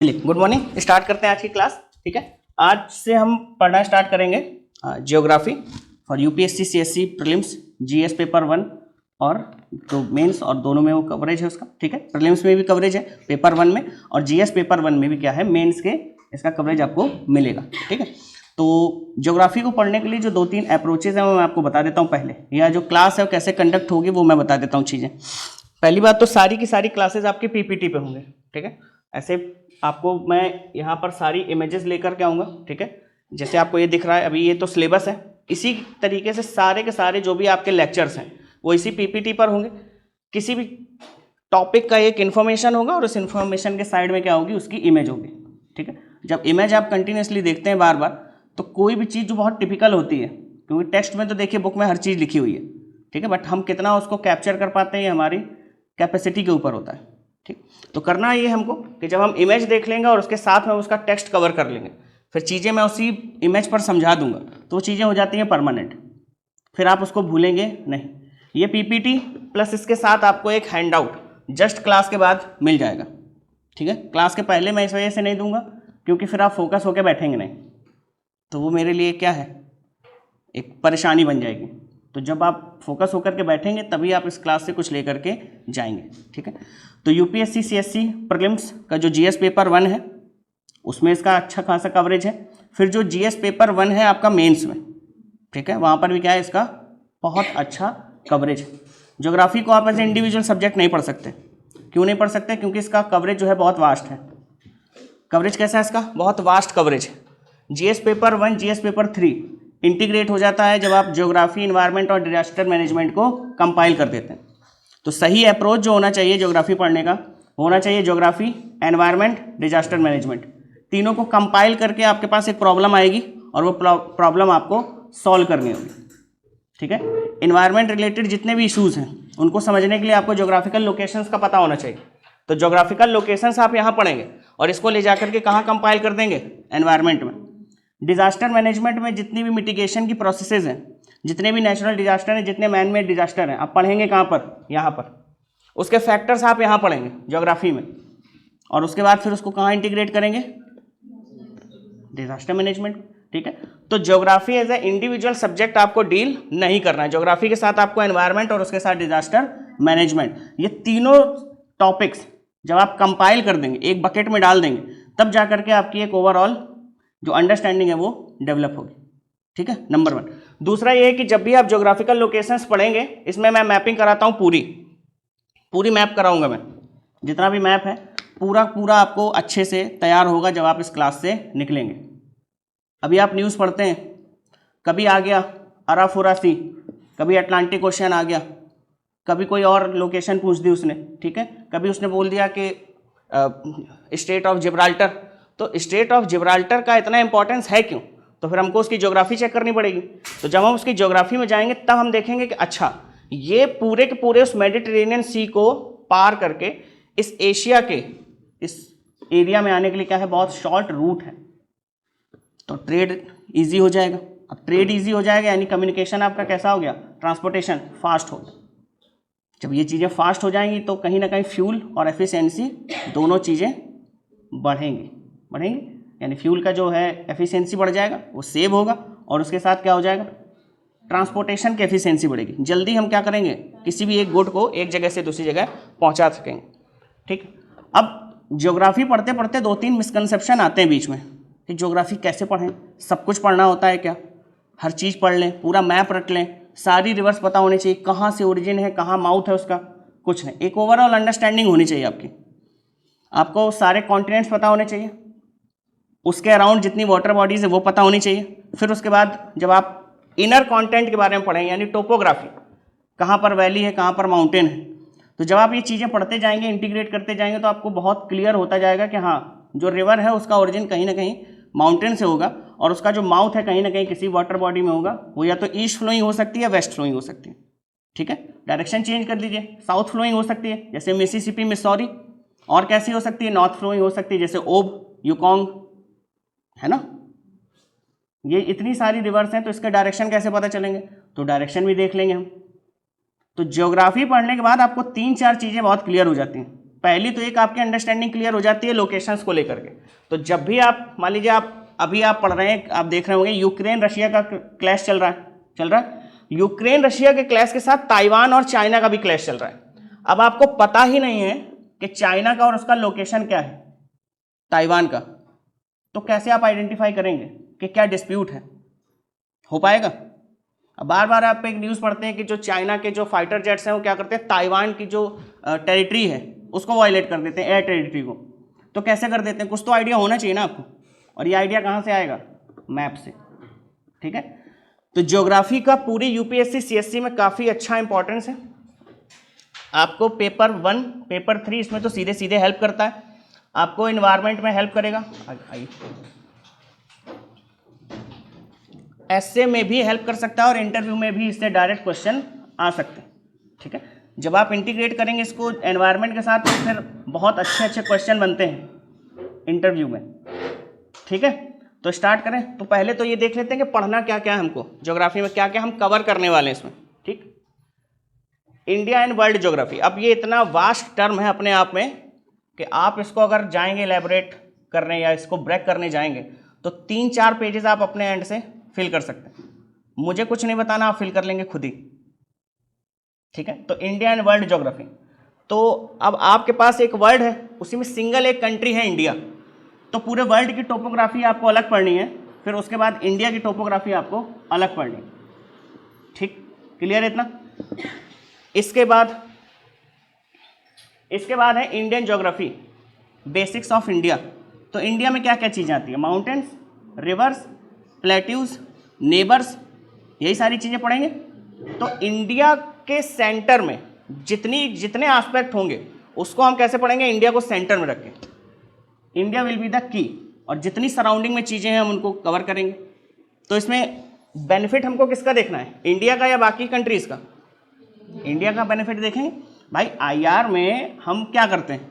चलिए good morning, start करते हैं आज की क्लास। ठीक है, आज से हम पढ़ना स्टार्ट करेंगे geography for UPSC CSC prelims GS paper 1 और तो मेंस, और दोनों में वो कवरेज है उसका। ठीक है, प्रीलिम्स में भी कवरेज है पेपर 1 में, और जीएस पेपर 1 में भी क्या है, मेंस के इसका कवरेज आपको मिलेगा। ठीक है, तो ज्योग्राफी को पढ़ने के लिए जो 2-3 अप्रोचेज हैं वो मैं आपको बता देता हूँ पहले, या जो क्लास है वो कैसे कंडक्ट होगी वो मैं बता देता हूँ चीज़ें। पहली बात तो सारी की सारी क्लासेज आपकी पीपीटी पे होंगे। ठीक है, ऐसे आपको मैं यहाँ पर सारी इमेजेस लेकर के आऊँगा। ठीक है, जैसे आपको ये दिख रहा है अभी, ये तो सिलेबस है। इसी तरीके से सारे के सारे जो भी आपके लेक्चर्स हैं वो इसी पीपीटी पर होंगे। किसी भी टॉपिक का एक इन्फॉर्मेशन होगा और उस इन्फॉर्मेशन के साइड में क्या होगी, उसकी इमेज होगी। ठीक है, जब इमेज आप कंटिन्यूसली देखते हैं बार बार, तो कोई भी चीज़ जो बहुत टिपिकल होती है, क्योंकि टेक्स्ट में तो देखिए बुक में हर चीज़ लिखी हुई है। ठीक है, बट हम कितना उसको कैप्चर कर पाते हैं ये हमारी कैपेसिटी के ऊपर होता है। ठीक, तो करना ये हमको कि जब हम इमेज देख लेंगे और उसके साथ में उसका टेक्स्ट कवर कर लेंगे, फिर चीज़ें मैं उसी इमेज पर समझा दूंगा, तो वो चीज़ें हो जाती हैं परमानेंट, फिर आप उसको भूलेंगे नहीं। ये पीपीटी प्लस इसके साथ आपको एक हैंड आउट जस्ट क्लास के बाद मिल जाएगा। ठीक है, क्लास के पहले मैं इस वजह से नहीं दूंगा क्योंकि फिर आप फोकस होकर बैठेंगे नहीं, तो वो मेरे लिए क्या है, एक परेशानी बन जाएगी। तो जब आप फोकस होकर के बैठेंगे तभी आप इस क्लास से कुछ लेकर के जाएंगे। ठीक है, तो यूपीएससी सीएससी प्रीलिम्स का जो जीएस पेपर 1 है उसमें इसका अच्छा खासा कवरेज है। फिर जो जीएस पेपर 1 है आपका मेंस में, ठीक है, वहाँ पर भी क्या है, इसका बहुत अच्छा कवरेज है। ज्योग्राफी को आप एज ए इंडिविजुअल सब्जेक्ट नहीं पढ़ सकते। क्यों नहीं पढ़ सकते? क्योंकि इसका कवरेज जो है बहुत वास्ट है। कवरेज कैसा है इसका? बहुत वास्ट कवरेज है। GS paper 1 GS paper 3 integrate हो जाता है जब आप ज्योग्राफी, इन्वायरमेंट और डिजास्टर मैनेजमेंट को कंपाइल कर देते हैं। तो सही अप्रोच जो होना चाहिए ज्योग्राफी पढ़ने का, होना चाहिए ज्योग्राफी, एनवायरमेंट, डिजास्टर मैनेजमेंट, तीनों को कंपाइल करके आपके पास एक प्रॉब्लम आएगी और वो प्रॉब्लम आपको सॉल्व करनी होगी। ठीक है, इन्वायरमेंट रिलेटेड जितने भी इश्यूज हैं उनको समझने के लिए आपको ज्योग्राफिकल लोकेशंस का पता होना चाहिए। तो ज्योग्राफिकल लोकेशंस आप यहाँ पढ़ेंगे और इसको ले जाकर के कहाँ कंपाइल कर देंगे, एनवायरमेंट में। डिजास्टर मैनेजमेंट में जितनी भी मिटिगेशन की प्रोसेसेस हैं, जितने भी नेचुरल डिजास्टर हैं, जितने मैन मेड डिजास्टर हैं, आप पढ़ेंगे कहाँ पर, यहाँ पर। उसके फैक्टर्स आप यहाँ पढ़ेंगे ज्योग्राफी में, और उसके बाद फिर उसको कहाँ इंटीग्रेट करेंगे, डिजास्टर मैनेजमेंट। ठीक है, तो geography as a individual subject आपको डील नहीं करना है। ज्योग्राफी के साथ आपको एनवायरमेंट और उसके साथ डिजास्टर मैनेजमेंट, ये तीनों टॉपिक्स जब आप कंपाइल कर देंगे, एक बकेट में डाल देंगे, तब जा करके आपकी एक ओवरऑल जो अंडरस्टैंडिंग है वो डेवलप होगी। ठीक है, नंबर 1। दूसरा ये है कि जब भी आप ज्योग्राफिकल लोकेशंस पढ़ेंगे, इसमें मैं मैपिंग कराता हूँ, पूरी मैप कराऊंगा मैं। जितना भी मैप है पूरा आपको अच्छे से तैयार होगा जब आप इस क्लास से निकलेंगे। अभी आप न्यूज़ पढ़ते हैं, कभी आ गया अराफोरा सी, कभी अटलांटिक ओशन आ गया, कभी कोई और लोकेशन पूछ दी उसने। ठीक है, कभी उसने बोल दिया कि स्टेट ऑफ जिब्राल्टर, तो स्टेट ऑफ जिब्राल्टर का इतना इंपॉर्टेंस है क्यों, तो फिर हमको उसकी ज्योग्राफी चेक करनी पड़ेगी। तो जब हम उसकी ज्योग्राफी में जाएंगे तब हम देखेंगे कि अच्छा, ये पूरे के पूरे उस मेडिटेरेनियन सी को पार करके इस एशिया के इस एरिया में आने के लिए क्या है, बहुत शॉर्ट रूट है। तो ट्रेड इजी हो जाएगा। अब ट्रेड इजी हो जाएगा यानी कम्युनिकेशन आपका कैसा हो गया, ट्रांसपोर्टेशन फास्ट हो। जब ये चीज़ें फास्ट हो जाएंगी तो कहीं ना कहीं फ्यूल और एफिशिएंसी दोनों चीज़ें बढ़ेंगी, यानी फ्यूल का जो है एफिशिएंसी बढ़ जाएगा, वो सेव होगा, और उसके साथ क्या हो जाएगा, ट्रांसपोर्टेशन की एफिशिएंसी बढ़ेगी। जल्दी हम क्या करेंगे, किसी भी एक गुड को एक जगह से दूसरी जगह पहुंचा सकेंगे। ठीक, अब ज्योग्राफी पढ़ते पढ़ते 2-3 मिसकंसेप्शन आते हैं बीच में कि ज्योग्राफी कैसे पढ़ें, सब कुछ पढ़ना होता है क्या, हर चीज़ पढ़ लें, पूरा मैप रट लें, सारी रिवर्स पता होनी चाहिए, कहाँ से ओरिजिन है, कहाँ माउथ है उसका, कुछ नहीं। एक ओवरऑल अंडरस्टैंडिंग होनी चाहिए आपको सारे कॉन्टिनेंट्स पता होने चाहिए, उसके अराउंड जितनी वाटर बॉडीज़ है वो पता होनी चाहिए। फिर उसके बाद जब आप इनर कंटेंट के बारे में पढ़ेंगे, यानी टोपोग्राफी, कहाँ पर वैली है, कहाँ पर माउंटेन है, तो जब आप ये चीज़ें पढ़ते जाएंगे, इंटीग्रेट करते जाएंगे, तो आपको बहुत क्लियर होता जाएगा कि हाँ, जो रिवर है उसका ओरिजिन कहीं ना कहीं माउंटेन से होगा, और उसका जो माउथ है कहीं ना कहीं किसी वाटर बॉडी में होगा, वो या तो ईस्ट फ्लोइंग हो सकती है या वेस्ट फ्लोइंग हो सकती है। ठीक है, डायरेक्शन चेंज कर दीजिए, साउथ फ्लोइंग हो सकती है जैसे मिसिसिपी, मिसौरी, और कैसी हो सकती है, नॉर्थ फ्लोइंग हो सकती है जैसे ओब, यूकोंग, है ना। ये इतनी सारी रिवर्स हैं, तो इसके डायरेक्शन कैसे पता चलेंगे, तो डायरेक्शन भी देख लेंगे हम। तो ज्योग्राफी पढ़ने के बाद आपको 3-4 चीज़ें बहुत क्लियर हो जाती हैं। पहली तो एक आपकी अंडरस्टैंडिंग क्लियर हो जाती है लोकेशंस को लेकर के। तो जब भी आप मान लीजिए अभी आप पढ़ रहे हैं, आप देख रहे होंगे यूक्रेन रशिया का क्लैश चल रहा है। यूक्रेन रशिया के क्लैश के साथ ताइवान और चाइना का भी क्लैश चल रहा है। अब आपको पता ही नहीं है कि चाइना का और उसका लोकेशन क्या है, ताइवान का, तो कैसे आप आइडेंटिफाई करेंगे कि क्या डिस्प्यूट है? हो पाएगा? अब बार बार आप एक न्यूज़ पढ़ते हैं कि जो चाइना के जो फाइटर जेट्स हैं वो क्या करते हैं, ताइवान की जो टेरिटरी है उसको वायलेट कर देते हैं, एयर टेरिटरी को। तो कैसे कर देते हैं? कुछ तो आइडिया होना चाहिए ना आपको, और ये आइडिया कहाँ से आएगा? मैप से। ठीक है, तो ज्योग्राफी का पूरी यूपीएससी सीएससी में काफ़ी अच्छा इंपॉर्टेंस है। आपको पेपर 1 पेपर 3 इसमें तो सीधे सीधे हेल्प करता है, आपको इन्वायरमेंट में हेल्प करेगा, ऐसे में भी हेल्प कर सकता है, और इंटरव्यू में भी इससे डायरेक्ट क्वेश्चन आ सकते हैं। ठीक है, जब आप इंटीग्रेट करेंगे इसको एनवायरनमेंट के साथ तो फिर बहुत अच्छे अच्छे क्वेश्चन बनते हैं इंटरव्यू में। ठीक है, तो स्टार्ट करें। तो पहले तो ये देख लेते हैं कि पढ़ना क्या क्या है हमको, ज्योग्राफी में क्या क्या हम कवर करने वाले हैं इसमें। ठीक, इंडिया एंड वर्ल्ड ज्योग्राफी। अब ये इतना वास्ट टर्म है अपने आप में कि आप इसको अगर जाएंगे एलैबोरेट करने या इसको ब्रेक करने जाएंगे तो 3-4 पेजेस आप अपने एंड से फिल कर सकते हैं। मुझे कुछ नहीं बताना, आप फिल कर लेंगे खुद ही। ठीक है, तो इंडिया एंड वर्ल्ड ज्योग्राफी। तो अब आपके पास एक वर्ल्ड है, उसी में सिंगल एक कंट्री है इंडिया, तो पूरे वर्ल्ड की टोपोग्राफी आपको अलग पढ़नी है, फिर उसके बाद इंडिया की टोपोग्राफी आपको अलग पढ़नी है। ठीक, क्लियर है इतना? इसके बाद है Indian geography, basics of India. तो इंडिया में क्या क्या चीज़ें आती है? माउंटेन्स, रिवर्स, प्लेट्यूज, नेबर्स, यही सारी चीज़ें पढ़ेंगे। तो इंडिया के सेंटर में जितने एस्पेक्ट होंगे उसको हम कैसे पढ़ेंगे? इंडिया को सेंटर में रख के, India will be the key, और जितनी सराउंडिंग में चीज़ें हैं हम उनको कवर करेंगे। तो इसमें बेनिफिट हमको किसका देखना है, इंडिया का या बाकी कंट्रीज़ का? इंडिया का बेनिफिट देखेंगे। भाई आईआर में हम क्या करते हैं,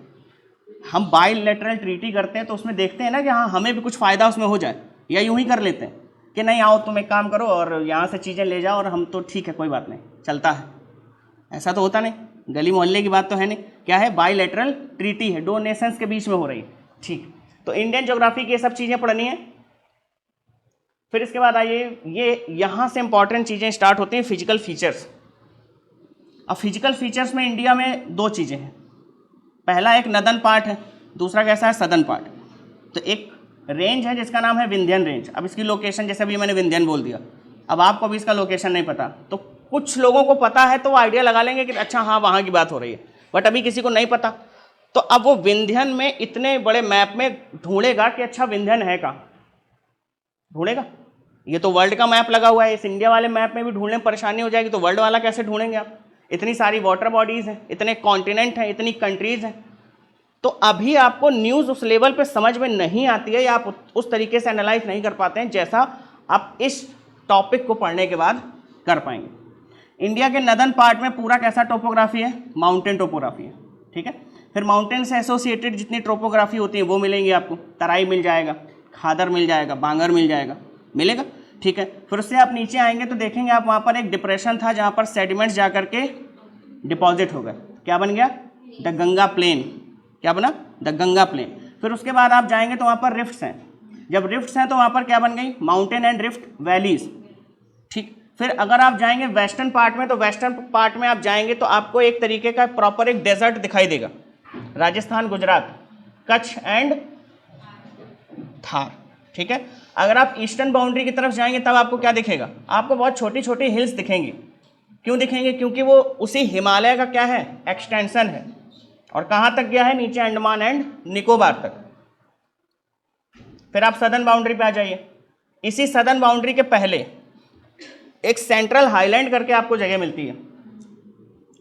हम बायलैटरल ट्रीटी करते हैं, तो उसमें देखते हैं ना कि हाँ हमें भी कुछ फ़ायदा उसमें हो जाए, या यूं ही कर लेते हैं कि नहीं आओ तुम एक काम करो और यहाँ से चीज़ें ले जाओ और हम तो ठीक है कोई बात नहीं चलता है। ऐसा तो होता नहीं, गली मोहल्ले की बात तो है नहीं। क्या है? बायलैटरल ट्रीटी है, 2 नेशंस के बीच में हो रही है। ठीक, तो इंडियन ज्योग्राफी की ये सब चीज़ें पढ़नी है। फिर इसके बाद आइए, ये यहाँ से इंपॉर्टेंट चीज़ें स्टार्ट होती हैं, फिजिकल फीचर्स। अब फिजिकल फीचर्स में इंडिया में 2 चीज़ें हैं, पहला एक नदन पार्ट है, दूसरा कैसा है? सदन पार्ट। तो एक रेंज है जिसका नाम है विंध्यन रेंज। अब इसकी लोकेशन, जैसे अभी मैंने विंध्यन बोल दिया, अब आपको अभी इसका लोकेशन नहीं पता, तो कुछ लोगों को पता है तो वो आइडिया लगा लेंगे कि अच्छा हाँ वहाँ की बात हो रही है, बट अभी किसी को नहीं पता। तो अब वो विंध्यन में इतने बड़े मैप में ढूंढेगा कि अच्छा विंध्यन है कहाँ, ढूंढेगा। ये तो वर्ल्ड का मैप लगा हुआ है, इस इंडिया वाले मैप में भी ढूंढने में परेशानी हो जाएगी, तो वर्ल्ड वाला कैसे ढूंढेंगे आप? इतनी सारी वाटर बॉडीज़ हैं, इतने कॉन्टिनेंट हैं, इतनी कंट्रीज़ हैं। तो अभी आपको न्यूज़ उस लेवल पे समझ में नहीं आती है, या आप उस तरीके से एनालाइज नहीं कर पाते हैं जैसा आप इस टॉपिक को पढ़ने के बाद कर पाएंगे। इंडिया के नदन पार्ट में पूरा कैसा टोपोग्राफी है? माउंटेन टोपोग्राफी है। ठीक है, फिर माउंटेन से एसोसिएटेड जितनी टोपोग्राफी होती है वो मिलेंगी आपको, तराई मिल जाएगा, खादर मिल जाएगा, बांगर मिल जाएगा, मिलेगा। ठीक है, फिर उससे आप नीचे आएंगे तो देखेंगे आप वहाँ पर एक डिप्रेशन था जहाँ पर सेडिमेंट्स जा करके डिपॉजिट हो गए। क्या बन गया? The Ganga plain. क्या बना? The Ganga plain. फिर उसके बाद आप जाएंगे तो वहाँ पर रिफ्ट्स हैं, जब रिफ्ट्स हैं तो वहाँ पर क्या बन गई? Mountain and rift valleys. ठीक, फिर अगर आप जाएंगे वेस्टर्न पार्ट में, तो वेस्टर्न पार्ट में आप जाएंगे तो आपको एक तरीके का प्रॉपर एक डेजर्ट दिखाई देगा, राजस्थान, गुजरात, कच्छ एंड थार। ठीक है, अगर आप ईस्टर्न बाउंड्री की तरफ जाएंगे तब आपको क्या दिखेगा? आपको बहुत छोटी छोटी हिल्स दिखेंगी। क्यों दिखेंगे? क्योंकि वो उसी हिमालय का क्या है? एक्सटेंशन है। और कहाँ तक गया है? नीचे अंडमान एंड निकोबार तक। फिर आप सदर्न बाउंड्री पे आ जाइए। इसी सदर्न बाउंड्री के पहले एक सेंट्रल हाईलैंड करके आपको जगह मिलती है।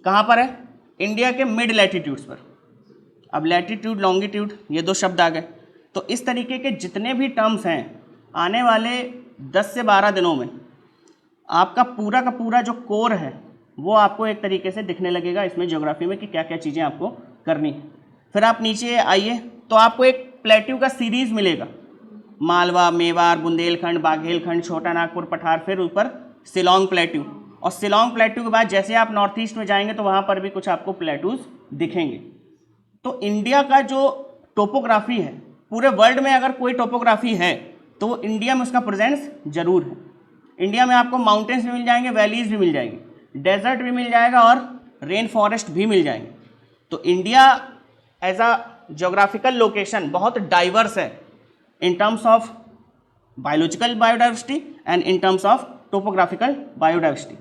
कहाँ पर है? इंडिया के मिड लैटिट्यूड्स पर। अब लैटिट्यूड, लॉन्गिट्यूड, ये 2 शब्द आ गए। तो इस तरीके के जितने भी टर्म्स हैं, आने वाले 10 से 12 दिनों में आपका पूरा का पूरा जो कोर है वो आपको एक तरीके से दिखने लगेगा इसमें ज्योग्राफी में कि क्या क्या चीज़ें आपको करनी है। फिर आप नीचे आइए तो आपको एक प्लेट्यू का सीरीज़ मिलेगा, मालवा, मेवाड़, बुंदेलखंड, बाघेलखंड, छोटा नागपुर, पठार, फिर ऊपर शिलोंग प्लेट्यू। और शिलोंग प्लेट्यू के बाद जैसे आप नॉर्थ ईस्ट में जाएंगे तो वहाँ पर भी कुछ आपको प्लेट्यूज दिखेंगे। तो इंडिया का जो टोपोग्राफी है, पूरे वर्ल्ड में अगर कोई टोपोग्राफी है तो वो इंडिया में उसका प्रेजेंस जरूर है। इंडिया में आपको माउंटेन्स भी मिल जाएंगे, वैलीज भी मिल जाएंगी, डेजर्ट भी मिल जाएगा और रेन फॉरेस्ट भी मिल जाएंगे। तो India as a geographical location बहुत डाइवर्स है in terms of biological biodiversity and in terms of topographical biodiversity.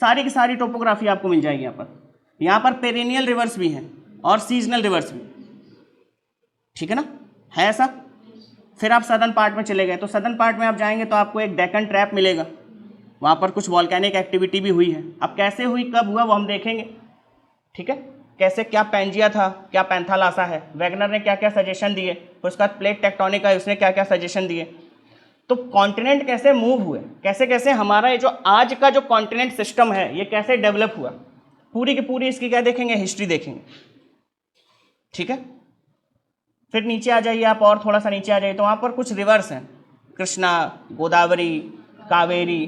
सारी की सारी टोपोग्राफी आपको मिल जाएगी यहाँ पर। यहाँ पर पेरिनियल रिवर्स भी हैं और सीजनल रिवर्स भी, ठीक है ना, है ऐसा। फिर आप सदर्न पार्ट में चले गए, तो सदर्न पार्ट में आप जाएंगे तो आपको एक डेक्कन ट्रैप मिलेगा, वहाँ पर कुछ वॉल्केनिक एक्टिविटी भी हुई है। अब कैसे हुई, कब हुआ, वो हम देखेंगे, ठीक है। कैसे, क्या पैंजिया था, क्या पैंथालासा है, वैगनर ने क्या क्या सजेशन दिए, फिर उसका प्लेट टेक्टोनिक है, उसने क्या क्या सजेशन दिए। तो कॉन्टिनेंट कैसे मूव हुए, कैसे कैसे हमारा ये जो आज का जो कॉन्टिनेंट सिस्टम है ये कैसे डेवलप हुआ, पूरी की पूरी इसकी क्या देखेंगे, हिस्ट्री देखेंगे, ठीक है। फिर नीचे आ जाइए आप, और थोड़ा सा नीचे आ जाइए तो वहाँ पर कुछ रिवर्स हैं, कृष्णा, गोदावरी, कावेरी,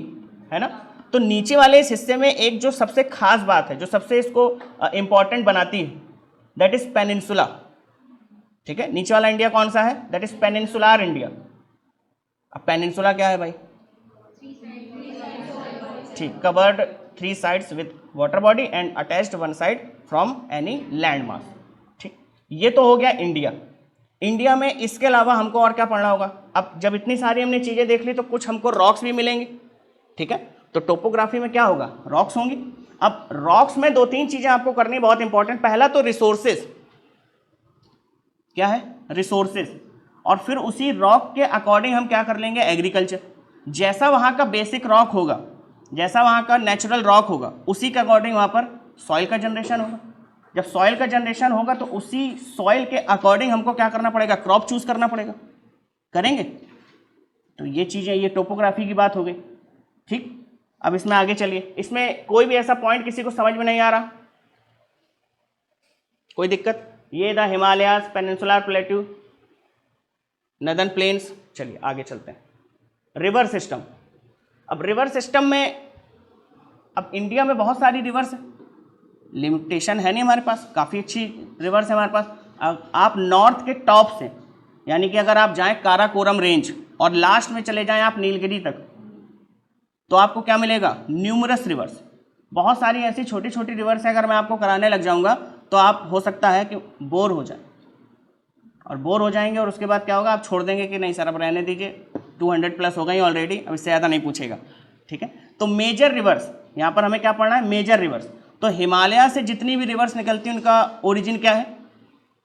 है ना। तो नीचे वाले इस हिस्से में एक जो सबसे खास बात है, जो सबसे इसको इम्पॉर्टेंट बनाती है, दैट इज पेनिनसुला, ठीक है। नीचे वाला इंडिया कौन सा है, दैट इज पेनिनसुलार इंडिया। अब पेनिनसुला क्या है भाई, ठीक, covered 3 sides with water body and attached 1 side from any land mass, ठीक। ये तो हो गया इंडिया। इंडिया में इसके अलावा हमको और क्या पढ़ना होगा। अब जब इतनी सारी हमने चीज़ें देख ली तो कुछ हमको रॉक्स भी मिलेंगे, ठीक है। तो टोपोग्राफी में क्या होगा, रॉक्स होंगी। अब रॉक्स में 2-3 चीज़ें आपको करनी बहुत इंपॉर्टेंट। पहला तो रिसोर्सेज, क्या है, रिसोर्सेज, और फिर उसी रॉक के अकॉर्डिंग हम क्या कर लेंगे, एग्रीकल्चर। जैसा वहाँ का बेसिक रॉक होगा, जैसा वहाँ का नेचुरल रॉक होगा, उसी के अकॉर्डिंग वहाँ पर सॉइल का जनरेशन होगा। जब सॉइल का जनरेशन होगा तो उसी सॉइल के अकॉर्डिंग हमको क्या करना पड़ेगा, क्रॉप चूज करना पड़ेगा, करेंगे। तो ये चीज़ें, ये टोपोग्राफी की बात हो गई, ठीक। अब इसमें आगे चलिए, इसमें कोई भी ऐसा पॉइंट किसी को समझ में नहीं आ रहा, कोई दिक्कत। ये the Himalayas, peninsular plateau, northern plains. चलिए आगे चलते हैं। River system. अब रिवर सिस्टम में, अब इंडिया में बहुत सारी रिवर्स है, लिमिटेशन है नहीं हमारे पास, काफ़ी अच्छी रिवर्स है हमारे पास। अब आप नॉर्थ के टॉप से, यानी कि अगर आप जाएं काराकोरम रेंज और लास्ट में चले जाएं आप नीलगिरी तक, तो आपको क्या मिलेगा, न्यूमरस रिवर्स। बहुत सारी ऐसी छोटी छोटी रिवर्स है, अगर मैं आपको कराने लग जाऊंगा तो आप हो सकता है कि बोर हो जाए, और बोर हो जाएंगे और उसके बाद क्या होगा, आप छोड़ देंगे कि नहीं सर अब रहने दीजिए, 200 प्लस हो गई ऑलरेडी, अब इससे ज़्यादा नहीं पूछेगा, ठीक है। तो मेजर रिवर्स, यहाँ पर हमें क्या पढ़ना है, मेजर रिवर्स। तो हिमालय से जितनी भी रिवर्स निकलती हैं उनका ओरिजिन क्या है,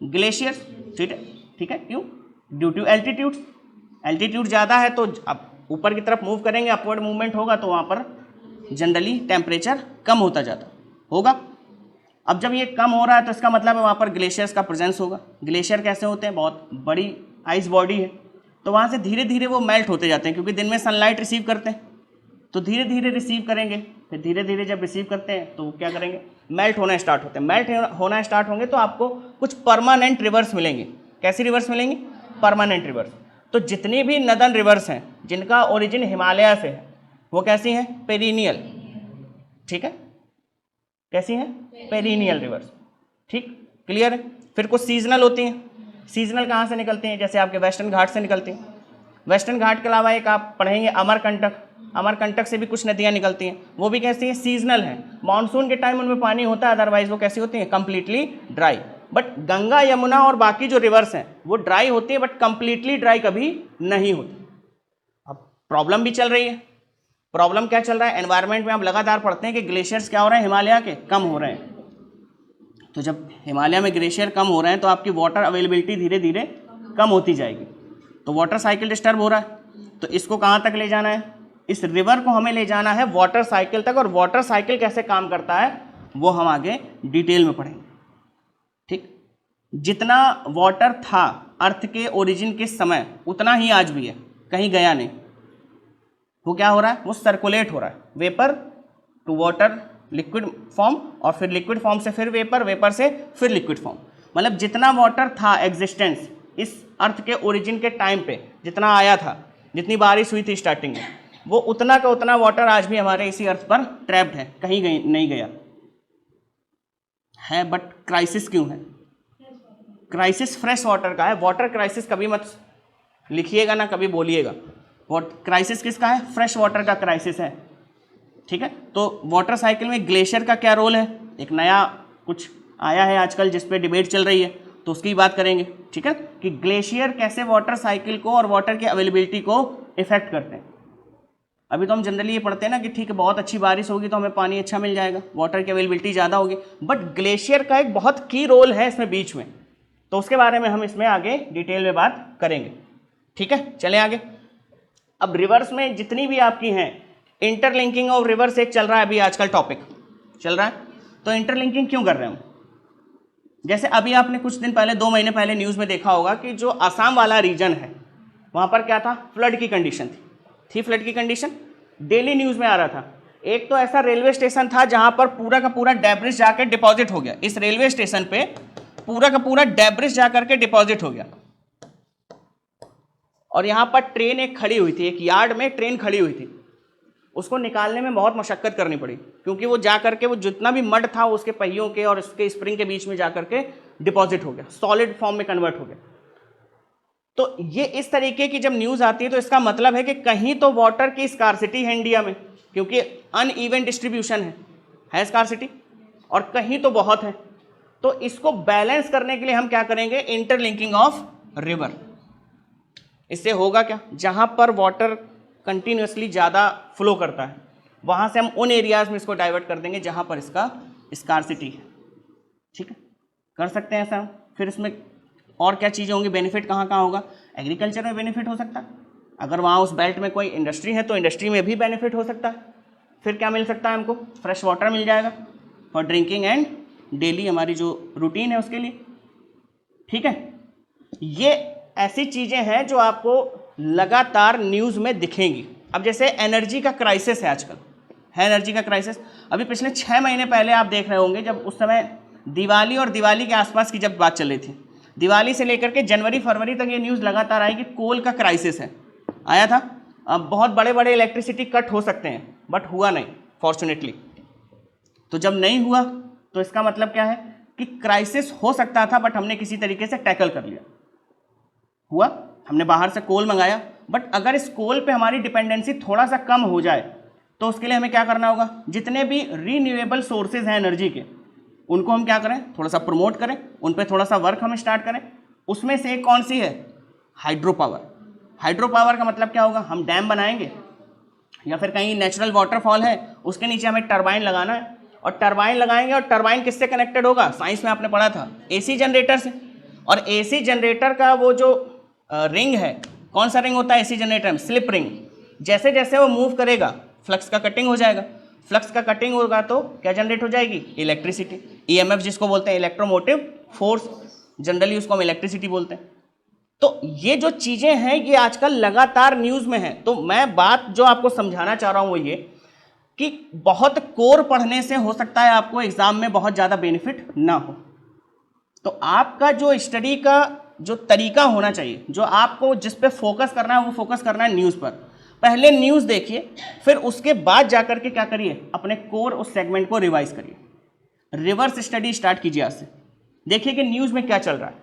ग्लेशियर्स, ठीक है, ठीक है। क्यों, ड्यू टू एल्टीट्यूड, एल्टीट्यूड ज़्यादा है तो अब ऊपर की तरफ मूव करेंगे, अपवर्ड मूवमेंट होगा तो वहाँ पर जनरली टेम्परेचर कम होता जाता होगा। अब जब ये कम हो रहा है तो इसका मतलब है वहाँ पर ग्लेशियर्स का प्रेजेंस होगा। ग्लेशियर कैसे होते हैं, बहुत बड़ी आइस बॉडी है, तो वहाँ से धीरे धीरे वो मेल्ट होते जाते हैं, क्योंकि दिन में सनलाइट रिसीव करते हैं, तो धीरे धीरे रिसीव करेंगे, फिर धीरे धीरे जब रिसीव करते हैं तो क्या करेंगे, मेल्ट होना स्टार्ट होते हैं। मेल्ट होना स्टार्ट होंगे तो आपको कुछ परमानेंट रिवर्स मिलेंगे। कैसी रिवर्स मिलेंगी, परमानेंट रिवर्स। तो जितनी भी नदर्न रिवर्स हैं जिनका ओरिजिन हिमालय से है वो कैसी हैं, पेरिनियल, ठीक है, कैसी हैं, पेरिनियल रिवर्स, ठीक, क्लियर है। फिर कुछ सीजनल होती हैं। सीजनल कहाँ से निकलती हैं, जैसे आपके वेस्टर्न घाट से निकलती हैं। वेस्टर्न घाट के अलावा एक आप पढ़ेंगे अमरकंटक, अमरकंटक से भी कुछ नदियाँ निकलती हैं, वो भी कैसी हैं, सीजनल हैं। मानसून के टाइम उनमें पानी होता है, अदरवाइज वो कैसी होती हैं, completely dry. But Ganga, Yamuna और बाकी जो रिवर्स हैं वो ड्राई होती है, बट कंप्लीटली ड्राई कभी नहीं होती। अब प्रॉब्लम भी चल रही है। प्रॉब्लम क्या चल रहा है, एनवायरनमेंट में आप लगातार पढ़ते हैं कि ग्लेशियर्स क्या हो रहे हैं, हिमालय के कम हो रहे हैं। तो जब हिमालय में ग्लेशियर कम हो रहे हैं तो आपकी वाटर अवेलेबिलिटी धीरे धीरे कम होती जाएगी, तो वाटर साइकिल डिस्टर्ब हो रहा है। तो इसको कहाँ तक ले जाना है, इस रिवर को हमें ले जाना है वाटर साइकिल तक, और वाटर साइकिल कैसे काम करता है वो हम आगे डिटेल में पढ़ेंगे, ठीक। जितना वाटर था अर्थ के ओरिजिन के समय उतना ही आज भी है, कहीं गया नहीं। वो क्या हो रहा है, वो सर्कुलेट हो रहा है, vapour to water, liquid form, और फिर लिक्विड फॉर्म से फिर वेपर, वेपर से फिर लिक्विड फॉर्म। मतलब जितना वाटर था एग्जिस्टेंस इस अर्थ के ओरिजिन के टाइम पे, जितना आया था, जितनी बारिश हुई थी स्टार्टिंग में, वो उतना का उतना वाटर आज भी हमारे इसी अर्थ पर ट्रैप्ड है, कहीं नहीं गया है। बट क्राइसिस क्यों है, क्राइसिस फ्रेश वाटर का है, वाटर क्राइसिस कभी मत लिखिएगा ना कभी बोलिएगा। क्राइसिस किसका है? फ्रेश वाटर का क्राइसिस है, ठीक है। तो वाटर साइकिल में ग्लेशियर का क्या रोल है, एक नया कुछ आया है आजकल जिस पे डिबेट चल रही है, तो उसकी बात करेंगे, ठीक है, कि ग्लेशियर कैसे वाटर साइकिल को और वाटर की अवेलेबिलिटी को इफेक्ट करते हैं। अभी तो हम जनरली ये पढ़ते हैं ना कि ठीक है बहुत अच्छी बारिश होगी तो हमें पानी अच्छा मिल जाएगा, वाटर की अवेलेबिलिटी ज़्यादा होगी, बट ग्लेशियर का एक बहुत की रोल है इसमें बीच में, तो उसके बारे में हम इसमें आगे डिटेल में बात करेंगे, ठीक है। चलें आगे। अब रिवर्स में जितनी भी आपकी हैं, इंटरलिंकिंग ऑफ रिवर्स एक चल रहा है अभी आजकल टॉपिक चल रहा है, तो इंटरलिंकिंग क्यों कर रहे हैं हम? जैसे अभी आपने कुछ दिन पहले 2 महीने पहले न्यूज़ में देखा होगा कि जो असम वाला रीजन है वहाँ पर क्या था, फ्लड की कंडीशन थी फ्लड की कंडीशन, डेली न्यूज़ में आ रहा था। एक तो ऐसा रेलवे स्टेशन था जहाँ पर पूरा का पूरा डेब्रिस जाकर डिपॉजिट हो गया, इस रेलवे स्टेशन पे पूरा का पूरा डेब्रिस जाकर के डिपॉजिट हो गया, और यहाँ पर ट्रेन एक खड़ी हुई थी, एक यार्ड में ट्रेन खड़ी हुई थी, उसको निकालने में बहुत मशक्कत करनी पड़ी, क्योंकि वो जा करके वो जितना भी मड था उसके पहियों के और उसके स्प्रिंग के बीच में जा करके डिपॉजिट हो गया, सॉलिड फॉर्म में कन्वर्ट हो गया। तो ये इस तरीके की जब न्यूज़ आती है तो इसका मतलब है कि कहीं तो वाटर की स्कार्सिटी है इंडिया में, क्योंकि अनइवन डिस्ट्रीब्यूशन है स्कार्सिटी, और कहीं तो बहुत है। तो इसको बैलेंस करने के लिए हम क्या करेंगे, इंटरलिंकिंग ऑफ रिवर। इससे होगा क्या, जहाँ पर वाटर कंटिन्यूसली ज़्यादा फ्लो करता है वहाँ से हम उन एरियाज़ में इसको डाइवर्ट कर देंगे जहाँ पर इसका स्कार्सिटी है, ठीक है, कर सकते हैं ऐसा। फिर इसमें और क्या चीज़ें होंगी, बेनिफिट कहाँ कहाँ होगा, एग्रीकल्चर में बेनिफिट हो सकता है, अगर वहाँ उस बेल्ट में कोई इंडस्ट्री है तो इंडस्ट्री में भी बेनिफिट हो सकता है। फिर क्या मिल सकता है हमको, फ्रेश वाटर मिल जाएगा फॉर ड्रिंकिंग एंड डेली हमारी जो रूटीन है उसके लिए, ठीक है। ये ऐसी चीज़ें हैं जो आपको लगातार न्यूज़ में दिखेंगी। अब जैसे एनर्जी का क्राइसिस है आजकल, है एनर्जी का क्राइसिस, अभी पिछले 6 महीने पहले आप देख रहे होंगे जब उस समय दिवाली और दिवाली के आसपास की जब बात चल रही थी, दिवाली से लेकर के जनवरी फरवरी तक ये न्यूज़ लगातार आई कि कोल का क्राइसिस है, आया था। अब बहुत बड़े बड़े इलेक्ट्रिसिटी कट हो सकते हैं, बट हुआ नहीं फॉर्चुनेटली। तो जब नहीं हुआ तो इसका मतलब क्या है कि क्राइसिस हो सकता था, बट हमने किसी तरीके से टैकल कर लिया। हुआ, हमने बाहर से कोल मंगाया, बट अगर इस कोल पे हमारी डिपेंडेंसी थोड़ा सा कम हो जाए तो उसके लिए हमें क्या करना होगा, जितने भी रीन्यूएबल सोर्सेज हैं एनर्जी के उनको हम क्या करें, थोड़ा सा प्रमोट करें, उन पे थोड़ा सा वर्क हम स्टार्ट करें। उसमें से एक कौन सी है, हाइड्रो पावर। हाइड्रो पावर का मतलब क्या होगा, हम डैम बनाएंगे या फिर कहीं नेचुरल वाटरफॉल है उसके नीचे हमें टरबाइन लगाना है, और टरबाइन लगाएंगे, और टरबाइन किससे कनेक्टेड होगा, साइंस में आपने पढ़ा था, एसी जनरेटर से। और एसी जनरेटर का वो जो रिंग है, कौन सा रिंग होता है एसी जनरेटर में, स्लिप रिंग, जैसे जैसे वो मूव करेगा फ्लक्स का कटिंग हो जाएगा, फ्लक्स का कटिंग होगा तो क्या जनरेट हो जाएगी, इलेक्ट्रिसिटी, ईएमएफ जिसको बोलते हैं, इलेक्ट्रोमोटिव फोर्स, जनरली उसको हम इलेक्ट्रिसिटी बोलते हैं। तो ये जो चीज़ें हैं ये आजकल लगातार न्यूज़ में हैं। तो मैं बात जो आपको समझाना चाह रहा हूँ वो ये कि बहुत कोर पढ़ने से हो सकता है आपको एग्जाम में बहुत ज़्यादा बेनिफिट ना हो। तो आपका जो स्टडी का जो तरीका होना चाहिए, जो आपको जिस पे फोकस करना है वो फोकस करना है न्यूज़ पर। पहले न्यूज़ देखिए, फिर उसके बाद जाकर के क्या करिए, अपने कोर उस सेगमेंट को रिवाइज करिए, रिवर्स स्टडी स्टार्ट कीजिए आज से। देखिए कि न्यूज़ में क्या चल रहा है,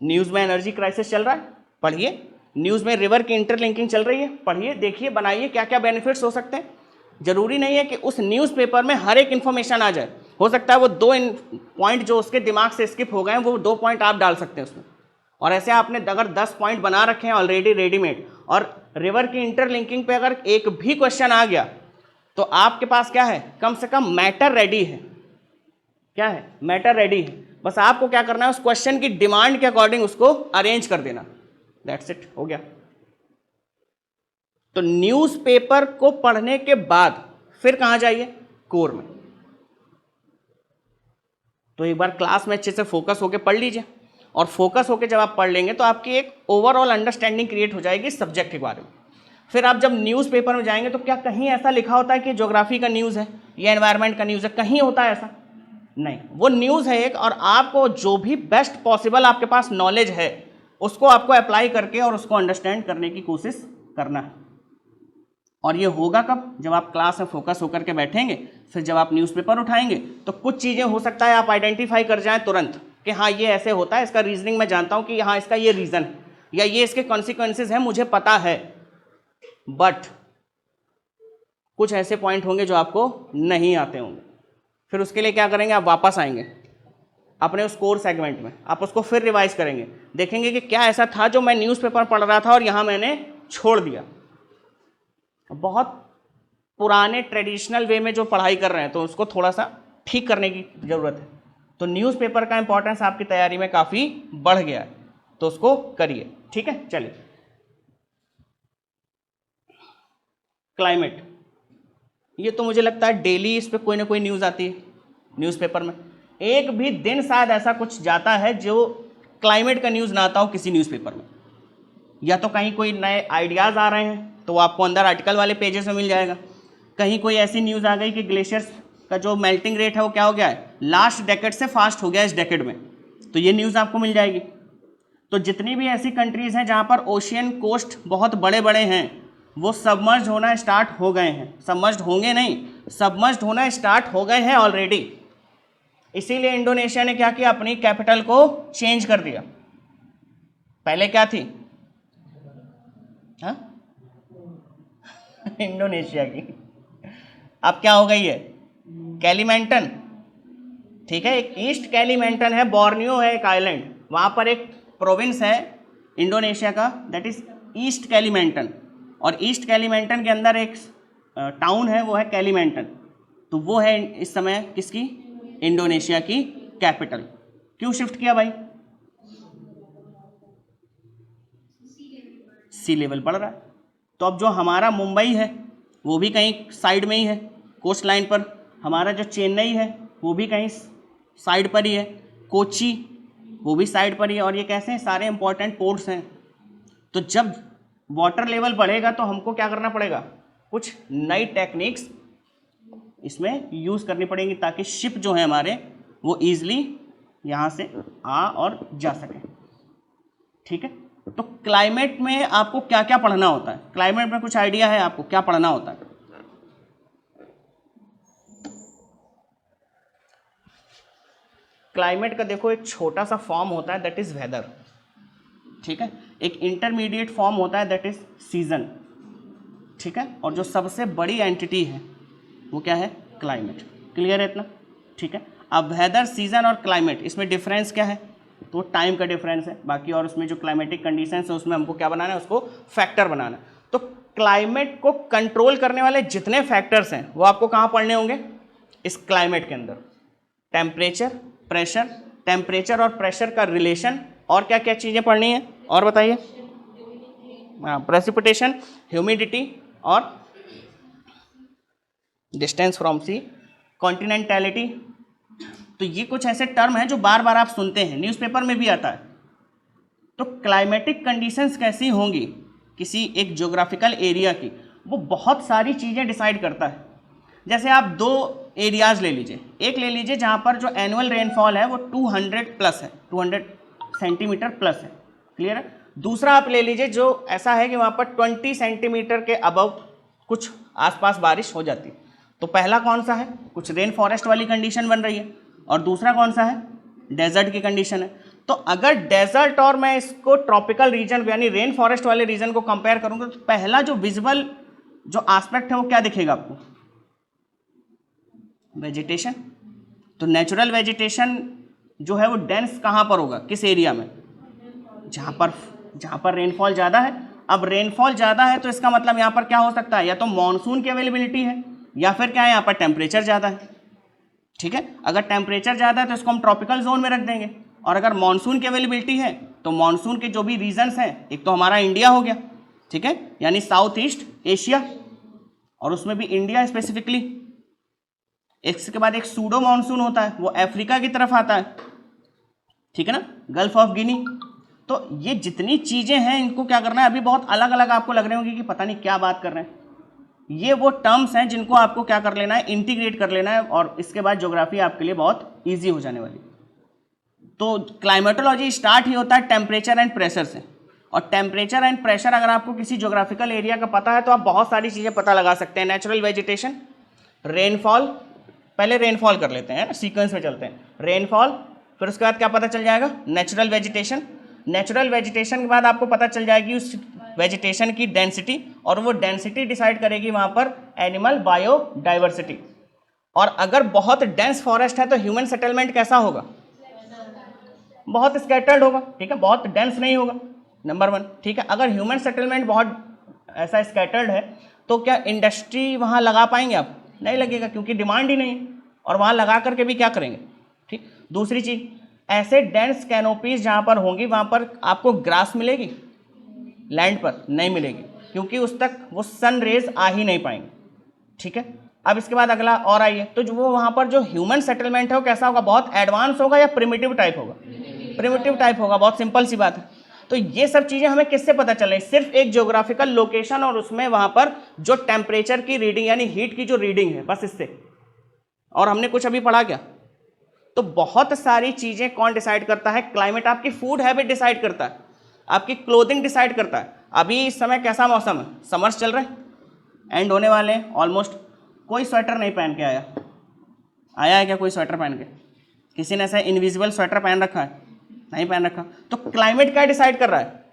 न्यूज़ में एनर्जी क्राइसिस चल रहा है, पढ़िए। न्यूज़ में रिवर की इंटरलिंकिंग चल रही है, पढ़िए, देखिए, बनाइए क्या क्या बेनिफिट्स हो सकते हैं। जरूरी नहीं है कि उस न्यूज़पेपर में हर एक इन्फॉर्मेशन आ जाए, हो सकता है वो 2 पॉइंट जो उसके दिमाग से स्किप हो गए वो 2 पॉइंट आप डाल सकते हैं उसमें। और ऐसे आपने अगर 10 पॉइंट बना रखे हैं ऑलरेडी रेडीमेड, और रिवर की इंटरलिंकिंग पे अगर एक भी क्वेश्चन आ गया तो आपके पास क्या है, कम से कम मैटर रेडी है। क्या है, मैटर रेडी है। बस आपको क्या करना है, उस क्वेश्चन की डिमांड के अकॉर्डिंग उसको अरेंज कर देना, दैट्स इट, हो गया। तो न्यूज़पेपर को पढ़ने के बाद फिर कहां जाइए, कोर में। तो एक बार क्लास में अच्छे से फोकस होकर पढ़ लीजिए, और फोकस होकर जब आप पढ़ लेंगे तो आपकी एक ओवरऑल अंडरस्टैंडिंग क्रिएट हो जाएगी सब्जेक्ट के बारे में। फिर आप जब न्यूज़पेपर में जाएंगे तो क्या कहीं ऐसा लिखा होता है कि ज्योग्राफी का न्यूज़ है या एनवायरनमेंट का न्यूज़ है, कहीं होता है ऐसा नहीं, वो न्यूज़ है एक, और आपको जो भी बेस्ट पॉसिबल आपके पास नॉलेज है उसको आपको अप्लाई करके और उसको अंडरस्टैंड करने की कोशिश करना है। और ये होगा कब, जब आप क्लास में फोकस होकर के बैठेंगे। फिर जब आप न्यूज़पेपर उठाएंगे तो कुछ चीज़ें हो सकता है आप आइडेंटिफाई कर जाएं तुरंत, कि हाँ ये ऐसे होता है, इसका रीजनिंग मैं जानता हूँ कि हाँ इसका ये रीज़न है या ये इसके कॉन्सिक्वेंसेज हैं मुझे पता है, बट कुछ ऐसे पॉइंट होंगे जो आपको नहीं आते होंगे। फिर उसके लिए क्या करेंगे, आप वापस आएंगे अपने उस कोर सेगमेंट में, आप उसको फिर रिवाइज करेंगे, देखेंगे कि क्या ऐसा था जो मैं न्यूज़पेपर पढ़ रहा था और यहाँ मैंने छोड़ दिया। बहुत पुराने ट्रेडिशनल वे में जो पढ़ाई कर रहे हैं तो उसको थोड़ा सा ठीक करने की ज़रूरत है। तो न्यूज़पेपर का इंपॉर्टेंस आपकी तैयारी में काफ़ी बढ़ गया है, तो उसको करिए। ठीक है, चलिए क्लाइमेट, ये तो मुझे लगता है डेली इस पर कोई ना कोई न्यूज़ आती है न्यूज़पेपर में। एक भी दिन शायद ऐसा कुछ जाता है जो क्लाइमेट का न्यूज़ ना आता हो किसी न्यूज़पेपर में। या तो कहीं कोई नए आइडियाज़ आ रहे हैं तो वो आपको अंदर आर्टिकल वाले पेजेस में मिल जाएगा, कहीं कोई ऐसी न्यूज़ आ गई कि ग्लेशियर्स का जो मेल्टिंग रेट है वो क्या हो गया है, लास्ट डेकेड से फास्ट हो गया इस डेकेड में, तो ये न्यूज़ आपको मिल जाएगी। तो जितनी भी ऐसी कंट्रीज़ हैं जहाँ पर ओशियन कोस्ट बहुत बड़े बड़े हैं वो सबमर्ज होना स्टार्ट हो गए हैं, सबमर्ज होंगे नहीं, सबमर्ज होना स्टार्ट हो गए हैं ऑलरेडी। इसीलिए इंडोनेशिया ने क्या किया, अपनी कैपिटल को चेंज कर दिया। पहले क्या थी, हाँ इंडोनेशिया की, अब क्या हो गई है, कैलीमेंटन। ठीक है, एक ईस्ट कैलीमेंटन है, बोर्नियो है एक आइलैंड, वहाँ पर एक प्रोविंस है इंडोनेशिया का, दैट इज ईस्ट कैलीमेंटन, और ईस्ट कैलीमेंटन के अंदर एक टाउन है वो है कैलीमेंटन। तो वो है इस समय किसकी, इंडोनेशिया की कैपिटल। क्यों शिफ्ट किया भाई, सी लेवल बढ़ रहा है। तो अब जो हमारा मुंबई है वो भी कहीं साइड में ही है कोस्ट लाइन पर, हमारा जो चेन्नई है वो भी कहीं साइड पर ही है, कोची वो भी साइड पर ही है, और ये कैसे हैं, सारे इंपॉर्टेंट पोर्ट्स हैं। तो जब वाटर लेवल बढ़ेगा तो हमको क्या करना पड़ेगा, कुछ नई टेक्निक्स इसमें यूज़ करनी पड़ेंगी ताकि शिप जो है हमारे वो ईजिली यहाँ से आ और जा सके। ठीक है, तो क्लाइमेट में आपको क्या क्या पढ़ना होता है, क्लाइमेट में कुछ आइडिया है आपको क्या पढ़ना होता है? क्लाइमेट का देखो एक छोटा सा फॉर्म होता है दैट इज वेदर। ठीक है, एक इंटरमीडिएट फॉर्म होता है दैट इज सीजन। ठीक है, और जो सबसे बड़ी एंटिटी है वो क्या है, क्लाइमेट। क्लियर है इतना? ठीक है, अब वेदर, सीजन और क्लाइमेट, इसमें डिफरेंस क्या है, तो टाइम का डिफरेंस है बाकी, और उसमें जो क्लाइमेटिक कंडीशंस है उसमें हमको क्या बनाना है, उसको फैक्टर बनाना है। तो क्लाइमेट को कंट्रोल करने वाले जितने फैक्टर्स हैं वो आपको कहाँ पढ़ने होंगे, इस क्लाइमेट के अंदर। टेम्परेचर, प्रेशर, टेम्परेचर और प्रेशर का रिलेशन, और क्या क्या चीज़ें पढ़नी है और बताइए? हाँ, प्रेसिपिटेशन, ह्यूमिडिटी और डिस्टेंस फ्रॉम सी, कॉन्टिनेंटैलिटी। तो ये कुछ ऐसे टर्म हैं जो बार बार आप सुनते हैं, न्यूज़पेपर में भी आता है। तो क्लाइमेटिक कंडीशंस कैसी होंगी किसी एक ज्योग्राफिकल एरिया की, वो बहुत सारी चीज़ें डिसाइड करता है। जैसे आप दो एरियाज़ ले लीजिए, एक ले लीजिए जहाँ पर जो एनुअल रेनफॉल है वो 200 प्लस है, 200 सेंटीमीटर प्लस है। क्लियर है? दूसरा आप ले लीजिए जो ऐसा है कि वहाँ पर 20 सेंटीमीटर के अबव कुछ आसपास बारिश हो जाती है। तो पहला कौन सा है, कुछ रेन फॉरेस्ट वाली कंडीशन बन रही है, और दूसरा कौन सा है, डेजर्ट की कंडीशन है। तो अगर डेजर्ट और मैं इसको ट्रॉपिकल रीजन यानी रेन फॉरेस्ट वाले रीजन को कंपेयर करूँगा तो पहला जो विजुअल जो एस्पेक्ट है वो क्या दिखेगा आपको, वेजिटेशन। तो नेचुरल वेजिटेशन जो है वो डेंस कहाँ पर होगा, किस एरिया में, जहाँ पर रेनफॉल ज़्यादा है। अब रेनफॉल ज़्यादा है तो इसका मतलब यहाँ पर क्या हो सकता है, या तो मॉनसून की अवेलेबिलिटी है या फिर क्या है, यहाँ पर टेम्परेचर ज़्यादा है। ठीक है, अगर टेम्परेचर ज़्यादा है तो इसको हम ट्रॉपिकल जोन में रख देंगे, और अगर मॉनसून की अवेलेबिलिटी है तो मॉनसून के जो भी रीजन्स हैं, एक तो हमारा इंडिया हो गया, ठीक है, यानी साउथ ईस्ट एशिया, और उसमें भी इंडिया स्पेसिफिकली। इसके बाद एक सूडो मानसून होता है, वो अफ्रीका की तरफ आता है, ठीक है ना, गल्फ ऑफ गिनी। तो ये जितनी चीज़ें हैं इनको क्या करना है, अभी बहुत अलग अलग आपको लग रहे होंगे कि पता नहीं क्या बात कर रहे हैं, ये वो टर्म्स हैं जिनको आपको क्या कर लेना है, इंटीग्रेट कर लेना है, और इसके बाद ज्योग्राफी आपके लिए बहुत ईजी हो जाने वाली। तो क्लाइमेटोलॉजी स्टार्ट ही होता है टेम्परेचर एंड प्रेशर से, और टेम्परेचर एंड प्रेशर अगर आपको किसी ज्योग्राफिकल एरिया का पता है तो आप बहुत सारी चीज़ें पता लगा सकते हैं। नेचुरल वेजिटेशन, रेनफॉल, पहले रेनफॉल कर लेते हैं ना, सीक्वेंस में चलते हैं, रेनफॉल, फिर उसके बाद क्या पता चल जाएगा, नेचुरल वेजिटेशन। नेचुरल वेजिटेशन के बाद आपको पता चल जाएगी उस वेजिटेशन की डेंसिटी, और वो डेंसिटी डिसाइड करेगी वहाँ पर एनिमल बायोडाइवर्सिटी। और अगर बहुत डेंस फॉरेस्ट है तो ह्यूमन सेटलमेंट कैसा होगा, बहुत स्कैटर्ड होगा, ठीक है, बहुत डेंस नहीं होगा, नंबर 1, ठीक है। अगर ह्यूमन सेटलमेंट बहुत ऐसा स्कैटर्ड है तो क्या इंडस्ट्री वहाँ लगा पाएंगे आप, नहीं लगेगा, क्योंकि डिमांड ही नहीं, और वहाँ लगा करके भी क्या करेंगे, ठीक। दूसरी चीज़, ऐसे डेंस कैनोपीज जहाँ पर होंगी वहाँ पर आपको ग्रास मिलेगी, लैंड पर नहीं मिलेगी, क्योंकि उस तक वो सन रेज आ ही नहीं पाएंगे, ठीक है। अब इसके बाद अगला और आइए, तो जो वो वहाँ पर जो ह्यूमन सेटलमेंट है वो कैसा होगा, बहुत एडवांस होगा या प्रिमिटिव टाइप होगा, प्रिमिटिव टाइप होगा, बहुत सिंपल सी बात है। तो ये सब चीज़ें हमें किससे पता चल रही, सिर्फ एक ज्योग्राफिकल लोकेशन और उसमें वहाँ पर जो टेम्परेचर की रीडिंग यानी हीट की जो रीडिंग है, बस इससे। और हमने कुछ अभी पढ़ा क्या, तो बहुत सारी चीज़ें कौन डिसाइड करता है, क्लाइमेट, आपकी फूड हैबिट डिसाइड करता है, आपकी क्लोथिंग डिसाइड करता है। अभी इस समय कैसा मौसम है, समर्स चल रहे हैं, एंड होने वाले हैं ऑलमोस्ट। कोई स्वेटर नहीं पहन के आया है क्या, कोई स्वेटर पहन के, किसी ने ऐसा इनविजिबल स्वेटर पहन रखा है, नहीं पहन रखा। तो क्लाइमेट क्या डिसाइड कर रहा है,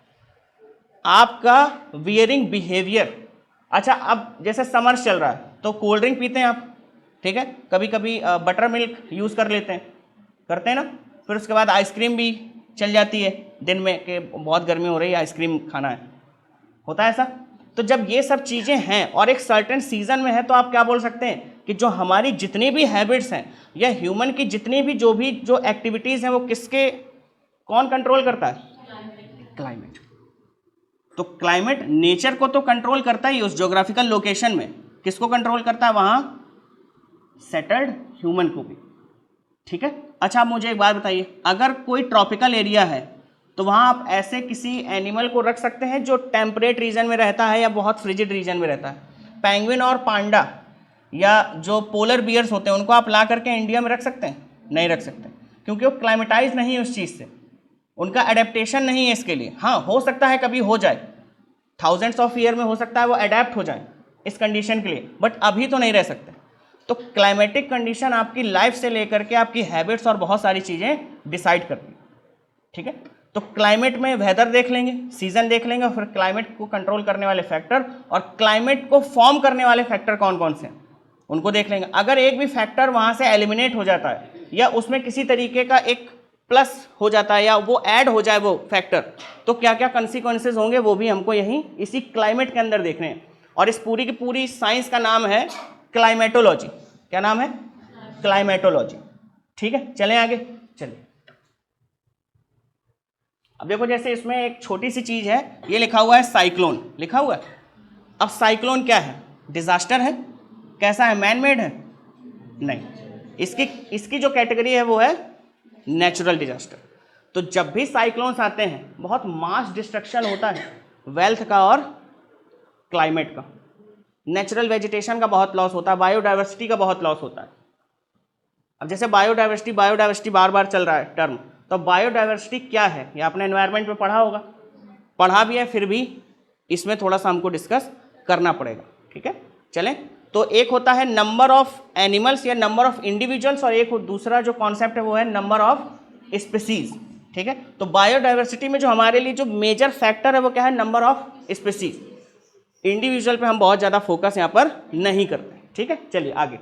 आपका वियरिंग बिहेवियर। अच्छा, अब जैसे समर्स चल रहा है तो कोल्ड ड्रिंक पीते हैं आप, ठीक है, कभी कभी बटर मिल्क यूज़ कर लेते हैं, करते हैं ना। फिर उसके बाद आइसक्रीम भी चल जाती है दिन में कि बहुत गर्मी हो रही है, आइसक्रीम खाना है, होता है ऐसा। तो जब ये सब चीज़ें हैं और एक सर्टेन सीजन में है, तो आप क्या बोल सकते हैं कि जो हमारी जितनी भी हैबिट्स हैं या ह्यूमन की जितनी भी जो एक्टिविटीज़ हैं वो किसके, कौन कंट्रोल करता है, क्लाइमेट। तो क्लाइमेट नेचर को तो कंट्रोल करता ही, उस ज्योग्राफिकल लोकेशन में किसको कंट्रोल करता है, वहाँ सेटल्ड ह्यूमन को भी, ठीक है। अच्छा, मुझे एक बात बताइए, अगर कोई ट्रॉपिकल एरिया है तो वहाँ आप ऐसे किसी एनिमल को रख सकते हैं जो टेम्परेट रीजन में रहता है या बहुत फ्रिजिड रीजन में रहता है। पेंगुइन और पांडा या जो पोलर बियर्स होते हैं उनको आप ला करके इंडिया में रख सकते हैं, नहीं रख सकते, क्योंकि वो क्लाइमेटाइज नहीं है उस चीज़ से, उनका एडेप्टेशन नहीं है इसके लिए। हाँ, हो सकता है कभी हो जाए, थाउजेंड्स ऑफ ईयर में हो सकता है वो अडेप्ट हो जाए इस कंडीशन के लिए, बट अभी तो नहीं रह सकते। तो क्लाइमेटिक कंडीशन आपकी लाइफ से लेकर के आपकी हैबिट्स और बहुत सारी चीज़ें डिसाइड करती है, ठीक है। तो क्लाइमेट में वेदर देख लेंगे, सीजन देख लेंगे, और फिर क्लाइमेट को कंट्रोल करने वाले फैक्टर और क्लाइमेट को फॉर्म करने वाले फैक्टर कौन कौन से हैं उनको देख लेंगे। अगर एक भी फैक्टर वहाँ से एलिमिनेट हो जाता है या उसमें किसी तरीके का एक प्लस हो जाता है या वो ऐड हो जाए वो फैक्टर, तो क्या क्या कंसिक्वेंसेज होंगे वो भी हमको यहीं इसी क्लाइमेट के अंदर देखने हैं। और इस पूरी की पूरी साइंस का नाम है क्लाइमेटोलॉजी। क्या नाम है, क्लाइमेटोलॉजी, ठीक है। चलें आगे, चलिए। अब देखो, जैसे इसमें एक छोटी सी चीज़ है, ये लिखा हुआ है साइक्लोन, लिखा हुआ है। अब साइक्लोन क्या है, डिजास्टर है, कैसा है, मैन मेड है, नहीं, इसकी जो कैटेगरी है वो है नेचुरल डिजास्टर। तो जब भी साइक्लोन्स आते हैं बहुत मास डिस्ट्रक्शन होता है वेल्थ का और क्लाइमेट का, नेचुरल वेजिटेशन का बहुत लॉस होता है, बायोडाइवर्सिटी का बहुत लॉस होता है। अब जैसे बायोडाइवर्सिटी बार बार चल रहा है टर्म, तो बायोडाइवर्सिटी क्या है ये आपने एनवायरनमेंट में पढ़ा होगा, पढ़ा भी है, फिर भी इसमें थोड़ा सा हमको डिस्कस करना पड़ेगा, ठीक है। चलें, तो एक होता है नंबर ऑफ एनिमल्स या नंबर ऑफ इंडिविजुअल्स, और एक दूसरा जो कॉन्सेप्ट है वो है नंबर ऑफ स्पीसीज, ठीक है। तो बायोडाइवर्सिटी में जो हमारे लिए जो मेजर फैक्टर है वो क्या है, नंबर ऑफ स्पीसीज। इंडिविजुअल पे हम बहुत ज़्यादा फोकस यहाँ पर नहीं करते, ठीक है। चलिए आगे,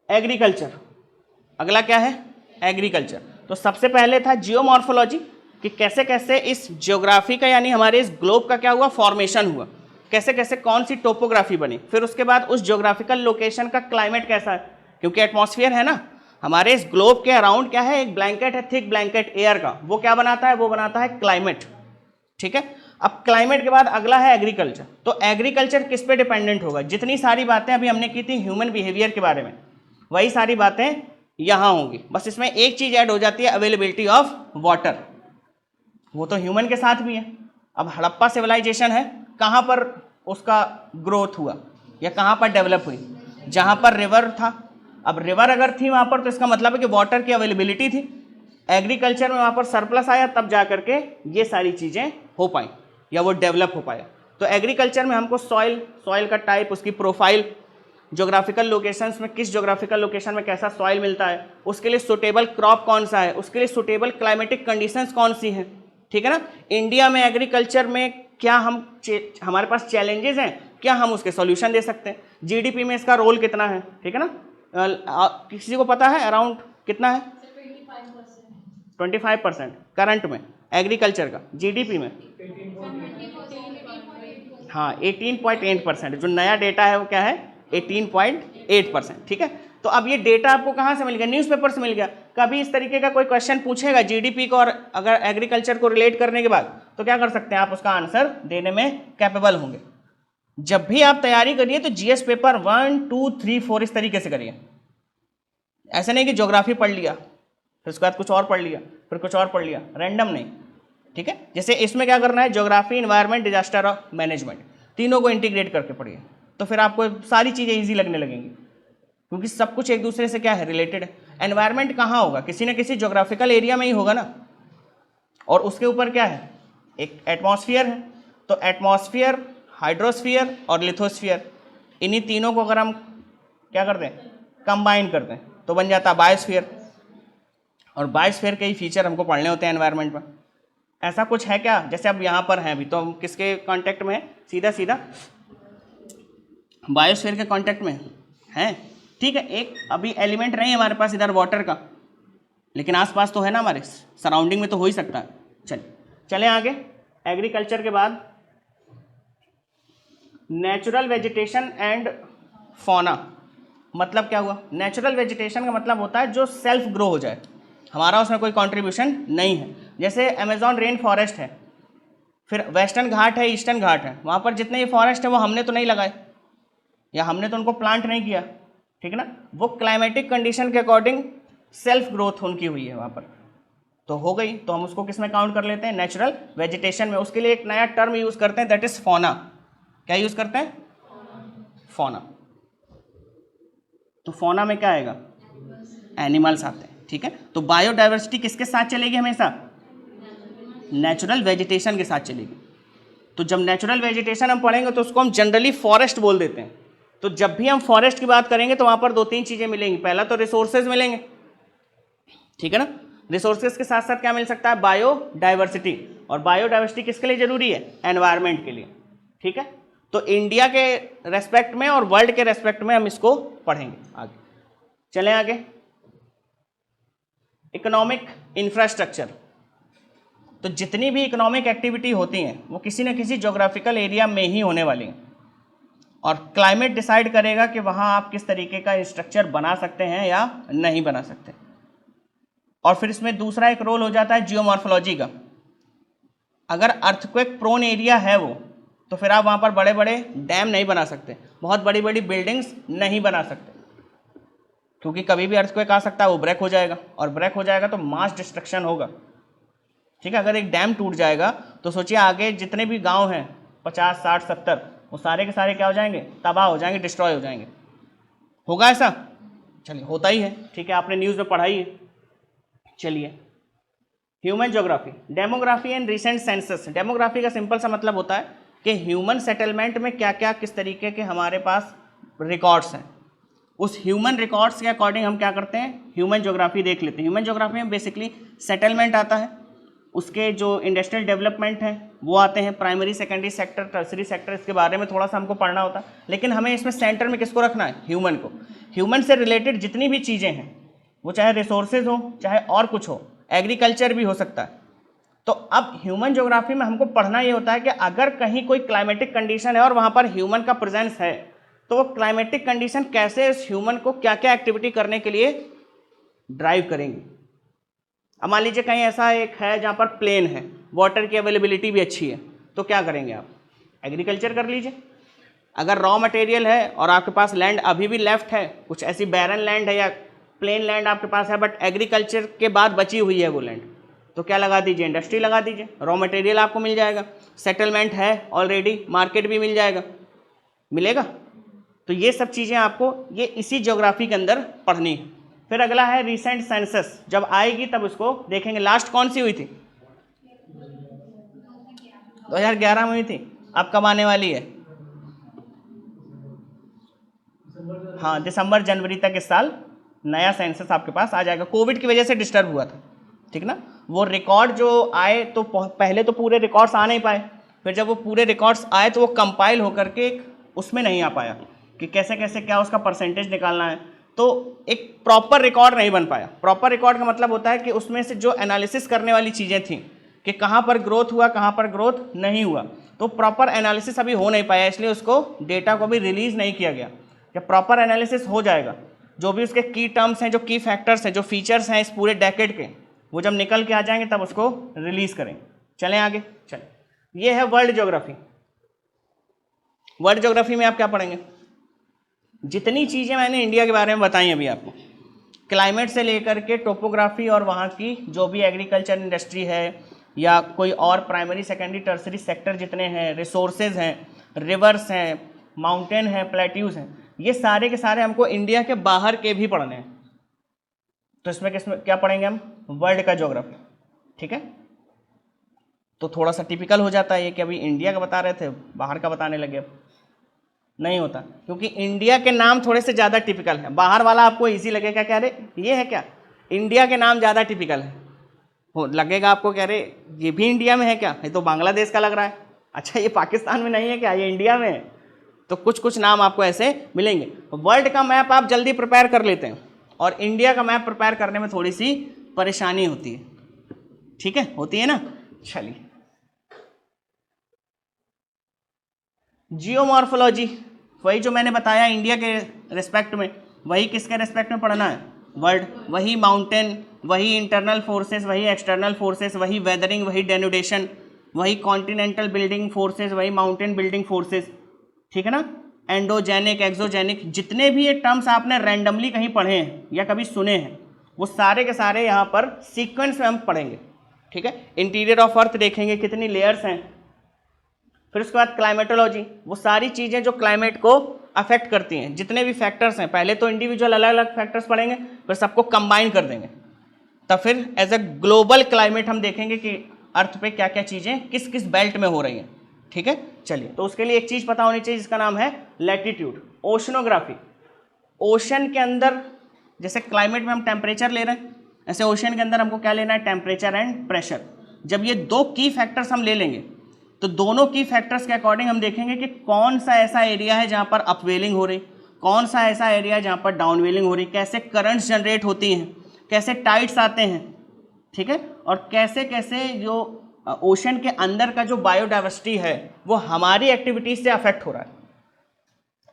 एग्रीकल्चर, अगला क्या है, एग्रीकल्चर। तो सबसे पहले था जियोमॉर्फोलॉजी, कि कैसे कैसे इस ज्योग्राफी का यानी हमारे इस ग्लोब का क्या हुआ, फॉर्मेशन हुआ, कैसे कैसे कौन सी टोपोग्राफी बनी। फिर उसके बाद उस ज्योग्राफिकल लोकेशन का क्लाइमेट कैसा है, क्योंकि एटमॉस्फेयर है ना हमारे इस ग्लोब के अराउंड, क्या है, एक ब्लैंकेट है, थिक ब्लैंकेट एयर का, वो क्या बनाता है, वो बनाता है क्लाइमेट, ठीक है। अब क्लाइमेट के बाद अगला है एग्रीकल्चर। तो एग्रीकल्चर किस पे डिपेंडेंट होगा, जितनी सारी बातें अभी हमने की थी ह्यूमन बिहेवियर के बारे में, वही सारी बातें यहाँ होंगी, बस इसमें एक चीज़ ऐड हो जाती है, अवेलेबिलिटी ऑफ वाटर, वो तो ह्यूमन के साथ भी है। अब हड़प्पा सिविलाइजेशन है, कहाँ पर उसका ग्रोथ हुआ या कहाँ पर डेवलप हुई, जहाँ पर रिवर था। अब रिवर अगर थी वहाँ पर तो इसका मतलब है कि वाटर की अवेलेबिलिटी थी। एग्रीकल्चर में वहाँ पर सरप्लस आया, तब जा करके ये सारी चीज़ें हो पाई या वो डेवलप हो पाया। तो एग्रीकल्चर में हमको सॉइल का टाइप, उसकी प्रोफाइल, ज्योग्राफिकल लोकेशंस में किस ज्योग्राफिकल लोकेशन में कैसा सॉइल मिलता है, उसके लिए सुटेबल क्रॉप कौन सा है, उसके लिए सुटेबल क्लाइमेटिक कंडीशंस कौन सी हैं, ठीक है ना। इंडिया में एग्रीकल्चर में क्या हमारे पास चैलेंजेस हैं, क्या हम उसके सॉल्यूशन दे सकते हैं, जीडीपी में इसका रोल कितना है, ठीक है ना। किसी को पता है अराउंड कितना है? 25% करंट में एग्रीकल्चर का जीडीपी में। हाँ 18.8%, जो नया डेटा है वो क्या है? 18.8%, ठीक है। तो अब ये डेटा आपको कहाँ से मिल गया? न्यूज़पेपर से मिल गया। कभी इस तरीके का कोई क्वेश्चन पूछेगा जीडीपी को और अगर एग्रीकल्चर को रिलेट करने के बाद, तो क्या कर सकते हैं आप? उसका आंसर देने में कैपेबल होंगे। जब भी आप तैयारी करिए तो जीएस पेपर 1, 2, 3, 4 इस तरीके से करिए। ऐसा नहीं कि ज्योग्राफी पढ़ लिया फिर उसके बाद कुछ और पढ़ लिया फिर कुछ और पढ़ लिया, रैंडम नहीं, ठीक है। जैसे इसमें क्या करना है, ज्योग्राफी, एनवायरनमेंट, डिजास्टर और मैनेजमेंट, तीनों को इंटीग्रेट करके पढ़िए, तो फिर आपको सारी चीज़ें ईजी लगने लगेंगी, क्योंकि सब कुछ एक दूसरे से क्या है? रिलेटेड है। एनवायरनमेंट कहाँ होगा? किसी न किसी ज्योग्राफिकल एरिया में ही होगा ना, और उसके ऊपर क्या है? एक एटमॉस्फेयर है, तो एटमॉस्फेयर, हाइड्रोस्फीयर और लिथोस्फीयर, इन्हीं तीनों को अगर हम क्या करते हैं? कंबाइन करते हैं, तो बन जाता है बायोस्फीयर। और बायोस्फीयर के ही फीचर हमको पढ़ने होते हैं एनवायरनमेंट में। ऐसा कुछ है क्या? जैसे अब यहाँ पर हैं अभी, तो हम किसके कांटेक्ट में हैं? सीधा सीधा बायोस्फीयर के कांटेक्ट में हैं, ठीक है। एक अभी एलिमेंट नहीं है हमारे पास इधर वाटर का, लेकिन आसपास तो है ना, हमारे सराउंडिंग में तो हो ही सकता है। चले आगे। एग्रीकल्चर के बाद नेचुरल वेजिटेशन एंड फौना, मतलब क्या हुआ? नेचुरल वेजिटेशन का मतलब होता है जो सेल्फ ग्रो हो जाए, हमारा उसमें कोई कंट्रीब्यूशन नहीं है। जैसे अमेजॉन रेन फॉरेस्ट है, फिर वेस्टर्न घाट है, ईस्टर्न घाट है, वहाँ पर जितने ये फॉरेस्ट है वो हमने तो नहीं लगाए, या हमने तो उनको प्लांट नहीं किया, ठीक है ना। वो क्लाइमेटिक कंडीशन के अकॉर्डिंग सेल्फ ग्रोथ उनकी हुई है वहाँ पर, तो हो गई, तो हम उसको किस में काउंट कर लेते हैं? नेचुरल वेजिटेशन में। उसके लिए एक नया टर्म यूज़ करते हैं, दैट इज फौना। क्या यूज़ करते हैं? फौना। तो फौना में क्या आएगा? एनिमल्स आते हैं, ठीक है। तो बायोडाइवर्सिटी किसके साथ चलेगी? हमेशा नेचुरल वेजिटेशन के साथ चलेगी। तो जब नेचुरल वेजिटेशन हम पढ़ेंगे तो उसको हम जनरली फॉरेस्ट बोल देते हैं। तो जब भी हम फॉरेस्ट की बात करेंगे तो वहाँ पर 2-3 चीज़ें मिलेंगी। पहला तो रिसोर्सेज मिलेंगे, ठीक है ना। रिसोर्सेज के साथ साथ क्या मिल सकता है? बायोडाइवर्सिटी। और बायोडाइवर्सिटी किसके लिए जरूरी है? एनवायरनमेंट के लिए, ठीक है। तो इंडिया के रेस्पेक्ट में और वर्ल्ड के रेस्पेक्ट में हम इसको पढ़ेंगे आगे। चलें आगे। इकोनॉमिक इंफ्रास्ट्रक्चर, तो जितनी भी इकोनॉमिक एक्टिविटी होती हैं वो किसी न किसी ज्योग्राफिकल एरिया में ही होने वाली हैं, और क्लाइमेट डिसाइड करेगा कि वहाँ आप किस तरीके का स्ट्रक्चर बना सकते हैं या नहीं बना सकते। और फिर इसमें दूसरा एक रोल हो जाता है जियोमॉर्फोलॉजी का। अगर अर्थक्वेक प्रोन एरिया है वो, तो फिर आप वहाँ पर बड़े बड़े डैम नहीं बना सकते, बहुत बड़ी बड़ी बिल्डिंग्स नहीं बना सकते, क्योंकि कभी भी अर्थक्वेक आ सकता है, वो ब्रेक हो जाएगा, और ब्रेक हो जाएगा तो मास डिस्ट्रक्शन होगा, ठीक है। अगर एक डैम टूट जाएगा तो सोचिए आगे जितने भी गांव हैं 50, 60, 70, वो सारे के सारे क्या हो जाएंगे? तबाह हो जाएंगे, डिस्ट्रॉय हो जाएंगे। होगा ऐसा? चलिए, होता ही है, ठीक है, आपने न्यूज़ में पढ़ा ही है। चलिए, human geography, demography and recent census. Demography का सिंपल सा मतलब होता है कि ह्यूमन सेटलमेंट में क्या क्या किस तरीके के हमारे पास रिकॉर्ड्स हैं, उस ह्यूमन रिकॉर्ड्स के अकॉर्डिंग हम क्या करते हैं? ह्यूमन ज्योग्राफी देख लेते हैं। ह्यूमन ज्योग्राफी में बेसिकली सेटलमेंट आता है, उसके जो इंडस्ट्रियल डेवलपमेंट है वो आते हैं, primary secondary sector, tertiary sector, इसके बारे में थोड़ा सा हमको पढ़ना होता है। लेकिन हमें इसमें सेंटर में किसको रखना है? ह्यूमन को। ह्यूमन से रिलेटेड जितनी भी चीज़ें हैं, वो चाहे रिसोर्सेज हो, चाहे और कुछ हो, एग्रीकल्चर भी हो सकता है। तो अब ह्यूमन ज्योग्राफी में हमको पढ़ना ये होता है कि अगर कहीं कोई क्लाइमेटिक कंडीशन है और वहाँ पर ह्यूमन का प्रेजेंस है, तो वो क्लाइमेटिक कंडीशन कैसे इस ह्यूमन को क्या क्या एक्टिविटी करने के लिए ड्राइव करेंगे। अब मान लीजिए कहीं ऐसा एक है जहाँ पर प्लेन है, वाटर की अवेलेबिलिटी भी अच्छी है, तो क्या करेंगे आप? एग्रीकल्चर कर लीजिए। अगर रॉ मटेरियल है और आपके पास लैंड अभी भी लेफ्ट है, कुछ ऐसी बैरन लैंड है या प्लेन लैंड आपके पास है, बट एग्रीकल्चर के बाद बची हुई है वो लैंड, तो क्या लगा दीजिए? इंडस्ट्री लगा दीजिए, रॉ मटेरियल आपको मिल जाएगा, सेटलमेंट है ऑलरेडी, मार्केट भी मिल जाएगा, मिलेगा। तो ये सब चीज़ें आपको ये इसी ज्योग्राफी के अंदर पढ़नी है। फिर अगला है रिसेंट सेंसस, जब आएगी तब उसको देखेंगे। लास्ट कौन सी हुई थी? 2011 में हुई थी। अब कब आने वाली है? हाँ दिसंबर जनवरी तक इस साल नया सेंसस आपके पास आ जाएगा। कोविड की वजह से डिस्टर्ब हुआ था, ठीक ना। वो रिकॉर्ड जो आए तो पहले तो पूरे रिकॉर्ड्स आ नहीं पाए, फिर जब वो पूरे रिकॉर्ड्स आए तो वो कंपाइल होकर के उसमें नहीं आ पाया कि कैसे कैसे क्या उसका परसेंटेज निकालना है, तो एक प्रॉपर रिकॉर्ड नहीं बन पाया। प्रॉपर रिकॉर्ड का मतलब होता है कि उसमें से जो एनालिसिस करने वाली चीज़ें थी कि कहाँ पर ग्रोथ हुआ कहाँ पर ग्रोथ नहीं हुआ, तो प्रॉपर एनालिसिस अभी हो नहीं पाया, इसलिए उसको डेटा को भी रिलीज़ नहीं किया गया। जब प्रॉपर एनालिसिस हो जाएगा, जो भी उसके की टर्म्स हैं, जो की फैक्टर्स हैं, जो फीचर्स हैं इस पूरे डेकेड के, वो जब निकल के आ जाएंगे तब उसको रिलीज़ करेंगे। चलें आगे, चलें। ये है वर्ल्ड ज्योग्राफी। वर्ल्ड ज्योग्राफी में आप क्या पढ़ेंगे, जितनी चीज़ें मैंने इंडिया के बारे में बताई अभी आपको, क्लाइमेट से लेकर के टोपोग्राफी और वहाँ की जो भी एग्रीकल्चर इंडस्ट्री है या कोई और प्राइमरी सेकेंडरी टर्सरी सेक्टर जितने हैं, रिसोर्सेज हैं, रिवर्स हैं, माउंटेन हैं, प्लेट्यूज हैं, ये सारे के सारे हमको इंडिया के बाहर के भी पढ़ने हैं। तो इसमें किसमें क्या पढ़ेंगे हम, वर्ल्ड का ज्योग्राफी, ठीक है। तो थोड़ा सा टिपिकल हो जाता है ये कि अभी इंडिया का बता रहे थे बाहर का बताने लगे, अब नहीं होता, क्योंकि इंडिया के नाम थोड़े से ज़्यादा टिपिकल है। बाहर वाला आपको इजी लगेगा, क्या रे ये है क्या, इंडिया के नाम ज़्यादा टिपिकल है, हो लगेगा आपको क्या रे ये भी इंडिया में है क्या, ये तो बांग्लादेश का लग रहा है, अच्छा ये पाकिस्तान में नहीं है क्या, ये इंडिया में है। तो कुछ कुछ नाम आपको ऐसे मिलेंगे। वर्ल्ड का मैप आप जल्दी प्रिपेयर कर लेते हैं और इंडिया का मैप प्रिपेयर करने में थोड़ी सी परेशानी होती है, ठीक है, होती है ना। चलिए, जियोमॉर्फोलॉजी, वही जो मैंने बताया इंडिया के रिस्पेक्ट में, वही किसके रिस्पेक्ट में पढ़ना है, वर्ल्ड। वही माउंटेन, वही इंटरनल फोर्सेस, वही एक्सटर्नल फोर्सेस, वही वेदरिंग, वही डेनुडेशन, वही कॉन्टिनेंटल बिल्डिंग फोर्सेस, वही माउंटेन बिल्डिंग फोर्सेस, ठीक है ना। एंडोजेनिक, एक्सोजेनिक, जितने भी ये टर्म्स आपने रैंडमली कहीं पढ़े हैं या कभी सुने हैं, वो सारे के सारे यहाँ पर सीक्वेंस में हम पढ़ेंगे, ठीक है। इंटीरियर ऑफ अर्थ देखेंगे, कितनी लेयर्स हैं। फिर उसके बाद क्लाइमेटोलॉजी, वो सारी चीज़ें जो क्लाइमेट को अफेक्ट करती हैं, जितने भी फैक्टर्स हैं, पहले तो इंडिविजुअल अलग अलग फैक्टर्स पढ़ेंगे, फिर सबको कंबाइन कर देंगे, तब फिर एज अ ग्लोबल क्लाइमेट हम देखेंगे कि अर्थ पे क्या क्या चीज़ें किस किस बेल्ट में हो रही हैं, ठीक है। चलिए, तो उसके लिए एक चीज़ पता होनी चाहिए जिसका नाम है लैटिट्यूड। ओशनोग्राफी, ओशन के अंदर जैसे क्लाइमेट में हम टेम्परेचर ले रहे हैं, ऐसे ओशन के अंदर हमको क्या लेना है, टेम्परेचर एंड प्रेशर। जब ये दो की फैक्टर्स हम ले लेंगे तो दोनों की फैक्टर्स के अकॉर्डिंग हम देखेंगे कि कौन सा ऐसा एरिया है जहाँ पर अपवेलिंग हो रही, कौन सा ऐसा एरिया है जहाँ पर डाउनवेलिंग हो रही, कैसे करंट्स जनरेट होती हैं, कैसे टाइड्स आते हैं, ठीक है, और कैसे कैसे जो ओशन के अंदर का जो बायोडाइवर्सिटी है वो हमारी एक्टिविटीज से अफेक्ट हो रहा है।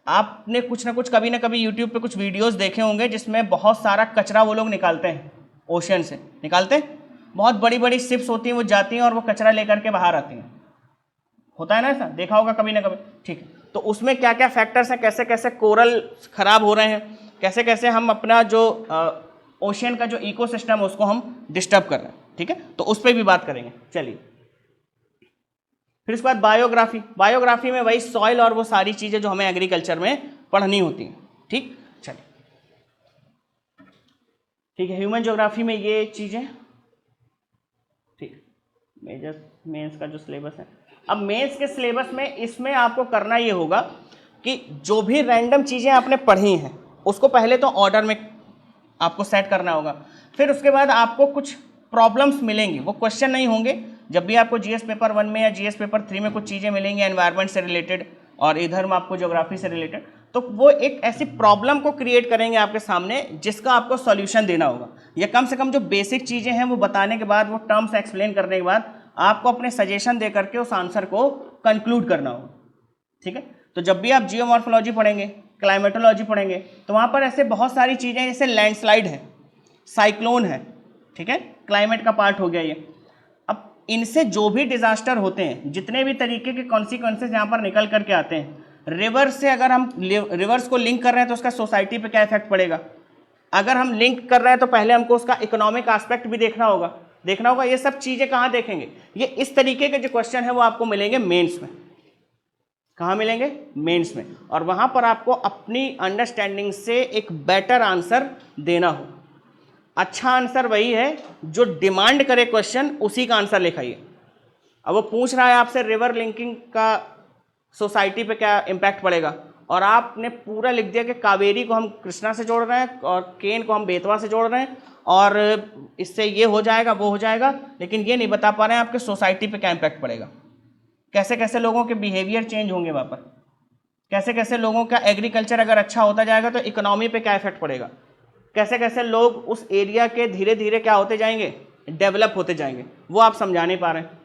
आपने कुछ ना कुछ कभी ना कभी यूट्यूब पे कुछ वीडियोस देखे होंगे जिसमें बहुत सारा कचरा वो लोग निकालते हैं, ओशन से निकालते हैं, बहुत बड़ी बड़ी शिप्स होती हैं, वो जाती हैं और वो कचरा लेकर के बाहर आती हैं, होता है ना ऐसा, देखा होगा कभी ना कभी, ठीक है। तो उसमें क्या क्या फैक्टर्स हैं, कैसे कैसे कोरल खराब हो रहे हैं, कैसे कैसे हम अपना जो ओशन का जो इकोसिस्टम है उसको हम डिस्टर्ब कर रहे हैं, ठीक है, तो उस पर भी बात करेंगे। चलिए, फिर उसके बाद बायोग्राफी। बायोग्राफी में वही सॉइल और वो सारी चीज़ें जो हमें एग्रीकल्चर में पढ़नी होती हैं, ठीक। चलिए, ठीक है, ह्यूमन ज्योग्राफी में ये चीज़ें, ठीक। मेजर मेंस का जो सिलेबस है, अब मेंस के सिलेबस में इसमें आपको करना ये होगा कि जो भी रैंडम चीज़ें आपने पढ़ी हैं उसको पहले तो ऑर्डर में आपको सेट करना होगा। फिर उसके बाद आपको कुछ प्रॉब्लम्स मिलेंगी, वो क्वेश्चन नहीं होंगे। जब भी आपको जीएस पेपर 1 में या जीएस पेपर 3 में कुछ चीज़ें मिलेंगी एनवायरनमेंट से रिलेटेड और इधर में आपको ज्योग्राफी से रिलेटेड, तो वो एक ऐसी प्रॉब्लम को क्रिएट करेंगे आपके सामने जिसका आपको सॉल्यूशन देना होगा, या कम से कम जो बेसिक चीज़ें हैं वो बताने के बाद, वो टर्म्स एक्सप्लेन करने के बाद आपको अपने सजेशन दे करके उस आंसर को कंक्लूड करना होगा, ठीक है। तो जब भी आप जियोमॉर्फोलॉजी पढ़ेंगे, क्लाइमेटोलॉजी पढ़ेंगे, तो वहाँ पर ऐसे बहुत सारी चीज़ें जैसे लैंडस्लाइड है, साइक्लोन है, ठीक है, क्लाइमेट का पार्ट हो गया ये। अब इनसे जो भी डिजास्टर होते हैं, जितने भी तरीके के कॉन्सिक्वेंसेज यहाँ पर निकल करके आते हैं, रिवर्स से अगर हम रिवर्स को लिंक कर रहे हैं तो उसका सोसाइटी पे क्या इफेक्ट पड़ेगा, अगर हम लिंक कर रहे हैं तो पहले हमको उसका इकोनॉमिक एस्पेक्ट भी देखना होगा। ये सब चीज़ें कहाँ देखेंगे, ये इस तरीके के जो क्वेश्चन है वो आपको मिलेंगे मेंस में। कहाँ मिलेंगे, मेंस में, और वहाँ पर आपको अपनी अंडरस्टैंडिंग से एक बेटर आंसर देना हो। अच्छा आंसर वही है जो डिमांड करे क्वेश्चन, उसी का आंसर लिखाइए। अब वो पूछ रहा है आपसे रिवर लिंकिंग का सोसाइटी पे क्या इम्पैक्ट पड़ेगा, और आपने पूरा लिख दिया कि कावेरी को हम कृष्णा से जोड़ रहे हैं और केन को हम बेतवा से जोड़ रहे हैं और इससे ये हो जाएगा वो हो जाएगा, लेकिन ये नहीं बता पा रहे हैं आपके सोसाइटी पे क्या इम्पैक्ट पड़ेगा, कैसे कैसे लोगों के बिहेवियर चेंज होंगे वहाँ पर, कैसे कैसे लोगों का एग्रीकल्चर अगर अच्छा होता जाएगा तो इकोनॉमी पे क्या इफेक्ट पड़ेगा, कैसे कैसे लोग उस एरिया के धीरे धीरे क्या होते जाएंगे, डेवलप होते जाएंगे, वो आप समझा नहीं पा रहे हैं।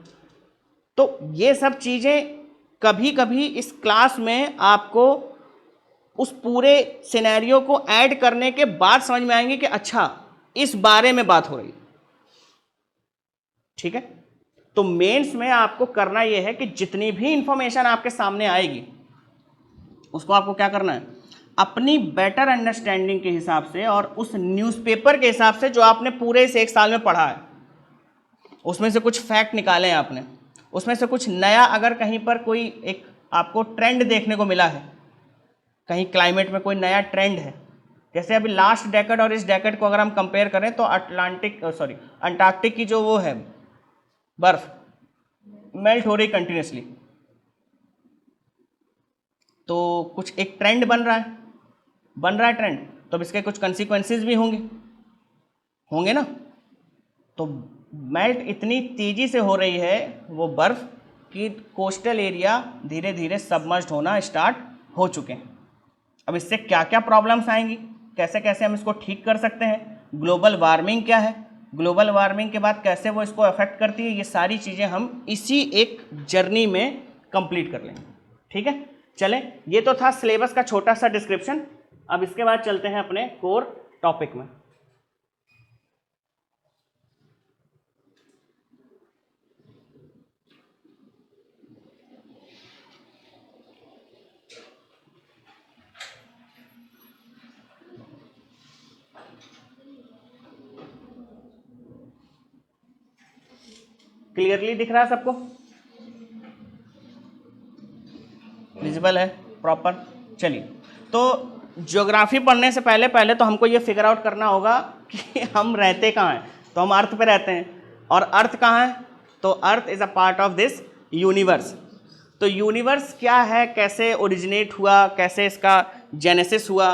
तो ये सब चीज़ें कभी कभी इस क्लास में आपको उस पूरे सिनेरियो को ऐड करने के बाद समझ में आएंगे कि अच्छा इस बारे में बात हो रही है। ठीक है, तो मेंस में आपको करना यह है कि जितनी भी इंफॉर्मेशन आपके सामने आएगी उसको आपको क्या करना है, अपनी बेटर अंडरस्टैंडिंग के हिसाब से और उस न्यूज़पेपर के हिसाब से जो आपने पूरे इस एक साल में पढ़ा है, उसमें से कुछ फैक्ट निकाले हैं आपने, उसमें से कुछ नया, अगर कहीं पर कोई एक आपको ट्रेंड देखने को मिला है, कहीं क्लाइमेट में कोई नया ट्रेंड है, जैसे अभी लास्ट डेकेड और इस डेकेड को अगर हम कंपेयर करें तो अंटार्कटिक की जो वो है बर्फ मेल्ट हो रही कंटिन्यूसली, तो कुछ एक ट्रेंड बन रहा है ट्रेंड, तो अब इसके कुछ कंसिक्वेंसेस भी होंगे ना। तो मेल्ट इतनी तेजी से हो रही है वो बर्फ कि कोस्टल एरिया धीरे धीरे सबमर्ज्ड होना स्टार्ट हो चुके हैं। अब इससे क्या क्या प्रॉब्लम्स आएंगी, कैसे कैसे हम इसको ठीक कर सकते हैं, ग्लोबल वार्मिंग क्या है, ग्लोबल वार्मिंग के बाद कैसे वो इसको अफेक्ट करती है, ये सारी चीज़ें हम इसी एक जर्नी में कंप्लीट कर लेंगे। ठीक है, चलें, ये तो था सिलेबस का छोटा सा डिस्क्रिप्शन। अब इसके बाद चलते हैं अपने कोर टॉपिक में। क्लियरली दिख रहा है सबको, विजिबल है प्रॉपर। चलिए, तो ज्योग्राफी पढ़ने से पहले तो हमको ये फिगर आउट करना होगा कि हम रहते कहाँ हैं। तो हम अर्थ पे रहते हैं, और अर्थ कहाँ है, तो earth is a part of this universe. तो यूनिवर्स क्या है, कैसे ओरिजिनेट हुआ, कैसे इसका जेनेसिस हुआ,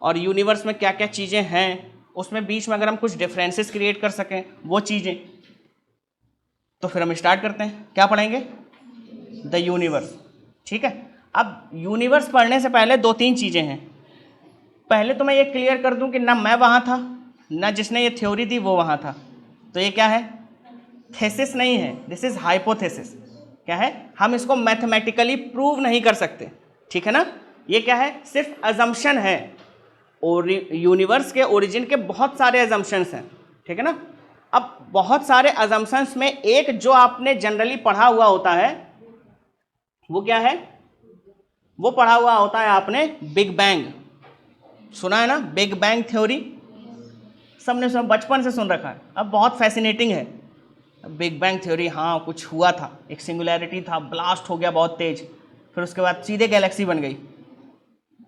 और यूनिवर्स में क्या क्या चीज़ें हैं, उसमें बीच में अगर हम कुछ डिफरेंसेस क्रिएट कर सकें वो चीज़ें, तो फिर हम स्टार्ट करते हैं। क्या पढ़ेंगे, द यूनिवर्स। ठीक है, अब यूनिवर्स पढ़ने से पहले दो तीन चीज़ें हैं। पहले तो मैं ये क्लियर कर दूं कि ना मैं वहाँ था, ना जिसने ये थ्योरी दी वो वहाँ था। तो ये क्या है, थेसिस नहीं है, दिस इज हाइपोथेसिस। क्या है, हम इसको मैथमेटिकली प्रूव नहीं कर सकते। ठीक है ना, ये क्या है, सिर्फ अजम्पशन है। और यूनिवर्स के ओरिजिन के बहुत सारे अजम्पशंस हैं। ठीक है ना, अब बहुत सारे अजम्पशंस में एक जो आपने जनरली पढ़ा हुआ होता है वो क्या है, वो पढ़ा हुआ होता है आपने बिग बैंग। सुना है ना, बिग बैंग थ्योरी सबने सब बचपन से सुन रखा है। अब बहुत फैसिनेटिंग है बिग बैंग थ्योरी। हाँ, कुछ हुआ था, एक सिंगुलैरिटी था, ब्लास्ट हो गया बहुत तेज, फिर उसके बाद सीधे गैलेक्सी बन गई।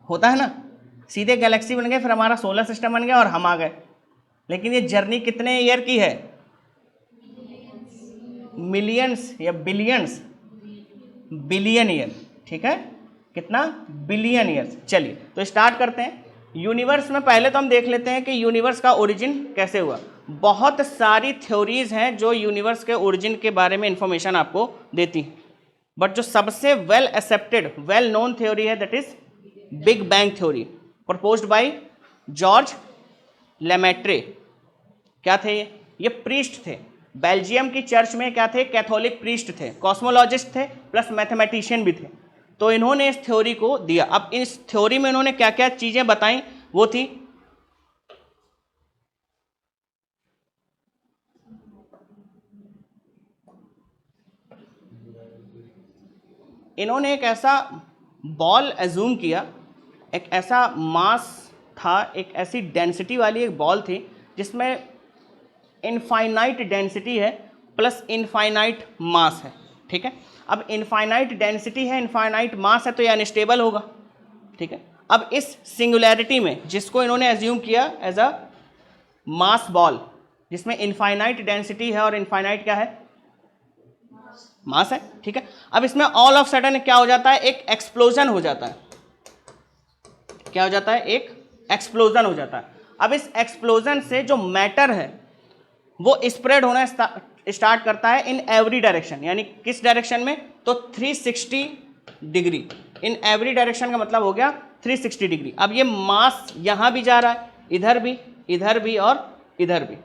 होता है ना, सीधे गैलेक्सी बन गए, फिर हमारा सोलर सिस्टम बन गया और हम आ गए। लेकिन ये जर्नी कितने ईयर की है, मिलियंस या बिलियंस, बिलियन ईयर। ठीक है, कितना, बिलियन ईयर्स। चलिए, तो स्टार्ट करते हैं। यूनिवर्स में पहले तो हम देख लेते हैं कि यूनिवर्स का ओरिजिन कैसे हुआ। बहुत सारी थ्योरीज हैं जो यूनिवर्स के ओरिजिन के बारे में इंफॉर्मेशन आपको देती हैं, बट जो सबसे well accepted, well known theory है that is big bang theory, proposed by George Lemaitre. क्या थे ये प्रीस्ट थे, बेल्जियम की चर्च में क्या थे, कैथोलिक प्रीस्ट थे, कॉस्मोलॉजिस्ट थे, प्लस मैथमेटिशियन भी थे। तो इन्होंने इस थ्योरी को दिया। अब इस थ्योरी में इन्होंने क्या क्या चीजें बताई, वो थी इन्होंने एक ऐसा बॉल एज्यूम किया, एक ऐसा मास था, एक ऐसी डेंसिटी वाली एक बॉल थी जिसमें इनफाइनाइट डेंसिटी है प्लस इनफाइनाइट मास है। ठीक है, अब इनफाइनाइट डेंसिटी है, इनफाइनाइट मास है, तो ये अनस्टेबल होगा। ठीक है, अब इस सिंगुलैरिटी में जिसको इन्होंने एज्यूम किया एज अ मास बॉल, जिसमें इनफाइनाइट डेंसिटी है और इनफाइनाइट क्या है, मास है। ठीक है, अब इसमें ऑल ऑफ सडन क्या हो जाता है, एक एक्सप्लोजन हो जाता है। क्या हो जाता है, एक एक्सप्लोजन हो जाता है। अब इस एक्सप्लोजन से जो मैटर है वो स्प्रेड होना स्टार्ट करता है इन एवरी डायरेक्शन, यानी किस डायरेक्शन में, तो 360 डिग्री। इन एवरी डायरेक्शन का मतलब हो गया 360 डिग्री। अब ये मास यहां भी जा रहा है, इधर भी, इधर भी और इधर भी।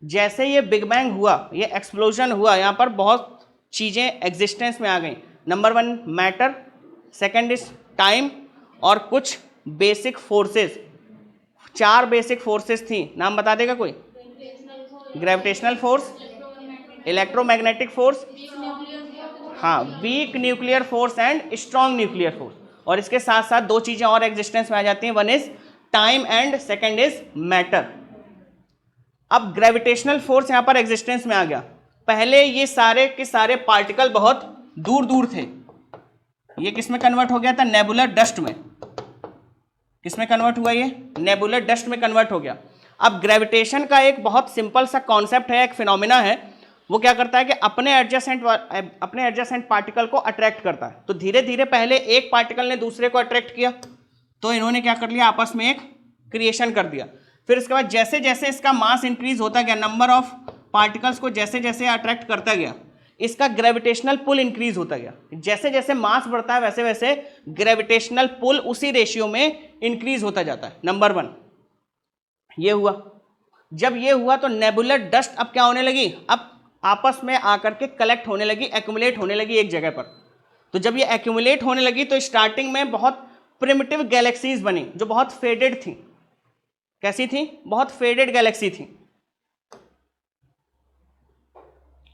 जैसे ये बिग बैंग हुआ, ये एक्सप्लोजन हुआ, यहां पर बहुत चीजें एग्जिस्टेंस में आ गई। Number 1 matter, second is time, और कुछ बेसिक फोर्सेस। 4 बेसिक फोर्सेस थी, नाम बता देगा कोई? ग्रेविटेशनल फोर्स, इलेक्ट्रोमैग्नेटिक फोर्स, हाँ, weak nuclear force and strong nuclear force. और इसके साथ साथ 2 चीजें और एग्जिस्टेंस में आ जाती हैं, one is time and second is matter. अब ग्रेविटेशनल फोर्स यहां पर एग्जिस्टेंस में आ गया। पहले ये सारे के सारे पार्टिकल बहुत दूर दूर थे, ये किस में कन्वर्ट हो गया था, नेबुलर डस्ट में। किस में कन्वर्ट हुआ, ये नेबुलर डस्ट में कन्वर्ट हो गया। अब ग्रेविटेशन का एक बहुत सिंपल सा कॉन्सेप्ट है, एक फिनोमिना है, वो क्या करता है कि अपने एडजेसेंट पार्टिकल को अट्रैक्ट करता है। तो धीरे धीरे पहले एक पार्टिकल ने दूसरे को अट्रैक्ट किया, तो इन्होंने क्या कर लिया, आपस में एक क्रिएशन कर दिया। फिर इसके बाद जैसे जैसे इसका मास इंक्रीज होता गया, नंबर ऑफ पार्टिकल्स को जैसे जैसे अट्रैक्ट करता गया, इसका ग्रेविटेशनल पुल इंक्रीज होता गया। जैसे जैसे मास बढ़ता है वैसे वैसे ग्रेविटेशनल पुल उसी रेशियो में इंक्रीज होता जाता है। नंबर 1 ये हुआ। जब ये हुआ तो नेबुलर डस्ट अब क्या होने लगी, अब आपस में आकर के कलेक्ट होने लगी, एक्यूमुलेट होने लगी एक जगह पर। तो जब ये एक्यूमुलेट होने लगी तो स्टार्टिंग में बहुत प्रिमिटिव गैलेक्सीज बनी जो बहुत फेडेड थी। कैसी थी, बहुत फेडेड गैलेक्सी थी।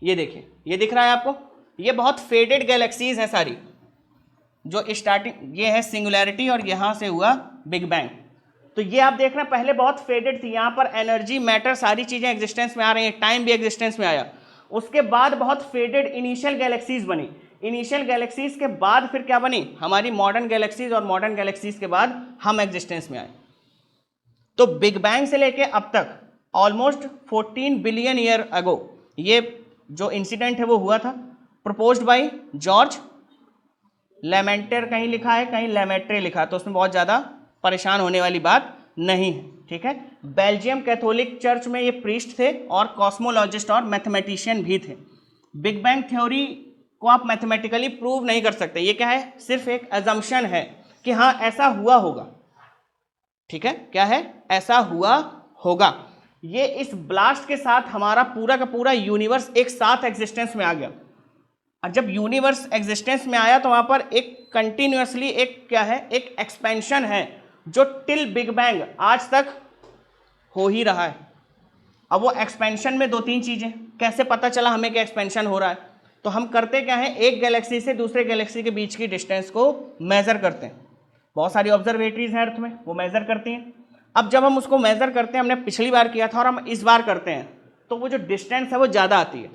ये देखिए, ये दिख रहा है आपको, ये बहुत फेडेड गैलेक्सीज हैं सारी, जो स्टार्टिंग, ये है सिंगुलैरिटी और यहां से हुआ बिग बैंग। तो ये आप देख रहे हैं पहले बहुत फेडेड थी, यहां पर एनर्जी, मैटर, सारी चीजें एग्जिस्टेंस में आ रही हैं, टाइम भी एग्जिस्टेंस में आया। उसके बाद बहुत फेडेड इनिशियल गैलेक्सीज बनी। इनिशियल गैलेक्सीज के बाद फिर क्या बनी, हमारी मॉडर्न गैलेक्सीज, और मॉडर्न गैलेक्सीज के बाद हम एग्जिस्टेंस में आए। तो बिग बैंग से लेके अब तक ऑलमोस्ट 14 बिलियन ईयर अगो ये जो इंसिडेंट है वो हुआ था, प्रपोज्ड बाय जॉर्ज लेमेंटर, कहीं लिखा है कहीं लेमेट्रे लिखा है, तो उसमें बहुत ज़्यादा परेशान होने वाली बात नहीं है, ठीक है। बेल्जियम कैथोलिक चर्च में ये प्रीस्ट थे और कॉस्मोलॉजिस्ट और मैथमेटिशियन भी थे। बिग बैंग थ्योरी को आप मैथमेटिकली प्रूव नहीं कर सकते, ये क्या है, सिर्फ एक अजम्पशन है कि हाँ ऐसा हुआ होगा, ठीक है। क्या है, ऐसा हुआ होगा। ये इस ब्लास्ट के साथ हमारा पूरा का पूरा यूनिवर्स एक साथ एग्जिस्टेंस में आ गया। और जब यूनिवर्स एग्जिस्टेंस में आया तो वहां पर एक कंटिन्यूअसली एक क्या है, एक एक्सपेंशन है जो टिल बिग बैंग आज तक हो ही रहा है। अब वो एक्सपेंशन में 2-3 चीजें, कैसे पता चला हमें कि एक्सपेंशन हो रहा है, तो हम करते क्या है, एक गैलेक्सी से दूसरे गैलेक्सी के बीच की डिस्टेंस को मेजर करते हैं। बहुत सारी ऑब्जर्वेटरीज हैं अर्थ में, वो मेजर करती हैं। अब जब हम उसको मेजर करते हैं, हमने पिछली बार किया था और हम इस बार करते हैं, तो वो जो डिस्टेंस है वो ज़्यादा आती है।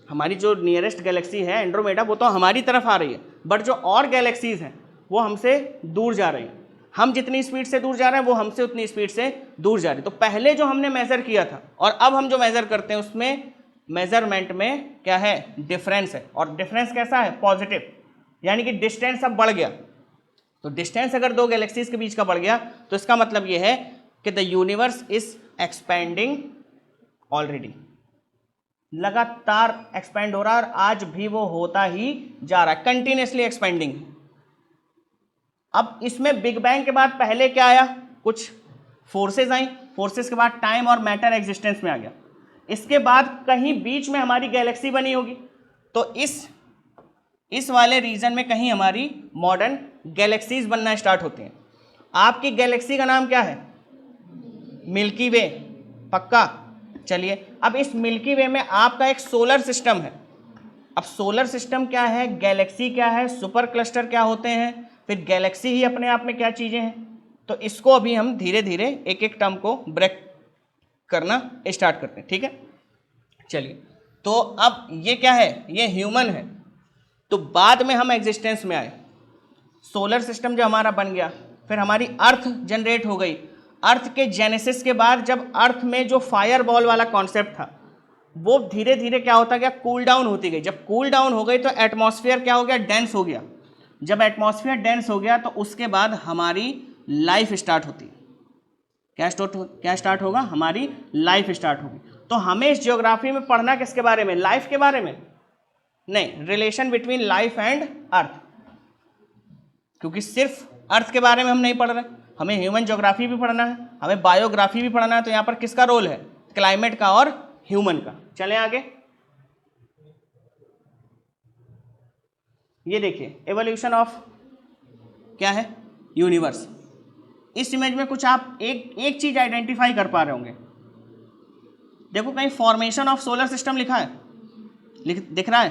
हमारी जो नियरेस्ट गैलेक्सी है एंड्रोमेडा, वो तो हमारी तरफ आ रही है, बट जो और गैलेक्सीज हैं वो हमसे दूर जा रही हैं। हम जितनी स्पीड से दूर जा रहे हैं वो हमसे उतनी स्पीड से दूर जा रही है। तो पहले जो हमने मेजर किया था और अब हम जो मेजर करते हैं उसमें मेजरमेंट में क्या है, डिफरेंस है। और डिफरेंस कैसा है, पॉजिटिव, यानी कि डिस्टेंस अब बढ़ गया। तो डिस्टेंस अगर 2 गैलेक्सीज के बीच का बढ़ गया तो इसका मतलब यह है कि the universe is expanding already, लगातार एक्सपेंड हो रहा है और आज भी वो होता ही जा रहा है, कंटिन्यूसली एक्सपेंडिंग। अब इसमें बिग बैंग के बाद पहले क्या आया, कुछ फोर्सेस आई, फोर्सेस के बाद टाइम और मैटर एग्जिस्टेंस में आ गया। इसके बाद कहीं बीच में हमारी गैलेक्सी बनी होगी, तो इस वाले रीजन में कहीं हमारी मॉडर्न गैलेक्सीज बनना स्टार्ट होती हैं। आपकी गैलेक्सी का नाम क्या है, मिल्की वे, पक्का। चलिए, अब इस मिल्की वे में आपका एक सोलर सिस्टम है। अब सोलर सिस्टम क्या है, गैलेक्सी क्या है, सुपर क्लस्टर क्या होते हैं, फिर गैलेक्सी ही अपने आप में क्या चीज़ें हैं, तो इसको अभी हम धीरे धीरे एक एक टर्म को ब्रेक करना स्टार्ट करते हैं, ठीक है। चलिए, तो अब ये क्या है, ये ह्यूमन है। तो बाद में हम एग्जिस्टेंस में आए, सोलर सिस्टम जो हमारा बन गया, फिर हमारी अर्थ जनरेट हो गई। अर्थ के जेनेसिस के बाद जब अर्थ में जो फायर बॉल वाला कॉन्सेप्ट था वो धीरे धीरे क्या होता गया, कूल डाउन होती गई। जब कूल डाउन हो गई तो एटमॉस्फेयर क्या हो गया, डेंस हो गया। जब एटमॉस्फेयर डेंस हो गया तो उसके बाद हमारी लाइफ स्टार्ट होती है। क्या स्टार्ट होगा? हमारी लाइफ स्टार्ट होगी। तो हमें इस ज्योग्राफी में पढ़ना किसके बारे में? लाइफ के बारे में नहीं, relation between life and earth, क्योंकि सिर्फ अर्थ के बारे में हम नहीं पढ़ रहे, हमें ह्यूमन ज्योग्राफी भी पढ़ना है, हमें बायोग्राफी भी पढ़ना है। तो यहाँ पर किसका रोल है? क्लाइमेट का और ह्यूमन का। चलें आगे। ये देखिए एवोल्यूशन ऑफ क्या है? यूनिवर्स। इस इमेज में कुछ आप एक चीज आइडेंटिफाई कर पा रहे होंगे। देखो कहीं फॉर्मेशन ऑफ सोलर सिस्टम लिखा है, दिख रहा है?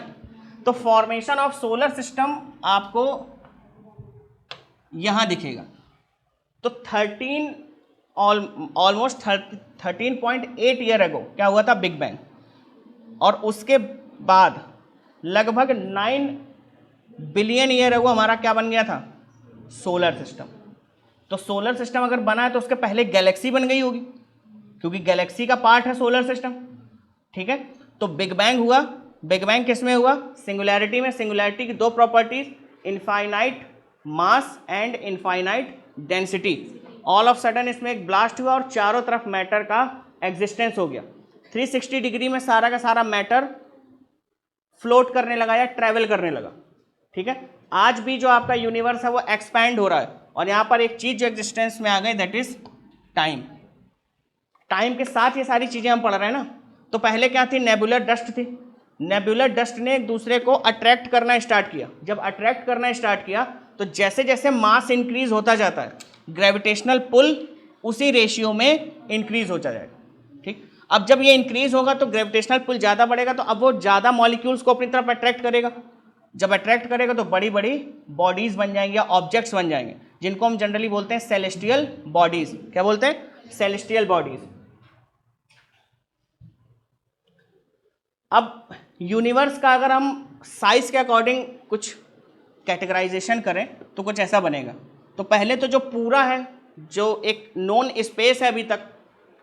तो फॉर्मेशन ऑफ सोलर सिस्टम आपको यहां दिखेगा। तो 13.8 ईयर अगो क्या हुआ था? Big bang. और उसके बाद लगभग 9 बिलियन ईयर अगो हमारा क्या बन गया था? Solar system. तो सोलर सिस्टम अगर बना है तो उसके पहले गैलेक्सी बन गई होगी, क्योंकि गैलेक्सी का पार्ट है सोलर सिस्टम। ठीक है, तो बिग बैंग हुआ। बिग बैंग किस में हुआ? सिंगुलैरिटी में। सिंगुलैरिटी की दो properties, infinite mass and infinite density. All of sudden इसमें एक ब्लास्ट हुआ और चारों तरफ मैटर का एग्जिस्टेंस हो गया। 360 डिग्री में सारा का सारा मैटर फ्लोट करने लगा या ट्रेवल करने लगा। ठीक है, आज भी जो आपका यूनिवर्स है वो एक्सपैंड हो रहा है, और यहाँ पर एक चीज जो एग्जिस्टेंस में आ गई, दैट इज टाइम। टाइम के साथ ये सारी चीजें हम पढ़ रहे हैं ना। तो पहले क्या थी? नेबुलर डस्ट थी। नेबुलर डस्ट ने एक दूसरे को अट्रैक्ट करना स्टार्ट किया। जब अट्रैक्ट करना स्टार्ट किया तो जैसे जैसे मास इंक्रीज होता जाता है, ग्रेविटेशनल पुल उसी रेशियो में इंक्रीज होता जाएगा। ठीक, अब जब ये इंक्रीज होगा तो ग्रेविटेशनल पुल ज़्यादा बढ़ेगा, तो अब वो ज़्यादा मॉलिक्यूल्स को अपनी तरफ अट्रैक्ट करेगा। जब अट्रैक्ट करेगा तो बड़ी बड़ी बॉडीज बन जाएंगी या ऑब्जेक्ट्स बन जाएंगे, जिनको हम जनरली बोलते हैं सेलेस्टियल बॉडीज। क्या बोलते हैं? Celestial bodies. अब यूनिवर्स का अगर हम साइज के अकॉर्डिंग कुछ कैटेगराइजेशन करें तो कुछ ऐसा बनेगा। तो पहले तो जो पूरा है, जो एक नॉन स्पेस है अभी तक,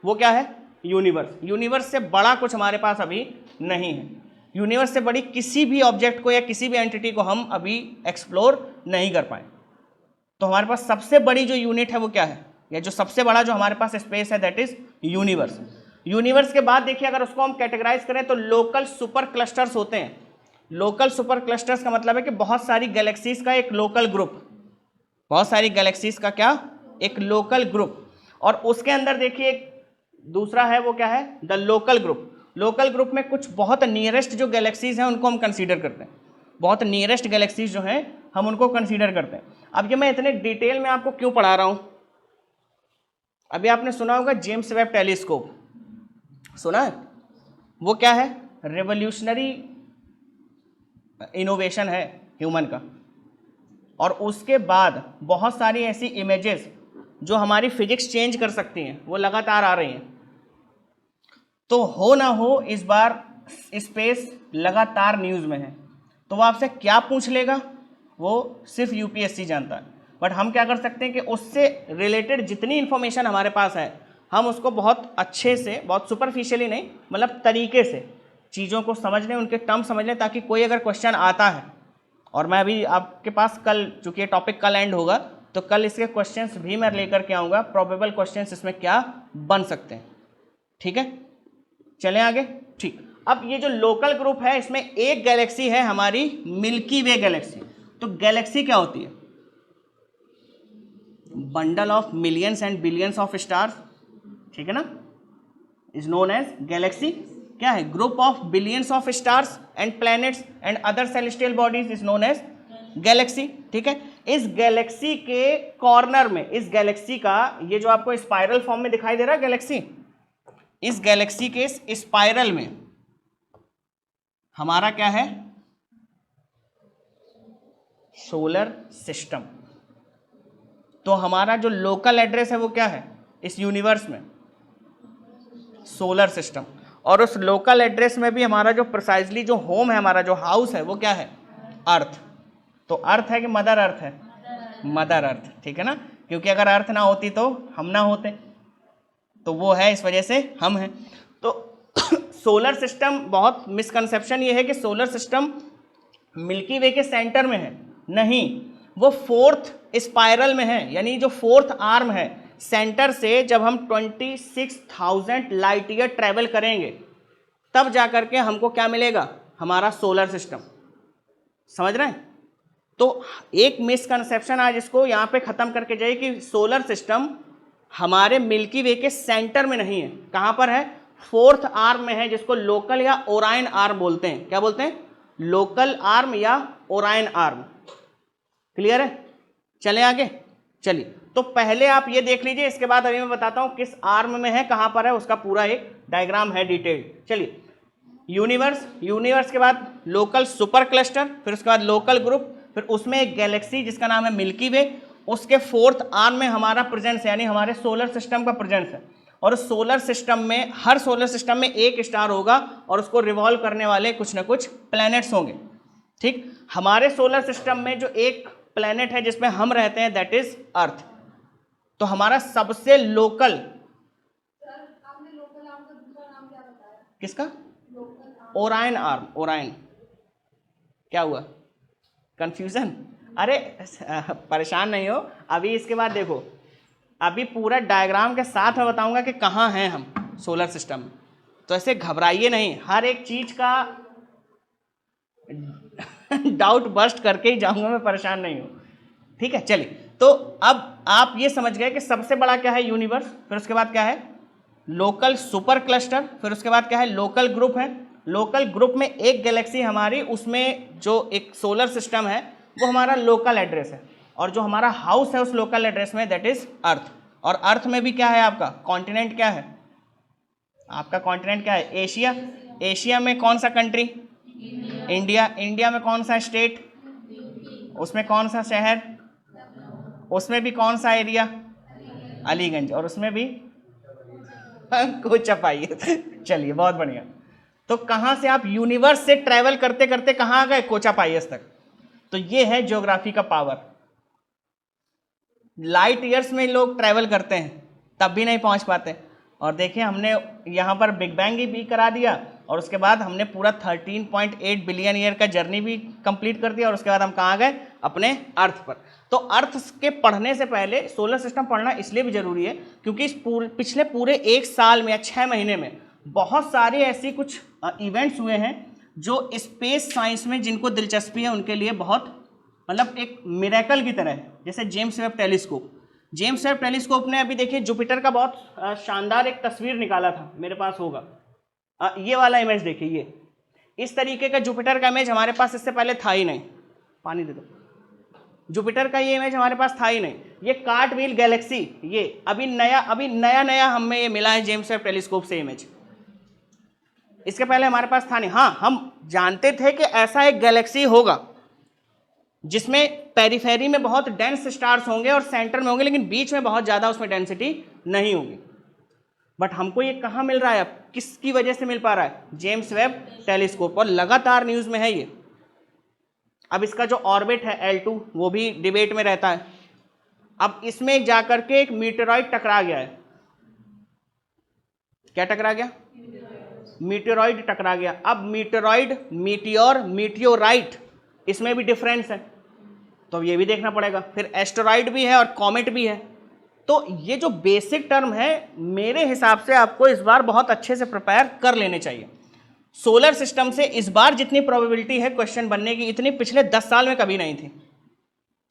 वो क्या है? यूनिवर्स। यूनिवर्स से बड़ा कुछ हमारे पास अभी नहीं है। यूनिवर्स से बड़ी किसी भी ऑब्जेक्ट को या किसी भी एंटिटी को हम अभी एक्सप्लोर नहीं कर पाए। तो हमारे पास सबसे बड़ी जो यूनिट है वो क्या है, या जो सबसे बड़ा जो हमारे पास स्पेस है, दैट इज यूनिवर्स। यूनिवर्स के बाद देखिए अगर उसको हम कैटेगराइज करें तो लोकल सुपर क्लस्टर्स होते हैं। लोकल सुपर क्लस्टर्स का मतलब है कि बहुत सारी गैलेक्सीज का एक लोकल ग्रुप, बहुत सारी गैलेक्सीज का क्या? एक लोकल ग्रुप। और उसके अंदर देखिए दूसरा है, वो क्या है? The local group. Local group में कुछ बहुत नियरेस्ट जो गैलेक्सीज हैं उनको हम कंसीडर करते हैं। बहुत नियरेस्ट गैलेक्सीज जो हैं हम उनको कंसीडर करते हैं। अब ये मैं इतने डिटेल में आपको क्यों पढ़ा रहा हूं? अभी आपने सुना होगा जेम्स वेब टेलीस्कोप, सुना है? वो क्या है? रेवोल्यूशनरी इनोवेशन है ह्यूमन का। और उसके बाद बहुत सारी ऐसी इमेजेस जो हमारी फिजिक्स चेंज कर सकती हैं वो लगातार आ रही हैं। तो हो ना हो इस बार स्पेस लगातार न्यूज़ में है, तो वो आपसे क्या पूछ लेगा वो सिर्फ यूपीएससी जानता है। बट हम क्या कर सकते हैं कि उससे रिलेटेड जितनी इन्फॉर्मेशन हमारे पास है हम उसको बहुत अच्छे से, बहुत सुपरफिशियली नहीं, मतलब तरीके से चीज़ों को समझ लें, उनके टर्म समझ लें, ताकि कोई अगर क्वेश्चन आता है, और मैं अभी आपके पास कल, चूँकि ये टॉपिक कल एंड होगा, तो कल इसके क्वेश्चंस भी मैं लेकर के आऊँगा, प्रोबेबल क्वेश्चंस इसमें क्या बन सकते हैं। ठीक है, चलें आगे। ठीक, अब ये जो लोकल ग्रुप है इसमें एक गैलेक्सी है हमारी मिल्की वे गैलेक्सी। तो गैलेक्सी क्या होती है? Bundle of millions and billions of stars, ठीक है ना, इज नोन एज गैलेक्सी। क्या है? Group of billions of stars and planets and other celestial bodies is known as galaxy. ठीक है, इस गैलेक्सी के कॉर्नर में, इस गैलेक्सी का ये जो आपको स्पाइरल फॉर्म में दिखाई दे रहा है गैलेक्सी, इस गैलेक्सी के इस स्पाइरल में हमारा क्या है? Solar system. तो हमारा जो लोकल एड्रेस है वो क्या है इस यूनिवर्स में? Solar system. और उस लोकल एड्रेस में भी हमारा जो प्रिसाइजली जो होम है, हमारा जो हाउस है, वो क्या है? अर्थ। तो अर्थ है कि मदर अर्थ है? Mother earth. ठीक है ना, क्योंकि अगर अर्थ ना होती तो हम ना होते, तो वो है, इस वजह से हम हैं। तो सोलर सिस्टम, बहुत मिसकंसेप्शन ये है कि सोलर सिस्टम मिल्की वे के सेंटर में है। नहीं, वो फोर्थ स्पाइरल में है, यानी जो फोर्थ आर्म है सेंटर से जब हम 26,000 लाइट ईयर ट्रेवल करेंगे तब जाकर के हमको क्या मिलेगा, हमारा सोलर सिस्टम। समझ रहे हैं? तो एक मिसकंसेप्शन आज इसको यहाँ पे खत्म करके जाइए कि सोलर सिस्टम हमारे मिल्की वे के सेंटर में नहीं है। कहाँ पर है? फोर्थ आर्म में है, जिसको लोकल या ओराइन आर्म बोलते हैं। क्या बोलते हैं? लोकल आर्म या ओराइन आर्म। क्लियर है? चले आगे। चलिए, तो पहले आप ये देख लीजिए, इसके बाद अभी मैं बताता हूँ किस आर्म में है, कहाँ पर है, उसका पूरा एक डायग्राम है डिटेल्ड। चलिए, यूनिवर्स, यूनिवर्स के बाद लोकल सुपर क्लस्टर, फिर उसके बाद लोकल ग्रुप, फिर उसमें एक गैलेक्सी जिसका नाम है मिल्की वे, उसके फोर्थ आर्म में हमारा प्रेजेंस है, यानी हमारे सोलर सिस्टम का प्रेजेंस है। और सोलर सिस्टम में, हर सोलर सिस्टम में एक स्टार होगा और उसको रिवॉल्व करने वाले कुछ ना कुछ प्लैनेट्स होंगे। ठीक, हमारे सोलर सिस्टम में जो एक प्लैनेट है जिसमें हम रहते हैं, दैट इज अर्थ। तो हमारा सबसे लोकल, किसका? ओराइन आर्म। ओराइन क्या हुआ? कंफ्यूजन? अरे परेशान नहीं हो, अभी इसके बाद देखो, अभी पूरा डायग्राम के साथ मैं बताऊंगा कि कहाँ हैं हम सोलर सिस्टम में। तो ऐसे घबराइए नहीं, हर एक चीज का डाउट बस्ट करके ही जाऊंगा मैं, परेशान नहीं हो। ठीक है, चलिए, तो अब आप ये समझ गए कि सबसे बड़ा क्या है? यूनिवर्स। फिर उसके बाद क्या है? Local super cluster. फिर उसके बाद क्या है? लोकल ग्रुप है। लोकल ग्रुप में एक गैलेक्सी हमारी, उसमें जो एक सोलर सिस्टम है वो हमारा लोकल एड्रेस है, और जो हमारा हाउस है उस लोकल एड्रेस में, दैट इज अर्थ। और अर्थ में भी क्या है आपका कॉन्टिनेंट? क्या है आपका कॉन्टिनेंट? क्या है? एशिया। एशिया में कौन सा कंट्री? इंडिया। इंडिया में कौन सा स्टेट? उसमें कौन सा शहर? उसमें भी कौन सा एरिया? अलीगंज। और उसमें भी कोचापाइए। चलिए, बहुत बढ़िया। तो कहां से आप यूनिवर्स से ट्रैवल करते करते कहां आ गए? कोचापाइयस तक। तो ये है ज्योग्राफी का पावर। लाइट ईयर्स में लोग ट्रैवल करते हैं तब भी नहीं पहुंच पाते। और देखिए, हमने यहाँ पर बिग बैंग भी करा दिया, और उसके बाद हमने पूरा 13.8 बिलियन ईयर का जर्नी भी कंप्लीट कर दिया, और उसके बाद हम कहाँ गए? अपने अर्थ पर। तो अर्थ के पढ़ने से पहले सोलर सिस्टम पढ़ना इसलिए भी जरूरी है क्योंकि इस पिछले पूरे एक साल में या 6 महीने में बहुत सारे ऐसी कुछ इवेंट्स हुए हैं जो स्पेस साइंस में जिनको दिलचस्पी है उनके लिए बहुत, मतलब एक मिरेकल की तरह है। जैसे James Webb telescope. James Webb telescope ने अभी देखिए जुपिटर का बहुत शानदार एक तस्वीर निकाला था, मेरे पास होगा, ये वाला इमेज देखिए। ये इस तरीके का जुपिटर का इमेज हमारे पास इससे पहले था ही नहीं। पानी दे दो। जुपिटर का ये इमेज हमारे पास था ही नहीं। ये कार्टव्हील गैलेक्सी, ये अभी नया हमें ये मिला है जेम्स वेब टेलीस्कोप से इमेज। इसके पहले हमारे पास था नहीं। हाँ, हम जानते थे कि ऐसा एक गैलेक्सी होगा जिसमें पेरिफेरी में बहुत डेंस स्टार्स होंगे और सेंटर में होंगे, लेकिन बीच में बहुत ज़्यादा उसमें डेंसिटी नहीं होगी। बट हमको ये कहाँ मिल रहा है? अब किसकी वजह से मिल पा रहा है? James Webb telescope. और लगातार न्यूज़ में है ये। अब इसका जो ऑर्बिट है L2 वो भी डिबेट में रहता है। अब इसमें जाकर के एक मीटेरॉइड टकरा गया है। क्या टकरा गया? मीटेरॉइड टकरा गया। अब मीटेरॉइड, मीटियोर, मीटियोराइट, इसमें भी डिफरेंस है, तो ये भी देखना पड़ेगा। फिर एस्टेरॉइड भी है और कॉमेट भी है। तो ये जो बेसिक टर्म है, मेरे हिसाब से आपको इस बार बहुत अच्छे से प्रिपेयर कर लेने चाहिए। सोलर सिस्टम से इस बार जितनी प्रोबेबिलिटी है क्वेश्चन बनने की, इतनी पिछले 10 साल में कभी नहीं थी।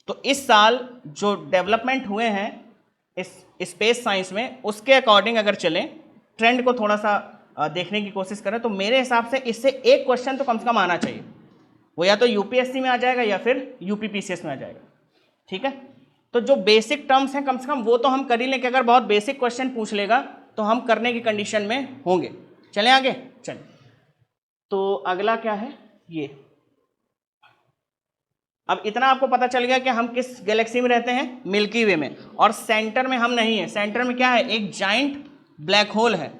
तो इस साल जो डेवलपमेंट हुए हैं इस स्पेस साइंस में, उसके अकॉर्डिंग अगर चलें, ट्रेंड को थोड़ा सा देखने की कोशिश करें, तो मेरे हिसाब से इससे एक क्वेश्चन तो कम से कम आना चाहिए। वो या तो यूपीएससी में आ जाएगा या फिर यूपीपीसीएस में आ जाएगा। ठीक है, तो जो बेसिक टर्म्स हैं कम से कम वो तो हम कर ही लें कि अगर बहुत बेसिक क्वेश्चन पूछ लेगा तो हम करने की कंडीशन में होंगे। चलें आगे। चलें, तो अगला क्या है? ये अब इतना आपको पता चल गया कि हम किस गैलेक्सी में रहते हैं, मिल्की वे में, और सेंटर में हम नहीं है। सेंटर में क्या है? एक जाइंट ब्लैक होल है।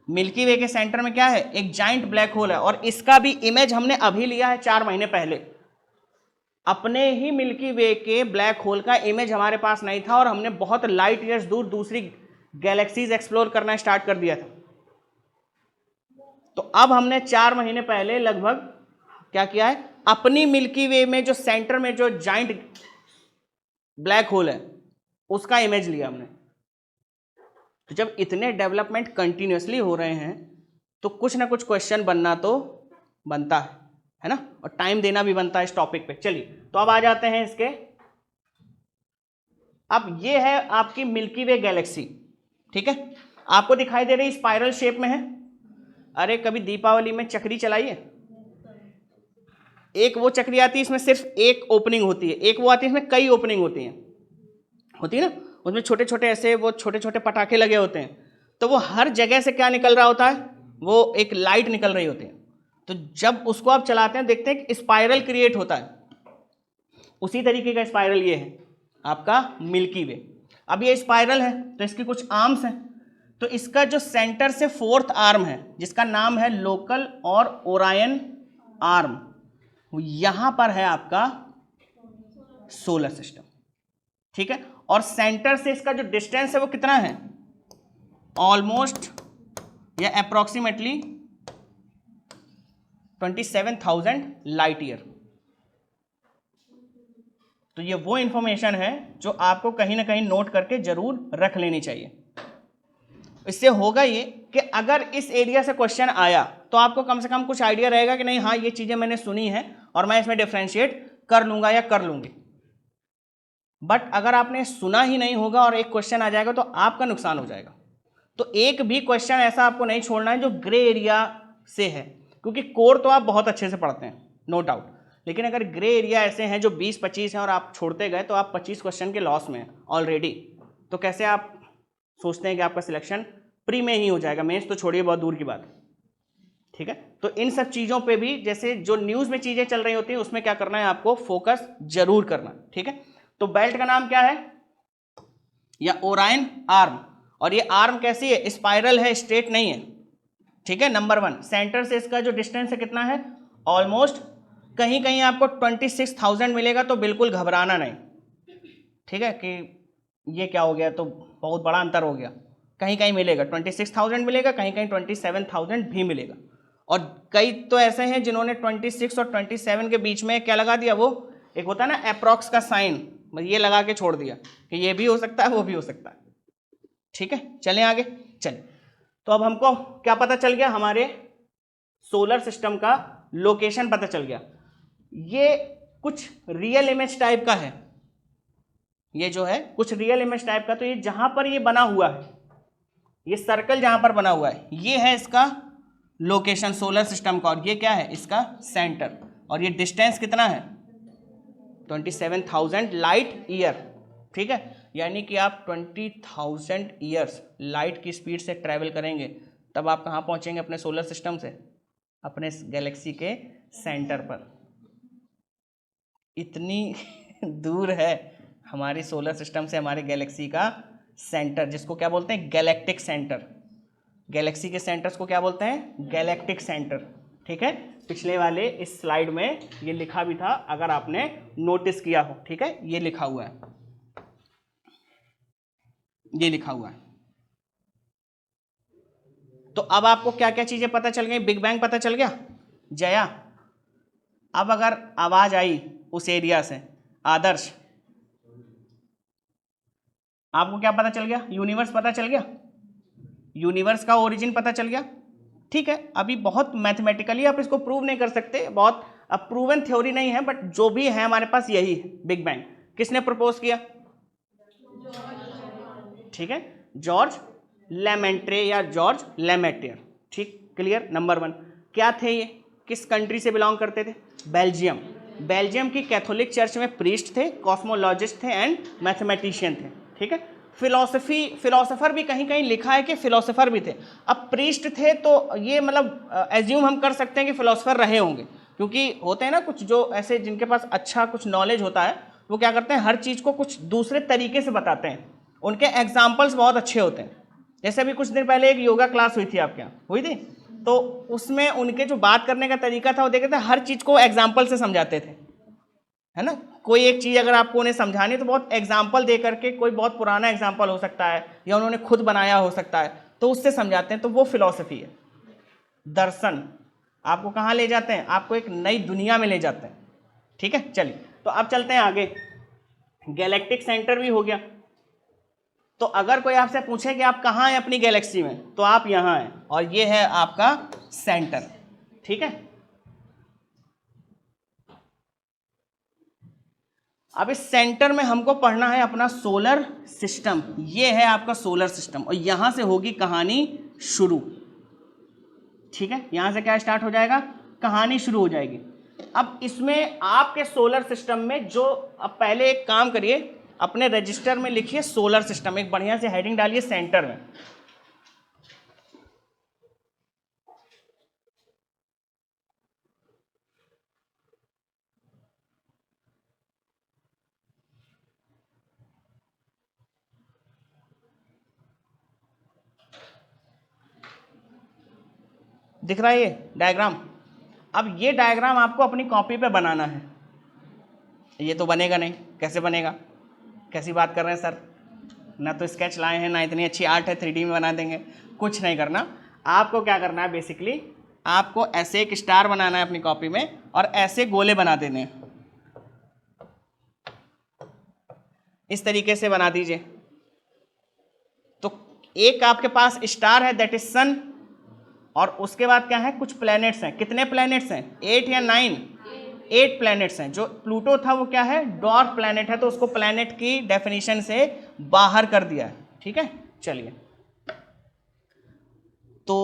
मिल्की वे के सेंटर में क्या है? एक जाइंट ब्लैक होल है, और इसका भी इमेज हमने अभी लिया है 4 महीने पहले। अपने ही मिल्की वे के ब्लैक होल का इमेज हमारे पास नहीं था, और हमने बहुत लाइट ईयर्स दूर दूसरी गैलेक्सीज एक्सप्लोर करना स्टार्ट कर दिया था। तो अब हमने 4 महीने पहले लगभग क्या किया है? अपनी मिल्की वे में जो सेंटर में जो जाइंट ब्लैक होल है, उसका इमेज लिया हमने। तो जब इतने डेवलपमेंट कंटिन्यूअसली हो रहे हैं तो कुछ ना कुछ क्वेश्चन बनना तो बनता है ना, और टाइम देना भी बनता है इस टॉपिक पे। चलिए तो अब आ जाते हैं इसके। अब ये है आपकी मिल्की वे गैलेक्सी, ठीक है, आपको दिखाई दे रही स्पाइरल शेप में है। अरे कभी दीपावली में चक्री चलाइए, एक वो चक्री आती है इसमें सिर्फ एक ओपनिंग होती है, एक वो आती है इसमें कई ओपनिंग होती है ना, उसमें छोटे छोटे ऐसे वो छोटे छोटे पटाखे लगे होते हैं। तो वो हर जगह से क्या निकल रहा होता है, वो एक लाइट निकल रही होती है। तो जब उसको आप चलाते हैं देखते हैं कि स्पाइरल क्रिएट होता है, उसी तरीके का स्पाइरल ये है आपका मिल्की वे। अब ये स्पाइरल है तो इसकी कुछ आर्म्स हैं, तो इसका जो सेंटर से फोर्थ आर्म है जिसका नाम है लोकल और ओरायन आर्म, यहां पर है आपका सोलर सिस्टम, ठीक है। और सेंटर से इसका जो डिस्टेंस है वो कितना है, ऑलमोस्ट या अप्रोक्सीमेटली 27,000 लाइट ईयर। तो ये वो इंफॉर्मेशन है जो आपको कहीं ना कहीं नोट करके जरूर रख लेनी चाहिए। इससे होगा ये कि अगर इस एरिया से क्वेश्चन आया तो आपको कम से कम कुछ आइडिया रहेगा कि नहीं हाँ ये चीजें मैंने सुनी है और मैं इसमें डिफरेंशिएट कर लूंगा या कर लूंगी। बट अगर आपने सुना ही नहीं होगा और एक क्वेश्चन आ जाएगा तो आपका नुकसान हो जाएगा। तो एक भी क्वेश्चन ऐसा आपको नहीं छोड़ना है जो ग्रे एरिया से है, क्योंकि कोर तो आप बहुत अच्छे से पढ़ते हैं नो डाउट, लेकिन अगर ग्रे एरिया ऐसे हैं जो 20-25 हैं और आप छोड़ते गए तो आप 25 क्वेश्चन के लॉस में ऑलरेडी। तो कैसे आप सोचते हैं कि आपका सिलेक्शन प्री में ही हो जाएगा, मेंस तो छोड़िए बहुत दूर की बात, ठीक है। तो इन सब चीज़ों पे भी जैसे जो न्यूज़ में चीज़ें चल रही होती हैं उसमें क्या करना है आपको फोकस जरूर करना, ठीक है। तो बेल्ट का नाम क्या है, या ओरायन आर्म, और ये आर्म कैसी है, स्पाइरल है, स्ट्रेट नहीं है, ठीक है। नंबर 1, सेंटर से इसका जो डिस्टेंस है कितना है, ऑलमोस्ट कहीं कहीं आपको 26,000 मिलेगा तो बिल्कुल घबराना नहीं, ठीक है, कि ये क्या हो गया तो बहुत बड़ा अंतर हो गया। कहीं कहीं मिलेगा 26,000 मिलेगा, कहीं कहीं 27,000 भी मिलेगा। और कई तो ऐसे हैं जिन्होंने 26 और 27 के बीच में क्या लगा दिया, वो एक होता है ना अप्रॉक्स का साइन, ये लगा के छोड़ दिया कि ये भी हो सकता है वो भी हो सकता है, ठीक है। चलें आगे, चलें। तो अब हमको क्या पता चल गया, हमारे सोलर सिस्टम का लोकेशन पता चल गया। ये कुछ रियल इमेज टाइप का है, ये जो है कुछ रियल इमेज टाइप का। तो ये जहां पर ये बना हुआ है, ये सर्कल जहां पर बना हुआ है, ये है इसका लोकेशन सोलर सिस्टम का, और ये क्या है इसका सेंटर, और ये डिस्टेंस कितना है 27,000 लाइट ईयर, ठीक है। यानी कि आप 20,000 ईयर्स लाइट की स्पीड से ट्रैवल करेंगे तब आप कहाँ पहुँचेंगे अपने सोलर सिस्टम से, अपने गैलेक्सी के सेंटर पर। इतनी दूर है हमारी सोलर सिस्टम से हमारे गैलेक्सी का सेंटर, जिसको क्या बोलते हैं गैलेक्टिक सेंटर। गैलेक्सी के सेंटर्स को क्या बोलते हैं, गैलेक्टिक सेंटर, ठीक है। पिछले वाले इस स्लाइड में ये लिखा भी था अगर आपने नोटिस किया हो, ठीक है, ये लिखा हुआ है, ये लिखा हुआ है। तो अब आपको क्या क्या चीजें पता चल गई, बिग बैंग पता चल गया जया। अब अगर आवाज आई उस एरिया से, आदर्श आपको क्या पता चल गया, यूनिवर्स पता चल गया, यूनिवर्स का ओरिजिन पता चल गया, ठीक है। अभी बहुत मैथमेटिकली आप इसको प्रूव नहीं कर सकते, बहुत अब प्रूवन थ्योरी नहीं है, बट जो भी है हमारे पास यही है बिग बैंग। किसने प्रपोज किया, ठीक है, जॉर्ज लेमेंट्रे या जॉर्ज लेमेटियर, ठीक, क्लियर। नंबर 1, क्या थे ये, किस कंट्री से बिलोंग करते थे, बेल्जियम। बेल्जियम की कैथोलिक चर्च में प्रीस्ट थे, कॉस्मोलॉजिस्ट थे एंड मैथमेटिशियन थे, ठीक है। फिलोसफर भी कहीं कहीं लिखा है कि फिलोसफर भी थे। अब प्रीस्ट थे तो ये मतलब एज्यूम हम कर सकते हैं कि फिलोसफर रहे होंगे, क्योंकि होते हैं ना कुछ जो ऐसे जिनके पास अच्छा कुछ नॉलेज होता है, वो क्या करते हैं हर चीज़ को कुछ दूसरे तरीके से बताते हैं, उनके एग्जाम्पल्स बहुत अच्छे होते हैं। जैसे अभी कुछ दिन पहले एक योगा क्लास हुई थी आपके यहाँ, हुई थी, तो उसमें उनके जो बात करने का तरीका था वो देखे थे हर चीज़ को एग्जाम्पल से समझाते थे, है ना। कोई एक चीज़ अगर आपको उन्हें समझानी तो बहुत एग्जाम्पल दे करके, कोई बहुत पुराना एग्जाम्पल हो सकता है या उन्होंने खुद बनाया हो सकता है, तो उससे समझाते हैं। तो वो फिलॉसफी है। दर्शन आपको कहाँ ले जाते हैं, आपको एक नई दुनिया में ले जाते हैं, ठीक है। चलिए तो अब चलते हैं आगे। गैलेक्टिक सेंटर भी हो गया। तो अगर कोई आपसे पूछे कि आप कहाँ हैं अपनी गैलेक्सी में, तो आप यहाँ हैं और ये है आपका सेंटर। ठीक है, अब इस सेंटर में हमको पढ़ना है अपना सोलर सिस्टम। ये है आपका सोलर सिस्टम और यहां से होगी कहानी शुरू। ठीक है, यहां से क्या स्टार्ट हो जाएगा, कहानी शुरू हो जाएगी। अब इसमें आपके सोलर सिस्टम में जो, अब पहले एक काम करिए, अपने रजिस्टर में लिखिए सोलर सिस्टम, एक बढ़िया से हेडिंग डालिए सेंटर में। दिख रहा है ये डायग्राम। अब ये डायग्राम आपको अपनी कॉपी पे बनाना है। ये तो बनेगा नहीं, कैसे बनेगा, कैसी बात कर रहे हैं सर, ना तो स्केच लाए हैं ना इतनी अच्छी आर्ट है 3D में बना देंगे। कुछ नहीं करना, आपको क्या करना है, बेसिकली आपको ऐसे एक स्टार बनाना है अपनी कॉपी में और ऐसे गोले बना देने हैं। इस तरीके से बना दीजिए। तो एक आपके पास स्टार है दैट इज सन, और उसके बाद क्या है, कुछ प्लैनेट्स हैं। कितने प्लैनेट्स हैं, 8 या 9? 8 प्लैनेट्स हैं। जो प्लूटो था वो क्या है, डॉर्फ प्लैनेट है, तो उसको प्लैनेट की डेफिनेशन से बाहर कर दिया है। ठीक है, चलिए, तो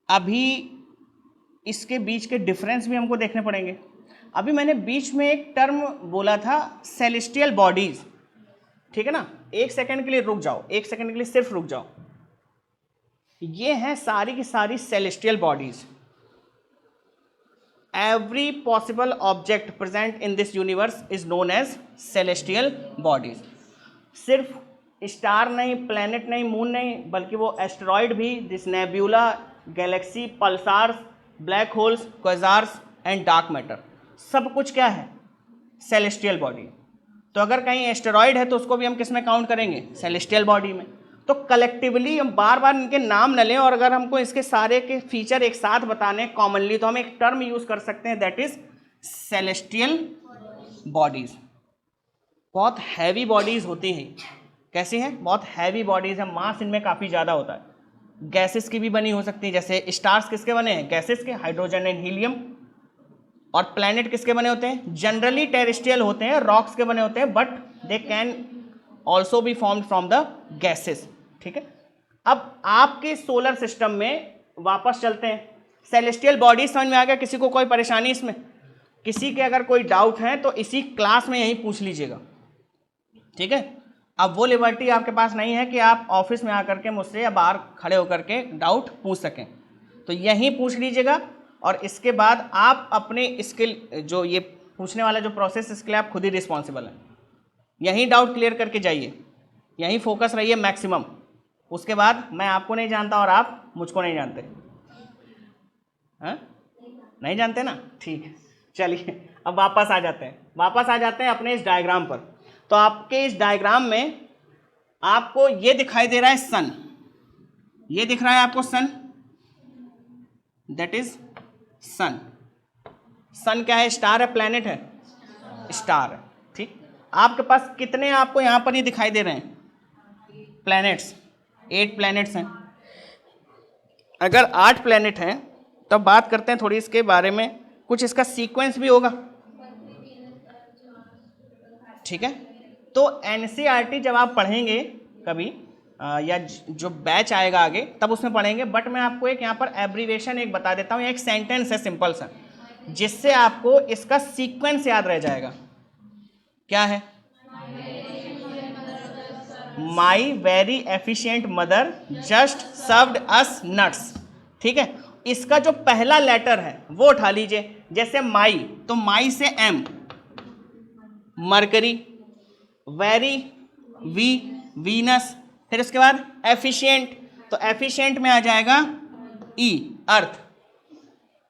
अभी इसके बीच के डिफरेंस भी हमको देखने पड़ेंगे। अभी मैंने बीच में एक टर्म बोला था सेलेस्टियल बॉडीज, ठीक है ना, एक सेकंड के लिए रुक जाओ, एक सेकंड के लिए सिर्फ रुक जाओ। ये हैं सारी की सारी celestial bodies. Every possible object present in this universe is known as celestial bodies. सिर्फ स्टार नहीं, प्लैनेट नहीं, मून नहीं, बल्कि वो एस्टेरॉयड भी, this nebula, galaxy, pulsars, black holes, quasars and dark matter, सब कुछ क्या है, सेलेस्टियल बॉडी। तो अगर कहीं एस्टेरॉयड है तो उसको भी हम किस में काउंट करेंगे, सेलेस्टियल बॉडी में। तो कलेक्टिवली हम बार बार इनके नाम न लें, और अगर हमको इसके सारे के फीचर एक साथ बताने कॉमनली, तो हम एक टर्म यूज कर सकते हैं दैट इज सेलेस्टियल बॉडीज। बहुत हैवी बॉडीज होती हैं। कैसी हैं, बहुत हैवी बॉडीज है, मास इनमें काफ़ी ज़्यादा होता है। गैसेस की भी बनी हो सकती है, जैसे स्टार्स किसके बने हैं, गैसेस के, हाइड्रोजन एंड हीलियम। और प्लैनेट किसके बने होते हैं, जनरली टेरेस्ट्रियल होते हैं, रॉक्स के बने होते हैं, but they can also be formed from the gases. ठीक है, अब आपके सोलर सिस्टम में वापस चलते हैं। सेलेस्टियल बॉडी समझ में आ गया, किसी को कोई परेशानी इसमें, किसी के अगर कोई डाउट है तो इसी क्लास में यहीं पूछ लीजिएगा। ठीक है, अब वो लिबर्टी आपके पास नहीं है कि आप ऑफिस में आकर के मुझसे या बाहर खड़े होकर के डाउट पूछ सकें, तो यहीं पूछ लीजिएगा। और इसके बाद आप अपने स्किल, जो ये पूछने वाला जो प्रोसेस, इसके लिए आप खुद ही रिस्पॉन्सिबल हैं। यहीं डाउट क्लियर करके जाइए, यहीं फोकस रहिए मैक्सिमम। उसके बाद मैं आपको नहीं जानता और आप मुझको नहीं जानते, हाँ नहीं जानते ना, ठीक है। चलिए अब वापस आ जाते हैं अपने इस डायग्राम पर। तो आपके इस डायग्राम में आपको ये दिखाई दे रहा है सन, ये दिख रहा है आपको सन, दैट इज सन। सन क्या है, स्टार है, प्लैनेट है, स्टार है। ठीक, आपके पास कितने आपको यहां पर ही दिखाई दे रहे हैं, प्लैनेट्स, 8 प्लैनेट्स हैं। अगर 8 प्लैनेट हैं तो बात करते हैं थोड़ी इसके बारे में, कुछ इसका सीक्वेंस भी होगा। ठीक है, तो एनसीईआरटी जब आप पढ़ेंगे कभी या जो बैच आएगा आगे तब उसमें पढ़ेंगे, बट मैं आपको एक यहाँ पर एब्रीवेशन एक बता देता हूँ, एक सेंटेंस है सिंपल सा, जिससे आपको इसका सीक्वेंस याद रह जाएगा। क्या है, my very efficient mother just served us nuts. ठीक है, इसका जो पहला लेटर है वो उठा लीजिए, जैसे माई, तो माई से M, Mercury, very, V, Venus, फिर उसके बाद एफिशिएंट, तो एफिशिएंट में आ जाएगा E, Earth.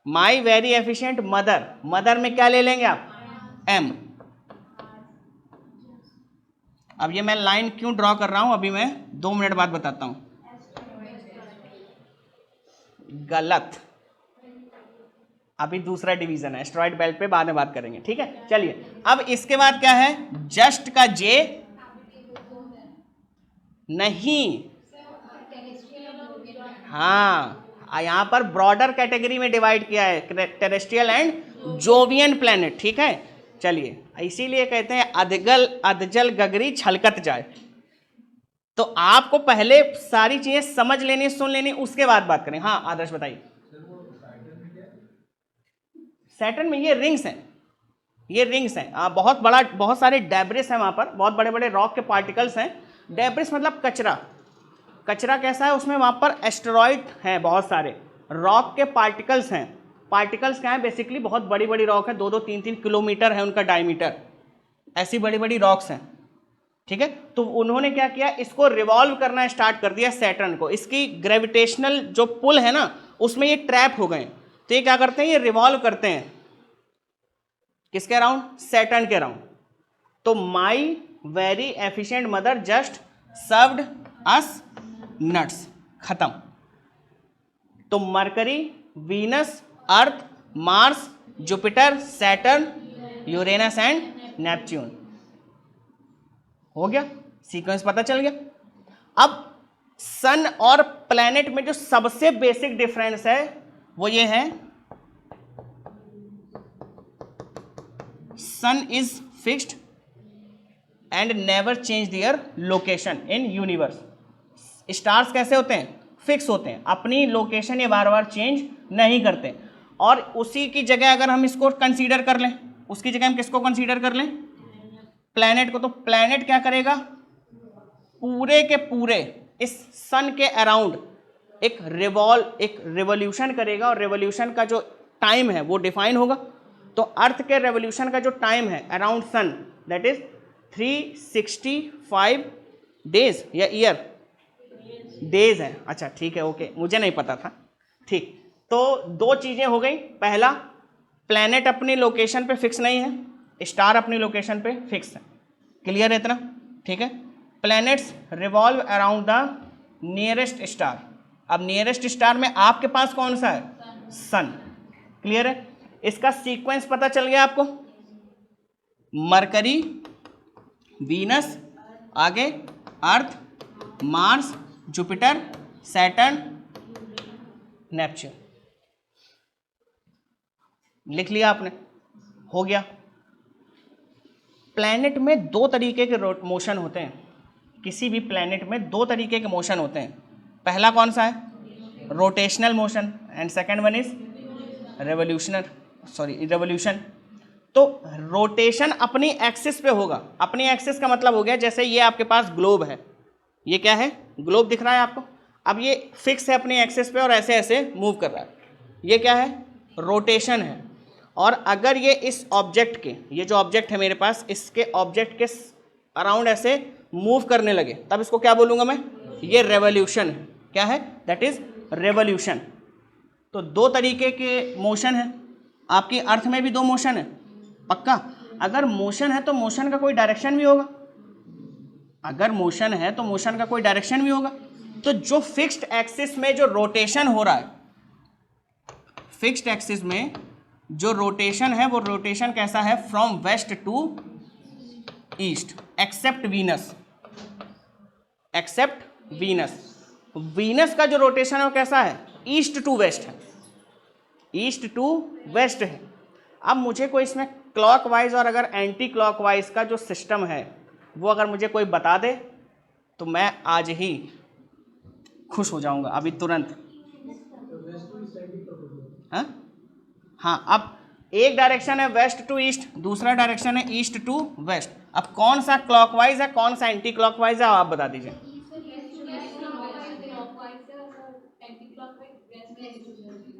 My very efficient mother, mother में क्या ले लेंगे आप, एम। अब ये मैं लाइन क्यों ड्रॉ कर रहा हूं, अभी मैं 2 मिनट बाद बताता हूं। गलत। अभी दूसरा डिवीजन है, एस्टेरॉइड बेल्ट पे बाद में बात करेंगे, ठीक है। चलिए अब इसके बाद क्या है, जस्ट का जे नहीं, हाँ यहां पर ब्रॉडर कैटेगरी में डिवाइड किया है, टेरेस्ट्रियल एंड जोवियन प्लेनेट, ठीक है। चलिए इसीलिए कहते हैं अधजल गगरी छलकत जाए। तो आपको पहले सारी चीजें समझ लेनी, सुन लेनी, उसके बाद बात करें। हाँ आदर्श बताइए। सैटर्न में ये रिंग्स हैं, ये रिंग्स हैं, बहुत सारे डेब्रिस हैं वहां पर, बहुत बड़े बड़े रॉक के पार्टिकल्स हैं। डेब्रिस मतलब कचरा, कचरा कैसा है उसमें, वहां पर एस्टेरॉइड हैं, बहुत सारे रॉक के पार्टिकल्स हैं। पार्टिकल्स क्या है, बेसिकली बहुत बड़ी बड़ी रॉक है, 2-2, 3-3 किलोमीटर है उनका डायमीटर, ऐसी बड़ी बड़ी रॉक्स हैं, ठीक है। तो उन्होंने क्या किया, इसको रिवॉल्व करना स्टार्ट कर दिया सैटर्न को, इसकी ग्रेविटेशनल जो पुल है ना उसमें ये ट्रैप हो गए। तो ये क्या करते हैं, ये रिवॉल्व करते हैं किसके अराउंड, सैटर्न के अराउंड। तो माई very efficient mother just served us nuts, खत्म। तो mercury, Venus, Earth, Mars, Jupiter, Saturn, Uranus and Neptune, हो गया, सीक्वेंस पता चल गया। अब सन और प्लैनेट में जो सबसे बेसिक डिफरेंस है वो ये है, sun is fixed and never change their location in universe. Stars कैसे होते हैं, फिक्स होते हैं, अपनी लोकेशन ये बार बार चेंज नहीं करते। और उसी की जगह अगर हम इसको कंसीडर कर लें, उसकी जगह हम किसको कंसीडर कर लें, प्लैनेट को। तो प्लैनेट क्या करेगा, पूरे के पूरे इस सन के अराउंड एक रिवॉल्यूशन करेगा, और रिवॉल्यूशन का जो टाइम है वो डिफाइन होगा। तो अर्थ के रेवोल्यूशन का जो टाइम है around sun, that is 365 days या ईयर, डेज है, अच्छा ठीक है, ओके, मुझे नहीं पता था, ठीक। तो दो चीजें हो गई, पहला प्लैनेट अपनी लोकेशन पे फिक्स नहीं है, स्टार अपनी लोकेशन पे फिक्स है, क्लियर है इतना, ठीक है। Planets revolve around the nearest star. अब नियरेस्ट स्टार में आपके पास कौन सा है, सन, क्लियर है। इसका सीक्वेंस पता चल गया आपको, मरकरी, वीनस, आगे अर्थ, मार्स, जुपिटर, सैटर्न, नेपच्यून, लिख लिया आपने, हो गया। प्लैनेट में दो तरीके के मोशन होते हैं, किसी भी प्लैनेट में दो तरीके के मोशन होते हैं। पहला कौन सा है, rotational motion, and second one is revolution. तो रोटेशन अपनी एक्सिस पे होगा, अपनी एक्सिस का मतलब हो गया जैसे ये आपके पास ग्लोब है, ये क्या है, ग्लोब दिख रहा है आपको, अब ये फिक्स है अपनी एक्सिस पे और ऐसे ऐसे मूव कर रहा है, ये क्या है, रोटेशन है। और अगर ये इस ऑब्जेक्ट के, ये जो ऑब्जेक्ट है मेरे पास, इसके ऑब्जेक्ट के अराउंड ऐसे मूव करने लगे, तब इसको क्या बोलूँगा मैं, ये रेवोल्यूशन है, क्या है, दैट इज रेवोल्यूशन। तो दो तरीके के मोशन है, आपकी अर्थ में भी दो मोशन है, पक्का। अगर मोशन है तो मोशन का कोई डायरेक्शन भी होगा, अगर मोशन है तो मोशन का कोई डायरेक्शन भी होगा। तो जो फिक्स्ड एक्सिस में जो रोटेशन हो रहा है, फिक्स्ड एक्सिस में जो रोटेशन है वो रोटेशन कैसा है, from west to east, except Venus, except Venus. Venus का जो रोटेशन है वो कैसा है, ईस्ट टू वेस्ट है, ईस्ट टू वेस्ट है। अब मुझे कोई इसमें क्लॉकवाइज और अगर एंटी क्लॉकवाइज का जो सिस्टम है वो अगर मुझे कोई बता दे तो मैं आज ही खुश हो जाऊंगा, अभी तुरंत। हाँ, अब एक डायरेक्शन है वेस्ट टू ईस्ट, दूसरा डायरेक्शन है ईस्ट टू वेस्ट। अब कौन सा क्लॉकवाइज है, कौन सा एंटी क्लॉकवाइज है, आप बता दीजिए।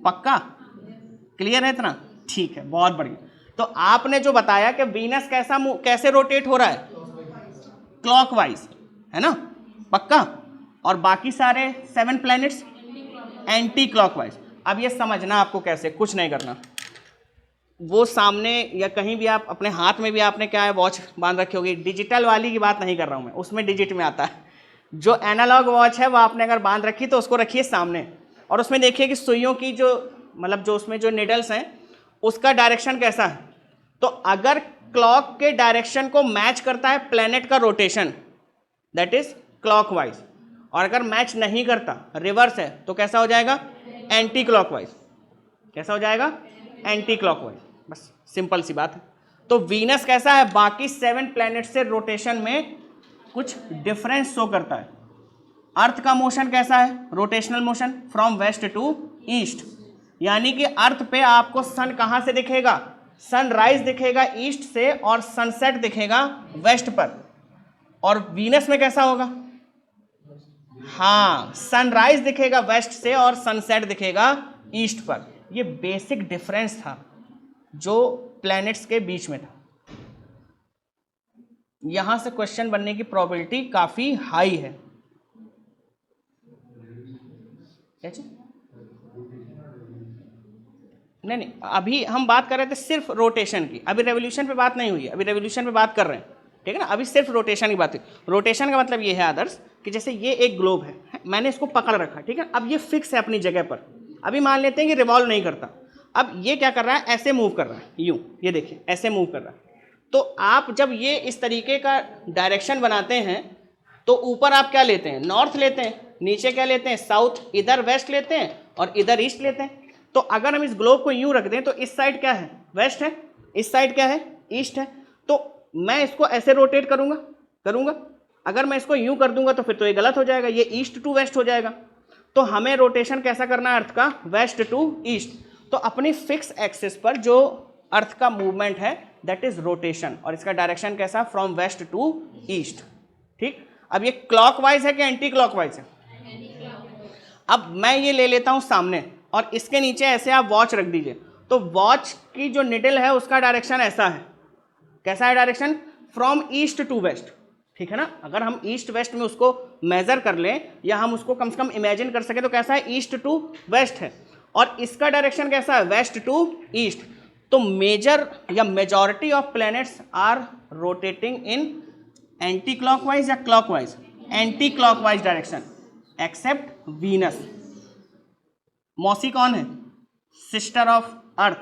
पक्का, क्लियर है इतना, ठीक है, बहुत बढ़िया। तो आपने जो बताया कि वीनस कैसे रोटेट हो रहा है, क्लॉकवाइज, है ना, पक्का। और बाकी सारे 7 प्लैनेट्स एंटी क्लॉकवाइज। अब ये समझना आपको कैसे, कुछ नहीं करना, वो सामने या कहीं भी आप अपने हाथ में भी आपने क्या है, वॉच बांध रखी होगी, डिजिटल वाली की बात नहीं कर रहा हूँ मैं, उसमें डिजिट में आता है। जो एनालॉग वॉच है वो आपने अगर बांध रखी तो उसको रखिए सामने, और उसमें देखिए कि सुइयों की जो मतलब जो उसमें जो निडल्स हैं उसका डायरेक्शन कैसा है। तो अगर क्लॉक के डायरेक्शन को मैच करता है प्लैनेट का रोटेशन, दैट इज क्लॉकवाइज, और अगर मैच नहीं करता, रिवर्स है, तो कैसा हो जाएगा, एंटी क्लॉकवाइज। कैसा हो जाएगा, एंटी क्लॉकवाइज। बस सिंपल सी बात है। तो वीनस कैसा है, बाकी 7 प्लैनेट से रोटेशन में कुछ डिफरेंस शो करता है। अर्थ का मोशन कैसा है, rotational motion from west to east, यानी कि अर्थ पे आपको सन कहाँ से दिखेगा, सनराइज दिखेगा ईस्ट से और सनसेट दिखेगा वेस्ट पर। और वीनस में कैसा होगा, हाँ, सनराइज दिखेगा वेस्ट से और सनसेट दिखेगा ईस्ट पर। ये बेसिक डिफरेंस था जो प्लैनेट्स के बीच में था। यहां से क्वेश्चन बनने की प्रोबेबिलिटी काफी हाई है। नहीं, अभी हम बात कर रहे थे सिर्फ रोटेशन की, अभी रेवोल्यूशन पे बात नहीं हुई है, अभी रेवोल्यूशन पे बात कर रहे हैं, ठीक है ना। अभी सिर्फ रोटेशन की बात है। रोटेशन का मतलब ये है आदर्श कि जैसे ये एक ग्लोब है, मैंने इसको पकड़ रखा, ठीक है, अब ये फिक्स है अपनी जगह पर। अभी मान लेते हैं कि रिवॉल्व नहीं करता, अब ये क्या कर रहा है, ऐसे मूव कर रहा है, यूं, ये देखिए ऐसे मूव कर रहा है। तो आप जब ये इस तरीके का डायरेक्शन बनाते हैं तो ऊपर आप क्या लेते हैं, नॉर्थ लेते हैं, नीचे क्या लेते हैं, साउथ, इधर वेस्ट लेते हैं और इधर ईस्ट लेते हैं। तो अगर हम इस ग्लोब को यूं रख दें तो इस साइड क्या है, वेस्ट है, इस साइड क्या है, ईस्ट है। तो मैं इसको ऐसे रोटेट करूंगा, अगर मैं इसको यूं कर दूंगा तो फिर तो ये गलत हो जाएगा, ये ईस्ट टू वेस्ट हो जाएगा। तो हमें रोटेशन कैसा करना है अर्थ का, वेस्ट टू ईस्ट। तो अपनी फिक्स एक्सिस पर जो अर्थ का मूवमेंट है दैट इज रोटेशन, और इसका डायरेक्शन कैसा, फ्रॉम वेस्ट टू ईस्ट, ठीक। अब ये क्लॉकवाइज है कि एंटी क्लॉकवाइज है। अब मैं ये ले लेता हूं सामने और इसके नीचे ऐसे आप वॉच रख दीजिए, तो वॉच की जो निडल है उसका डायरेक्शन ऐसा है, कैसा है direction, from east to west, ठीक है ना। अगर हम ईस्ट वेस्ट में उसको मेजर कर लें या हम उसको कम से कम इमेजिन कर सके तो कैसा है, ईस्ट टू वेस्ट है, और इसका डायरेक्शन कैसा है, वेस्ट टू ईस्ट। तो मेजर या majority of planets are rotating in anti clockwise या clockwise, anti clockwise direction, except Venus. मौसी कौन है, सिस्टर ऑफ अर्थ,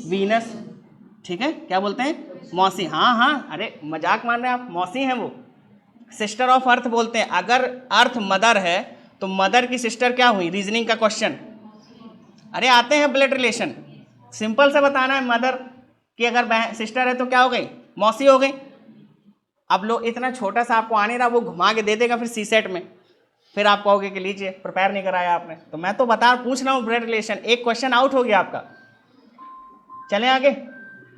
वीनस, ठीक है, क्या बोलते हैं, मौसी। हाँ हाँ, अरे मजाक मान रहे हैं आप, मौसी हैं वो, सिस्टर ऑफ अर्थ बोलते हैं। अगर अर्थ मदर है तो मदर की सिस्टर क्या हुई, रीजनिंग का क्वेश्चन, अरे आते हैं ब्लड रिलेशन, सिंपल से बताना है, मदर की अगर बहन सिस्टर है तो क्या हो गई, मौसी हो गई। अब लोग इतना छोटा सा आपको आने रहा, वो घुमा के दे देगा फिर सीसेट में, फिर आप कहोगे कि लीजिए प्रिपेयर नहीं कराया आपने। तो मैं तो पूछ रहा हूँ ब्लड रिलेशन, एक क्वेश्चन आउट हो गया आपका। चलें आगे।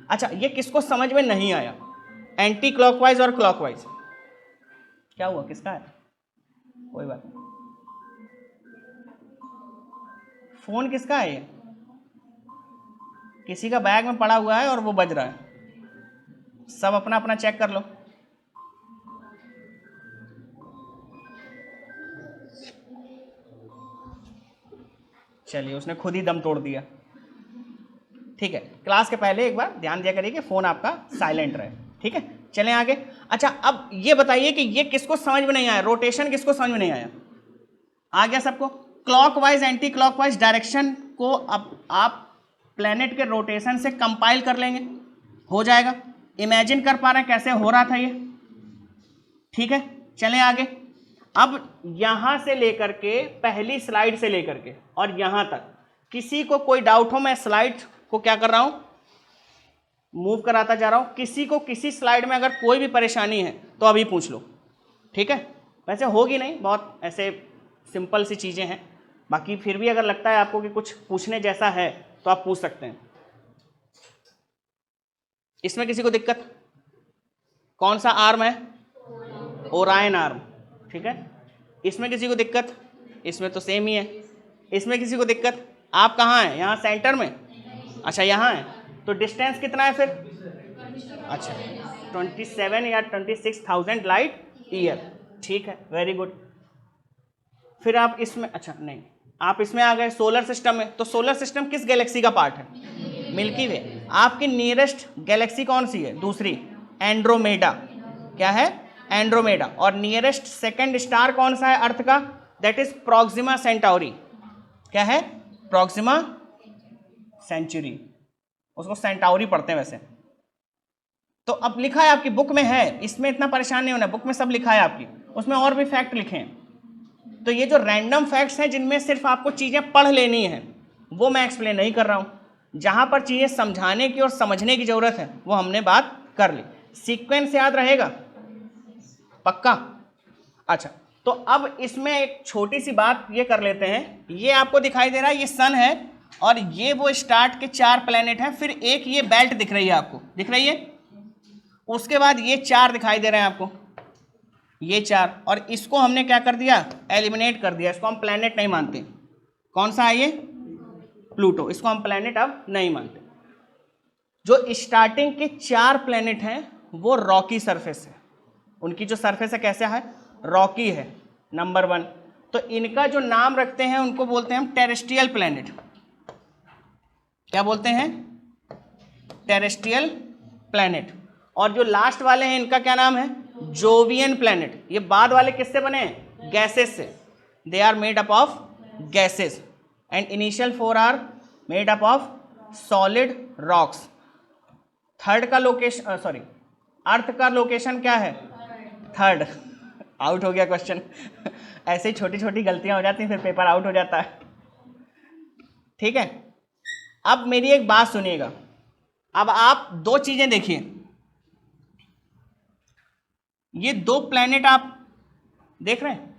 अच्छा, ये किसको समझ में नहीं आया, एंटी क्लॉकवाइज और क्लॉकवाइज क्या हुआ, किसका है, कोई बात नहीं। फोन किसका है, ये किसी का बैग में पड़ा हुआ है और वो बज रहा है, सब अपना अपना चेक कर लो। चलिए, उसने खुद ही दम तोड़ दिया, ठीक है। क्लास के पहले एक बार ध्यान दिया करिए कि फोन आपका साइलेंट रहे, ठीक है। चलें आगे। अच्छा, अब ये बताइए कि ये किसको समझ में नहीं आया, रोटेशन किसको समझ में नहीं आया, आ गया सबको। क्लॉकवाइज एंटी क्लॉकवाइज डायरेक्शन को अब आप प्लेनेट के रोटेशन से कंपाइल कर लेंगे, हो जाएगा। इमेजिन कर पा रहे हैं कैसे हो रहा था ये, ठीक है। चलें आगे। अब यहां से लेकर के, पहली स्लाइड से लेकर के और यहां तक किसी को कोई डाउट हो, मैं स्लाइड को क्या कर रहा हूं, मूव कराता जा रहा हूं। किसी को किसी स्लाइड में अगर कोई भी परेशानी है तो अभी पूछ लो, ठीक है। वैसे होगी नहीं, बहुत ऐसे सिंपल सी चीजें हैं, बाकी फिर भी अगर लगता है आपको कि कुछ पूछने जैसा है तो आप पूछ सकते हैं। इसमें किसी को दिक्कत, कौन सा आर्म है, ओरायन आर्म, ठीक है। इसमें किसी को दिक्कत, इसमें तो सेम ही है। इसमें किसी को दिक्कत, आप कहाँ हैं, यहाँ सेंटर में, अच्छा यहाँ है, तो डिस्टेंस कितना है फिर, अच्छा 27 या 26,000 लाइट ईयर, ठीक है, वेरी गुड। फिर आप इसमें, अच्छा नहीं, आप इसमें आ गए सोलर सिस्टम में। तो सोलर सिस्टम किस गैलेक्सी का पार्ट है, मिल्की वे। आपकी नियरेस्ट गैलेक्सी कौन सी है, दूसरी, एंड्रोमेडा, क्या है, एंड्रोमेडा। और नियरेस्ट सेकंड स्टार कौन सा है अर्थ का, दैट इज प्रोक्सिमा सेंटाउरी, क्या है, प्रोक्सिमा सेंचुरी, उसको सेंटाउरी पढ़ते हैं वैसे। तो अब लिखा है आपकी बुक में है, इसमें इतना परेशान नहीं होना, बुक में सब लिखा है आपकी, उसमें और भी फैक्ट लिखे हैं। तो ये जो रैंडम फैक्ट्स हैं जिनमें सिर्फ आपको चीज़ें पढ़ लेनी है, वो मैं एक्सप्लेन नहीं कर रहा हूँ। जहाँ पर चीज़ें समझाने की और समझने की ज़रूरत है वो हमने बात कर ली। सीक्वेंस याद रहेगा पक्का? अच्छा, तो अब इसमें एक छोटी सी बात ये कर लेते हैं। ये आपको दिखाई दे रहा है, ये सन है और ये वो स्टार्ट के 4 प्लैनेट हैं, फिर एक ये बेल्ट दिख रही है आपको, दिख रही है? उसके बाद ये 4 दिखाई दे रहे हैं आपको, ये 4, और इसको हमने क्या कर दिया, एलिमिनेट कर दिया, इसको हम प्लैनेट नहीं मानते। कौन सा है ये? प्लूटो, इसको हम प्लैनेट अब नहीं मानते। जो स्टार्टिंग के 4 प्लैनेट हैं वो रॉकी सरफेस है, उनकी जो सरफेस है कैसा है, रॉकी है, नंबर 1। तो इनका जो नाम रखते हैं उनको बोलते हैं हम टेरेस्ट्रियल प्लैनेट। क्या बोलते हैं? Terrestrial planet. और जो लास्ट वाले हैं इनका क्या नाम है? Jovian planet. ये बाद वाले किससे बने हैं? गैसेस से। They are made up of gases and initial 4 are made up of solid rocks. Third का लोकेशन, सॉरी, अर्थ का लोकेशन क्या है? थर्ड। आउट हो गया क्वेश्चन। ऐसे ही छोटी छोटी गलतियां हो जाती हैं, फिर पेपर आउट हो जाता है। ठीक है, अब मेरी एक बात सुनिएगा। अब आप 2 चीजें देखिए, ये 2 प्लैनेट आप देख रहे हैं,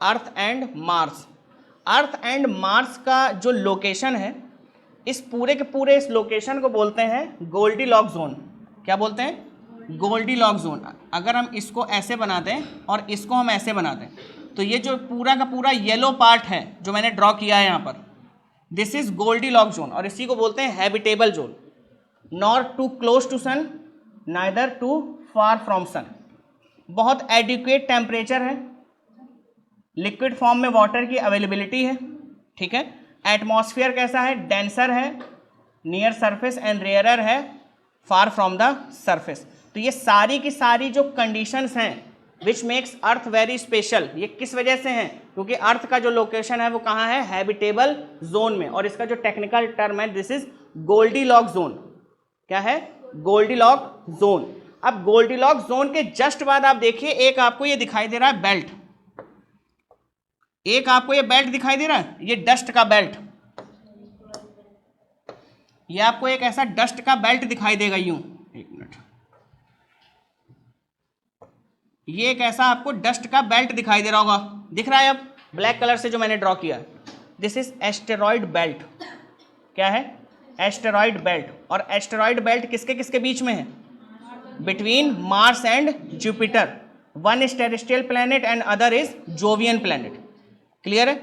earth and Mars. Earth and Mars का जो लोकेशन है, इस पूरे के पूरे इस लोकेशन को बोलते हैं गोल्डीलॉक जोन। क्या बोलते हैं? Goldilock zone. अगर हम इसको ऐसे बना दें और इसको हम ऐसे बना दें, तो ये जो पूरा का पूरा येलो पार्ट है जो मैंने ड्रॉ किया है यहाँ पर, दिस इज गोल्डीलॉक जोन, और इसी को बोलते हैं habitable zone. Nor too close to sun, neither too far from sun. बहुत एडिक्वेट टेम्परेचर है, लिक्विड फॉर्म में वाटर की अवेलेबिलिटी है, ठीक है। एटमॉस्फेयर कैसा है? डेंसर है, नियर सरफेस एंड रेयरर है, फार फ्रॉम द सरफेस। तो ये सारी की सारी जो कंडीशंस हैं which makes earth very special, ये किस वजह से हैं? क्योंकि अर्थ का जो लोकेशन है वो कहाँ है? हैबिटेबल जोन में। और इसका जो टेक्निकल टर्म है, दिस इज गोल्डीलॉक जोन। क्या है? Goldilock zone. अब गोल्डीलॉक जोन के जस्ट बाद आप देखिए, एक आपको ये दिखाई दे रहा है बेल्ट, एक आपको ये बेल्ट दिखाई दे रहा है, ये डस्ट का बेल्ट, ये आपको एक ऐसा डस्ट का बेल्ट दिखाई देगा यूं, एक मिनट, ये एक ऐसा आपको डस्ट का बेल्ट दिखाई दे रहा होगा, दिख रहा है अब ब्लैक कलर से जो मैंने ड्रॉ किया है, दिस इज एस्टेरॉइड बेल्ट। क्या है? Asteroid belt. और एस्टेरॉइड बेल्ट किसके किसके बीच में है? Between Mars and Jupiter. One is terrestrial planet and other is Jovian planet. Clear है?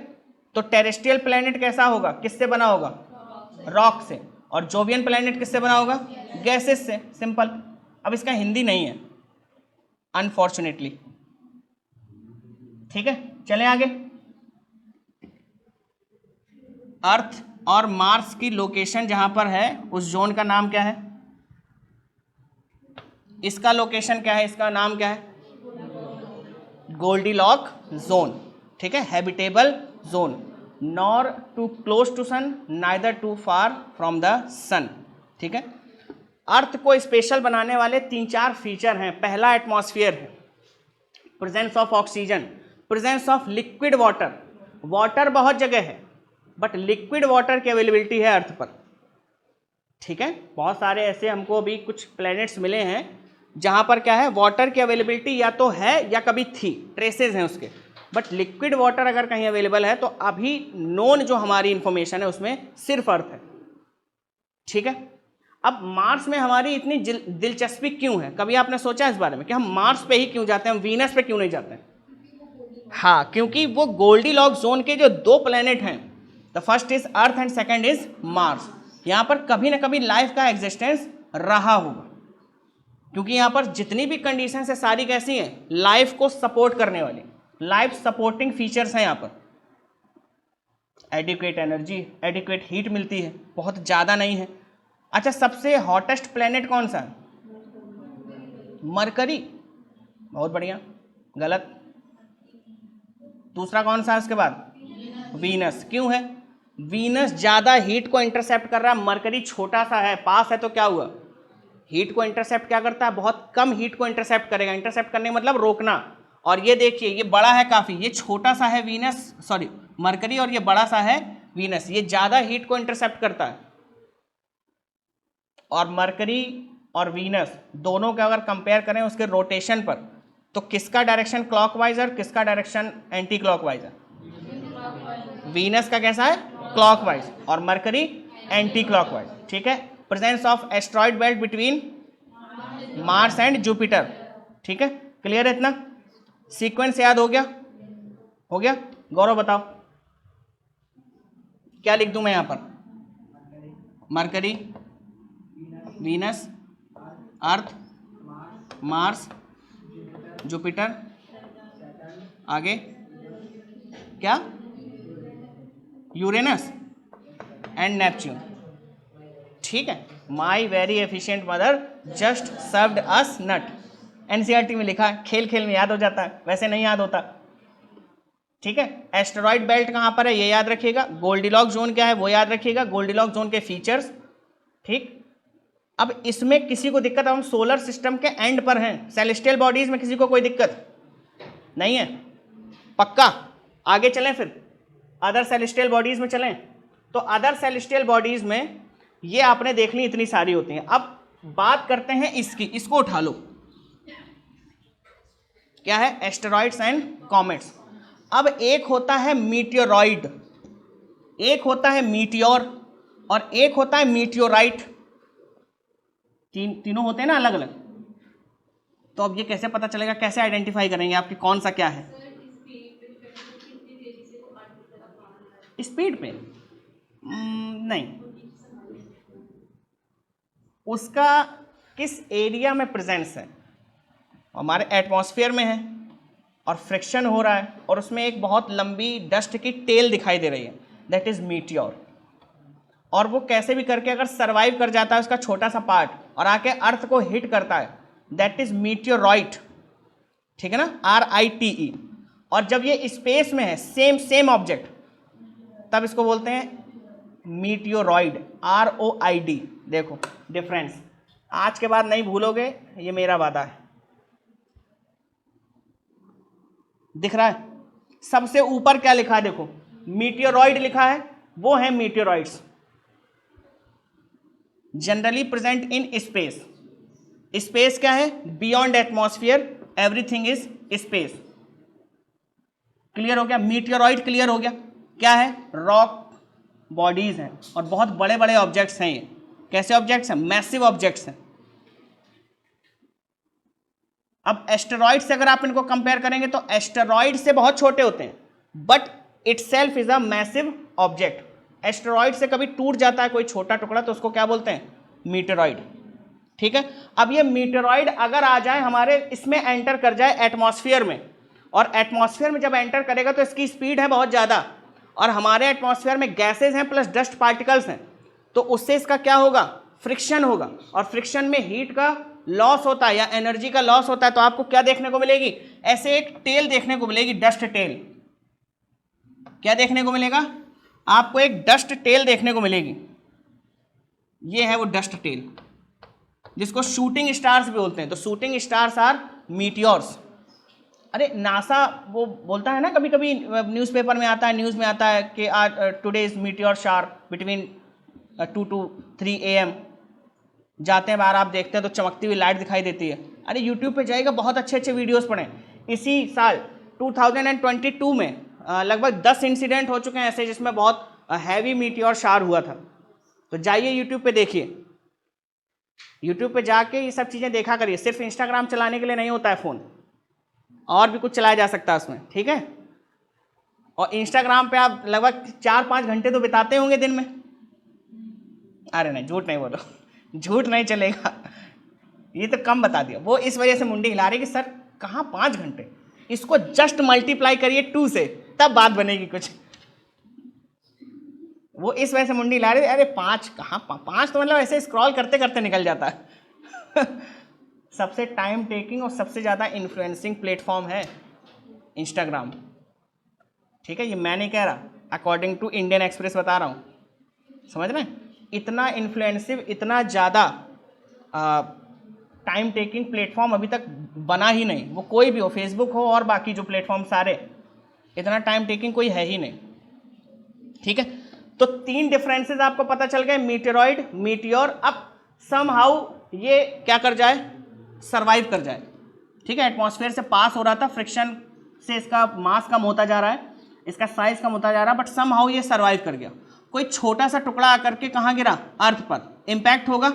तो टेरेस्ट्रियल प्लैनेट कैसा होगा? किससे बना होगा? रॉक से। और जोवियन प्लैनेट किससे बना होगा? गैसेस से। सिंपल। अब इसका हिंदी नहीं है अनफॉर्चुनेटली, ठीक है। चलें आगे। अर्थ और मार्स की लोकेशन जहां पर है उस जोन का नाम क्या है? इसका लोकेशन क्या है? इसका नाम क्या है? गोल्डीलॉक जोन, ठीक है। Habitable zone, nor too close to sun, neither too far from the sun, ठीक है। अर्थ को स्पेशल बनाने वाले 3-4 फीचर हैं। पहला एटमॉस्फेयर है, presence of oxygen, presence of liquid water. Water बहुत जगह है बट लिक्विड वाटर की अवेलेबिलिटी है अर्थ पर, ठीक है। बहुत सारे ऐसे हमको अभी कुछ प्लैनेट्स मिले हैं जहां पर क्या है, वाटर की अवेलेबिलिटी या तो है या कभी थी, ट्रेसेस हैं उसके, बट लिक्विड वाटर अगर कहीं अवेलेबल है तो अभी नोन जो हमारी इंफॉर्मेशन है उसमें सिर्फ अर्थ है, ठीक है। अब मार्स में हमारी इतनी दिलचस्पी क्यों है? कभी आपने सोचा इस बारे में कि हम मार्स पे ही क्यों जाते हैं, हम वीनस पे क्यों नहीं जाते हैं? हाँ, क्योंकि वो गोल्डीलॉक जोन के जो 2 प्लैनेट हैं, the first is earth and second is Mars, यहाँ पर कभी ना कभी लाइफ का एग्जिस्टेंस रहा होगा, क्योंकि यहाँ पर जितनी भी कंडीशन है सारी कैसी हैं? लाइफ को सपोर्ट करने वाली, लाइफ सपोर्टिंग फीचर्स हैं यहाँ पर। एडिक्वेट एनर्जी, एडिक्वेट हीट मिलती है, बहुत ज़्यादा नहीं है। अच्छा, सबसे हॉटेस्ट प्लेनेट कौन सा है? मरकरी, बहुत बढ़िया, गलत। दूसरा कौन सा है उसके बाद? वीनस। क्यों है? वीनस ज़्यादा हीट को इंटरसेप्ट कर रहा है, मरकरी छोटा सा है, पास है, तो क्या हुआ, हीट को इंटरसेप्ट क्या करता है, बहुत कम हीट को इंटरसेप्ट करेगा। इंटरसेप्ट करने मतलब रोकना। और ये देखिए ये बड़ा है काफ़ी, ये छोटा सा है वीनस, सॉरी मरकरी, और ये बड़ा सा है वीनस, ये ज़्यादा हीट को इंटरसेप्ट करता है। और मरकरी और वीनस दोनों का अगर कंपेयर करें उसके रोटेशन पर, तो किसका डायरेक्शन क्लॉकवाइज और किसका डायरेक्शन एंटी क्लॉकवाइज है? वीनस का कैसा है, क्लॉकवाइज, और मरकरी एंटी क्लॉकवाइज। ठीक है, presence of asteroid belt between Mars and Jupiter. ठीक है, क्लियर है इतना? सीक्वेंस याद हो गया? हो गया? गौरव बताओ क्या लिख दूं मैं यहां पर? Mercury, Venus, Earth, Mars, Jupiter, आगे क्या, यूरेनस एंड नेपच्यून। ठीक है, my very efficient mother just served us nut. NCERT में लिखा है, खेल खेल में याद हो जाता है, वैसे नहीं याद होता। ठीक है, एस्टेरॉइड बेल्ट कहाँ पर है ये याद रखिएगा, गोल्डीलॉक्स जोन क्या है वो याद रखिएगा, गोल्डीलॉक्स जोन के फीचर्स। ठीक, अब इसमें किसी को दिक्कत, हम सोलर सिस्टम के एंड पर हैं, सेलेस्टियल बॉडीज में किसी को कोई दिक्कत नहीं है? पक्का? आगे चलें फिर अदर सेलेस्टियल बॉडीज में चलें। तो अदर सेलेस्टियल बॉडीज में ये आपने देख ली इतनी सारी होती हैं। अब बात करते हैं इसकी, इसको उठा लो, क्या है, एस्टेरॉइड्स एंड कॉमेट्स। अब एक होता है मीटियोरॉइड, एक होता है मीटियोर, और एक होता है मीटियोराइट। तीनों होते हैं ना अलग अलग। तो अब ये कैसे पता चलेगा, कैसे आइडेंटिफाई करेंगे आपके कौन सा क्या है? स्पीड पे नहीं, उसका किस एरिया में प्रेजेंस है। हमारे एटमॉस्फेयर में है और फ्रिक्शन हो रहा है, और उसमें एक बहुत लंबी डस्ट की टेल दिखाई दे रही है, दैट इज मीटियोर। और वो कैसे भी करके अगर सरवाइव कर जाता है उसका छोटा सा पार्ट और आके अर्थ को हिट करता है, दैट इज मीटियोरॉइट। ठीक है ना, RITE। और जब ये स्पेस में है सेम ऑब्जेक्ट, तब इसको बोलते हैं मीटियोरॉइड, ROID। देखो डिफरेंस, आज के बाद नहीं भूलोगे, ये मेरा वादा है। दिख रहा है? सबसे ऊपर क्या लिखा है देखो, मीटियोरॉइड लिखा है, वो है meteoroids, generally present in space. Space क्या है? Beyond atmosphere, everything is space. Clear हो गया? मीटियोरॉइड क्लियर हो गया? क्या है? रॉक बॉडीज हैं और बहुत बड़े बड़े ऑब्जेक्ट्स हैं। ये कैसे ऑब्जेक्ट्स हैं? मैसिव ऑब्जेक्ट्स हैं। अब एस्टेरॉइड से अगर आप इनको कंपेयर करेंगे तो एस्टेरॉइड से बहुत छोटे होते हैं, but itself is a massive object. Asteroid से कभी टूट जाता है कोई छोटा टुकड़ा तो उसको क्या बोलते हैं? मीटेरॉइड। ठीक है, अब ये मीटेरॉइड अगर आ जाए हमारे इसमें, एंटर कर जाए एटमॉस्फेयर में, और एटमॉस्फेयर में जब एंटर करेगा तो इसकी स्पीड है बहुत ज़्यादा, और हमारे एटमॉस्फेयर में गैसेज हैं प्लस डस्ट पार्टिकल्स हैं, तो उससे इसका क्या होगा? फ्रिक्शन होगा, और फ्रिक्शन में हीट का लॉस होता है या एनर्जी का लॉस होता है। तो आपको क्या देखने को मिलेगी? ऐसे एक टेल देखने को मिलेगी, डस्ट टेल। क्या देखने को मिलेगा? आपको एक डस्ट टेल देखने को मिलेगी। ये है वो डस्ट टेल जिसको शूटिंग स्टार्स भी बोलते हैं। तो शूटिंग स्टार्स आर मीटियोर्स। अरे नासा वो बोलता है ना, कभी कभी न्यूज़पेपर में आता है, न्यूज़ में आता है कि आज today is meteor sharp between 2 to 3 AM। जाते हैं बाहर, आप देखते हैं तो चमकती हुई लाइट दिखाई देती है। अरे यूट्यूब पे जाइएगा, बहुत अच्छे अच्छे वीडियोस पढ़ें। इसी साल 2022 में लगभग 10 इंसिडेंट हो चुके हैं ऐसे जिसमें बहुत हैवी मीटियोर शार हुआ था। तो जाइए यूट्यूब पे देखिए, यूट्यूब पे जाके ये सब चीज़ें देखा करिए। सिर्फ इंस्टाग्राम चलाने के लिए नहीं होता है फ़ोन, और भी कुछ चलाया जा सकता है उसमें। ठीक है, और इंस्टाग्राम पे आप लगभग 4-5 घंटे तो बिताते होंगे दिन में। अरे नहीं, झूठ नहीं बोलो, झूठ नहीं चलेगा, ये तो कम बता दिया। वो इस वजह से मुंडी हिला रही कि सर कहाँ 5 घंटे, इसको जस्ट मल्टीप्लाई करिए 2 से, तब बात बनेगी कुछ। वो इस वजह से मुंडी हिला रही, अरे 5 कहाँ, 5 तो मतलब ऐसे स्क्रॉल करते करते निकल जाता है। सबसे टाइम टेकिंग और सबसे ज़्यादा इन्फ्लुएंसिंग प्लेटफॉर्म है इंस्टाग्राम। ठीक है, ये मैं नहीं कह रहा, अकॉर्डिंग टू इंडियन एक्सप्रेस बता रहा हूँ, समझ रहे हैं? इतना इन्फ्लुएंसिव, इतना ज़्यादा टाइम टेकिंग प्लेटफॉर्म अभी तक बना ही नहीं, वो कोई भी हो, फेसबुक हो और बाकी जो प्लेटफॉर्म सारे, इतना टाइम टेकिंग कोई है ही नहीं, ठीक है? तो 3 डिफरेंसेस आपको पता चल गए, मीटेरॉइड, मीटियोर। अब समहाउ ये क्या कर जाए, सरवाइव कर जाए, ठीक है? एटमॉस्फेयर से पास हो रहा था, फ्रिक्शन से इसका मास कम होता जा रहा है, इसका साइज कम होता जा रहा है, बट समहाउ ये सरवाइव कर गया। कोई छोटा सा टुकड़ा आकर के कहाँ गिरा, अर्थ पर, इम्पैक्ट होगा,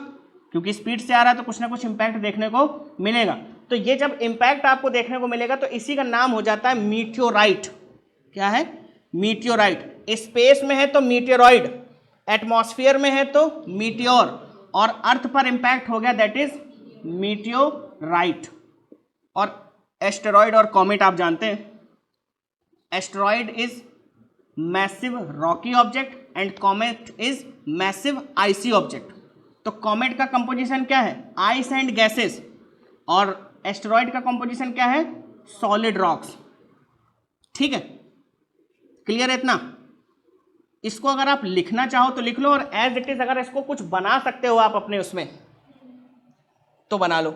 क्योंकि स्पीड से आ रहा है तो कुछ ना कुछ इम्पैक्ट देखने को मिलेगा। तो ये जब इम्पैक्ट आपको देखने को मिलेगा तो इसी का नाम हो जाता है मीटियोराइट। क्या है? मीटियोराइट। स्पेस में है तो मीटियोरॉइड, एटमॉस्फेयर में है तो मीटियोर, और अर्थ पर इम्पैक्ट हो गया, दैट इज मीटियोराइट। और एस्टेरॉइड और कॉमेट आप जानते हैं, asteroid is massive rocky object and comet is massive icy object. तो कॉमेट का कंपोजिशन क्या है, आइस एंड गैसेस, और एस्टेरॉइड का कंपोजिशन क्या है, सॉलिड रॉक्स, ठीक है? क्लियर है इतना? इसको अगर आप लिखना चाहो तो लिख लो, और एज इट इज अगर इसको कुछ बना सकते हो आप अपने उसमें तो बना लो,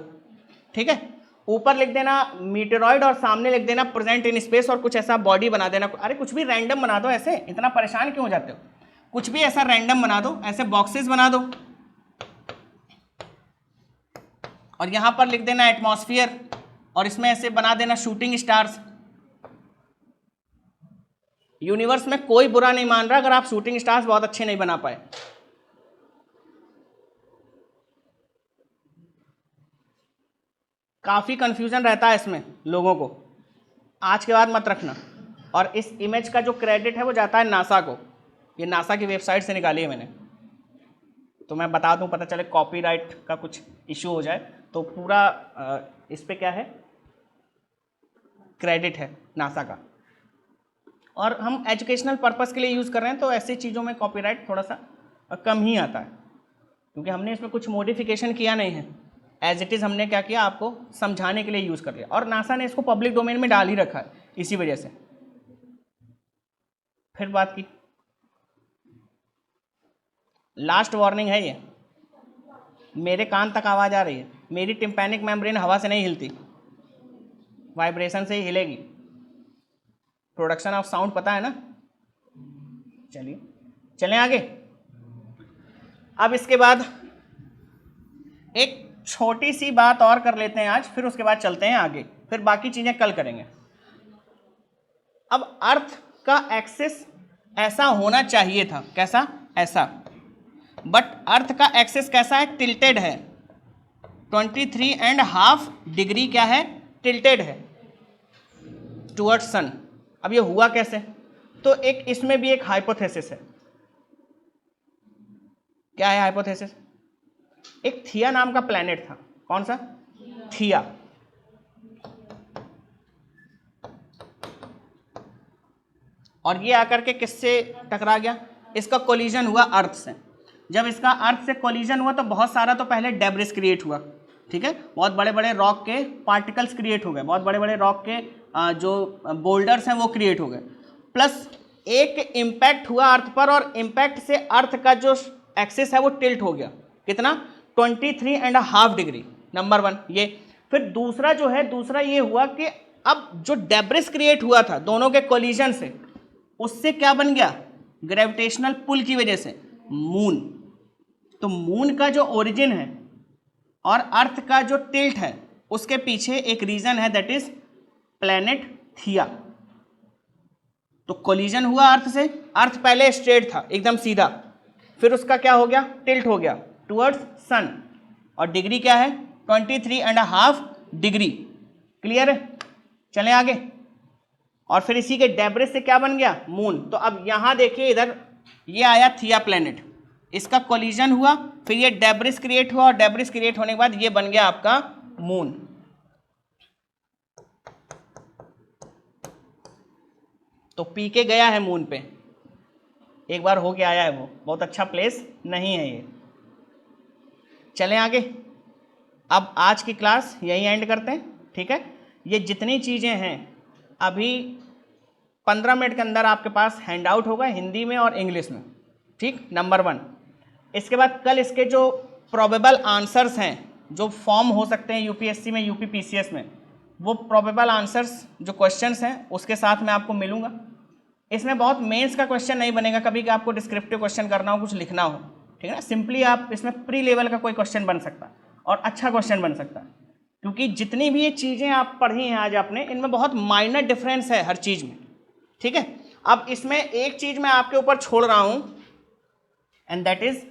ठीक है? ऊपर लिख देना मीटेरॉइड और सामने लिख देना प्रेजेंट इन स्पेस, और कुछ ऐसा बॉडी बना देना। अरे कुछ भी रैंडम बना दो, ऐसे इतना परेशान क्यों हो जाते हो? कुछ भी ऐसा रैंडम बना दो, ऐसे बॉक्सेस बना दो, और यहां पर लिख देना एटमॉस्फेयर, और इसमें ऐसे बना देना शूटिंग स्टार्स। यूनिवर्स में कोई बुरा नहीं मान रहा अगर आप शूटिंग स्टार्स बहुत अच्छे नहीं बना पाए। काफी कंफ्यूजन रहता है इसमें लोगों को, आज के बाद मत रखना। और इस इमेज का जो क्रेडिट है वो जाता है नासा को, ये नासा की वेबसाइट से निकाली है मैंने, तो मैं बता दूं, पता चले कॉपीराइट का कुछ इशू हो जाए, तो पूरा इस पे क्या है, क्रेडिट है नासा का। और हम एजुकेशनल पर्पस के लिए यूज़ कर रहे हैं, तो ऐसी चीज़ों में कॉपीराइट थोड़ा सा कम ही आता है, क्योंकि हमने इसमें कुछ मॉडिफिकेशन किया नहीं है, एज इट इज़ हमने क्या किया, आपको समझाने के लिए यूज़ कर लिया। और नासा ने इसको पब्लिक डोमेन में डाल ही रखा है इसी वजह से। फिर बात की, लास्ट वार्निंग है ये, मेरे कान तक आवाज़ आ रही है, मेरी टिम्पैनिक मेम्ब्रेन हवा से नहीं हिलती, वाइब्रेशन से ही हिलेगी। प्रोडक्शन ऑफ साउंड पता है ना? चलिए चलें आगे। अब इसके बाद एक छोटी सी बात और कर लेते हैं आज, फिर उसके बाद चलते हैं आगे, फिर बाकी चीजें कल करेंगे। अब अर्थ का एक्सिस ऐसा होना चाहिए था, कैसा? ऐसा, बट अर्थ का एक्सिस कैसा है? टिल्टेड है, 23.5 डिग्री क्या है? टिल्टेड है टुवर्ड्स सन। अब ये हुआ कैसे? तो एक इसमें भी एक हाइपोथेसिस है। क्या है हाइपोथेसिस? एक थिया नाम का प्लेनेट था, कौन सा? थिया। और ये आकर के किससे टकरा गया? इसका कोलिजन हुआ अर्थ से। जब इसका अर्थ से कोलिजन हुआ तो बहुत सारा तो पहले डेब्रिस क्रिएट हुआ, ठीक है? बहुत बड़े बड़े रॉक के पार्टिकल्स क्रिएट हो गए, बहुत बड़े बड़े रॉक के जो बोल्डर्स हैं वो क्रिएट हो गए, प्लस एक इम्पैक्ट हुआ अर्थ पर, और इम्पैक्ट से अर्थ का जो एक्सिस है वो टिल्ट हो गया। कितना? 23.5 डिग्री, नंबर 1 ये। फिर दूसरा जो है, दूसरा ये हुआ कि अब जो डेब्रिस क्रिएट हुआ था दोनों के कोलिजन से, उससे क्या बन गया? ग्रेविटेशनल पुल की वजह से मून। तो मून का जो ओरिजिन है और अर्थ का जो टिल्ट है, उसके पीछे एक रीजन है, दैट इज प्लेनेट थिया। तो कोलिजन हुआ अर्थ से, अर्थ पहले स्ट्रेट था एकदम सीधा, फिर उसका क्या हो गया? टिल्ट हो गया टुवर्ड्स सन, और डिग्री क्या है? 23.5 डिग्री। क्लियर है? चलें आगे। और फिर इसी के डेब्रिस से क्या बन गया? मून। तो अब यहां देखिए, इधर ये आया थिया प्लेनेट, इसका कोलिजन हुआ, फिर ये डेब्रिस क्रिएट हुआ, और डेब्रिस क्रिएट होने के बाद ये बन गया आपका मून। तो पी के गया है मून पे, एक बार होके आया है, वो बहुत अच्छा प्लेस नहीं है ये। चलें आगे। अब आज की क्लास यहीं एंड करते हैं, ठीक है? ये जितनी चीज़ें हैं अभी 15 मिनट के अंदर आपके पास हैंड आउट होगा हिंदी में और इंग्लिश में, ठीक, नंबर 1। इसके बाद कल इसके जो प्रोबेबल आंसर्स हैं, जो फॉर्म हो सकते हैं यूपीएससी में, यूपी पीसीएस में, वो प्रोबेबल आंसर्स जो क्वेश्चंस हैं उसके साथ मैं आपको मिलूंगा। इसमें बहुत मेंस का क्वेश्चन नहीं बनेगा कभी कि आपको डिस्क्रिप्टिव क्वेश्चन करना हो, कुछ लिखना हो, ठीक है ना। सिंपली आप इसमें प्री लेवल का कोई क्वेश्चन बन सकता है और अच्छा क्वेश्चन बन सकता है, क्योंकि जितनी भी ये चीज़ें आप पढ़ी हैं आज आपने, इनमें बहुत माइनर डिफरेंस है हर चीज़ में, ठीक है। अब इसमें एक चीज़ मैं आपके ऊपर छोड़ रहा हूँ, and that is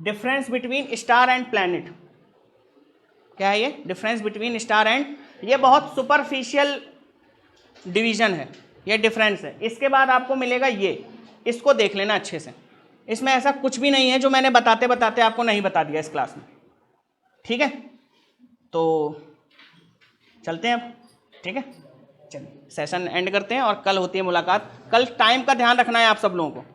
difference between star and planet. क्या है ये डिफरेंस बिटवीन स्टार एंड, ये बहुत सुपरफिशियल डिवीजन है, ये डिफरेंस है। इसके बाद आपको मिलेगा ये, इसको देख लेना अच्छे से, इसमें ऐसा कुछ भी नहीं है जो मैंने बताते बताते आपको नहीं बता दिया इस क्लास में, ठीक है। तो चलते हैं अब, ठीक है, चलिए सेशन एंड करते हैं और कल होती है मुलाकात। कल टाइम का ध्यान रखना है आप सब लोगों को।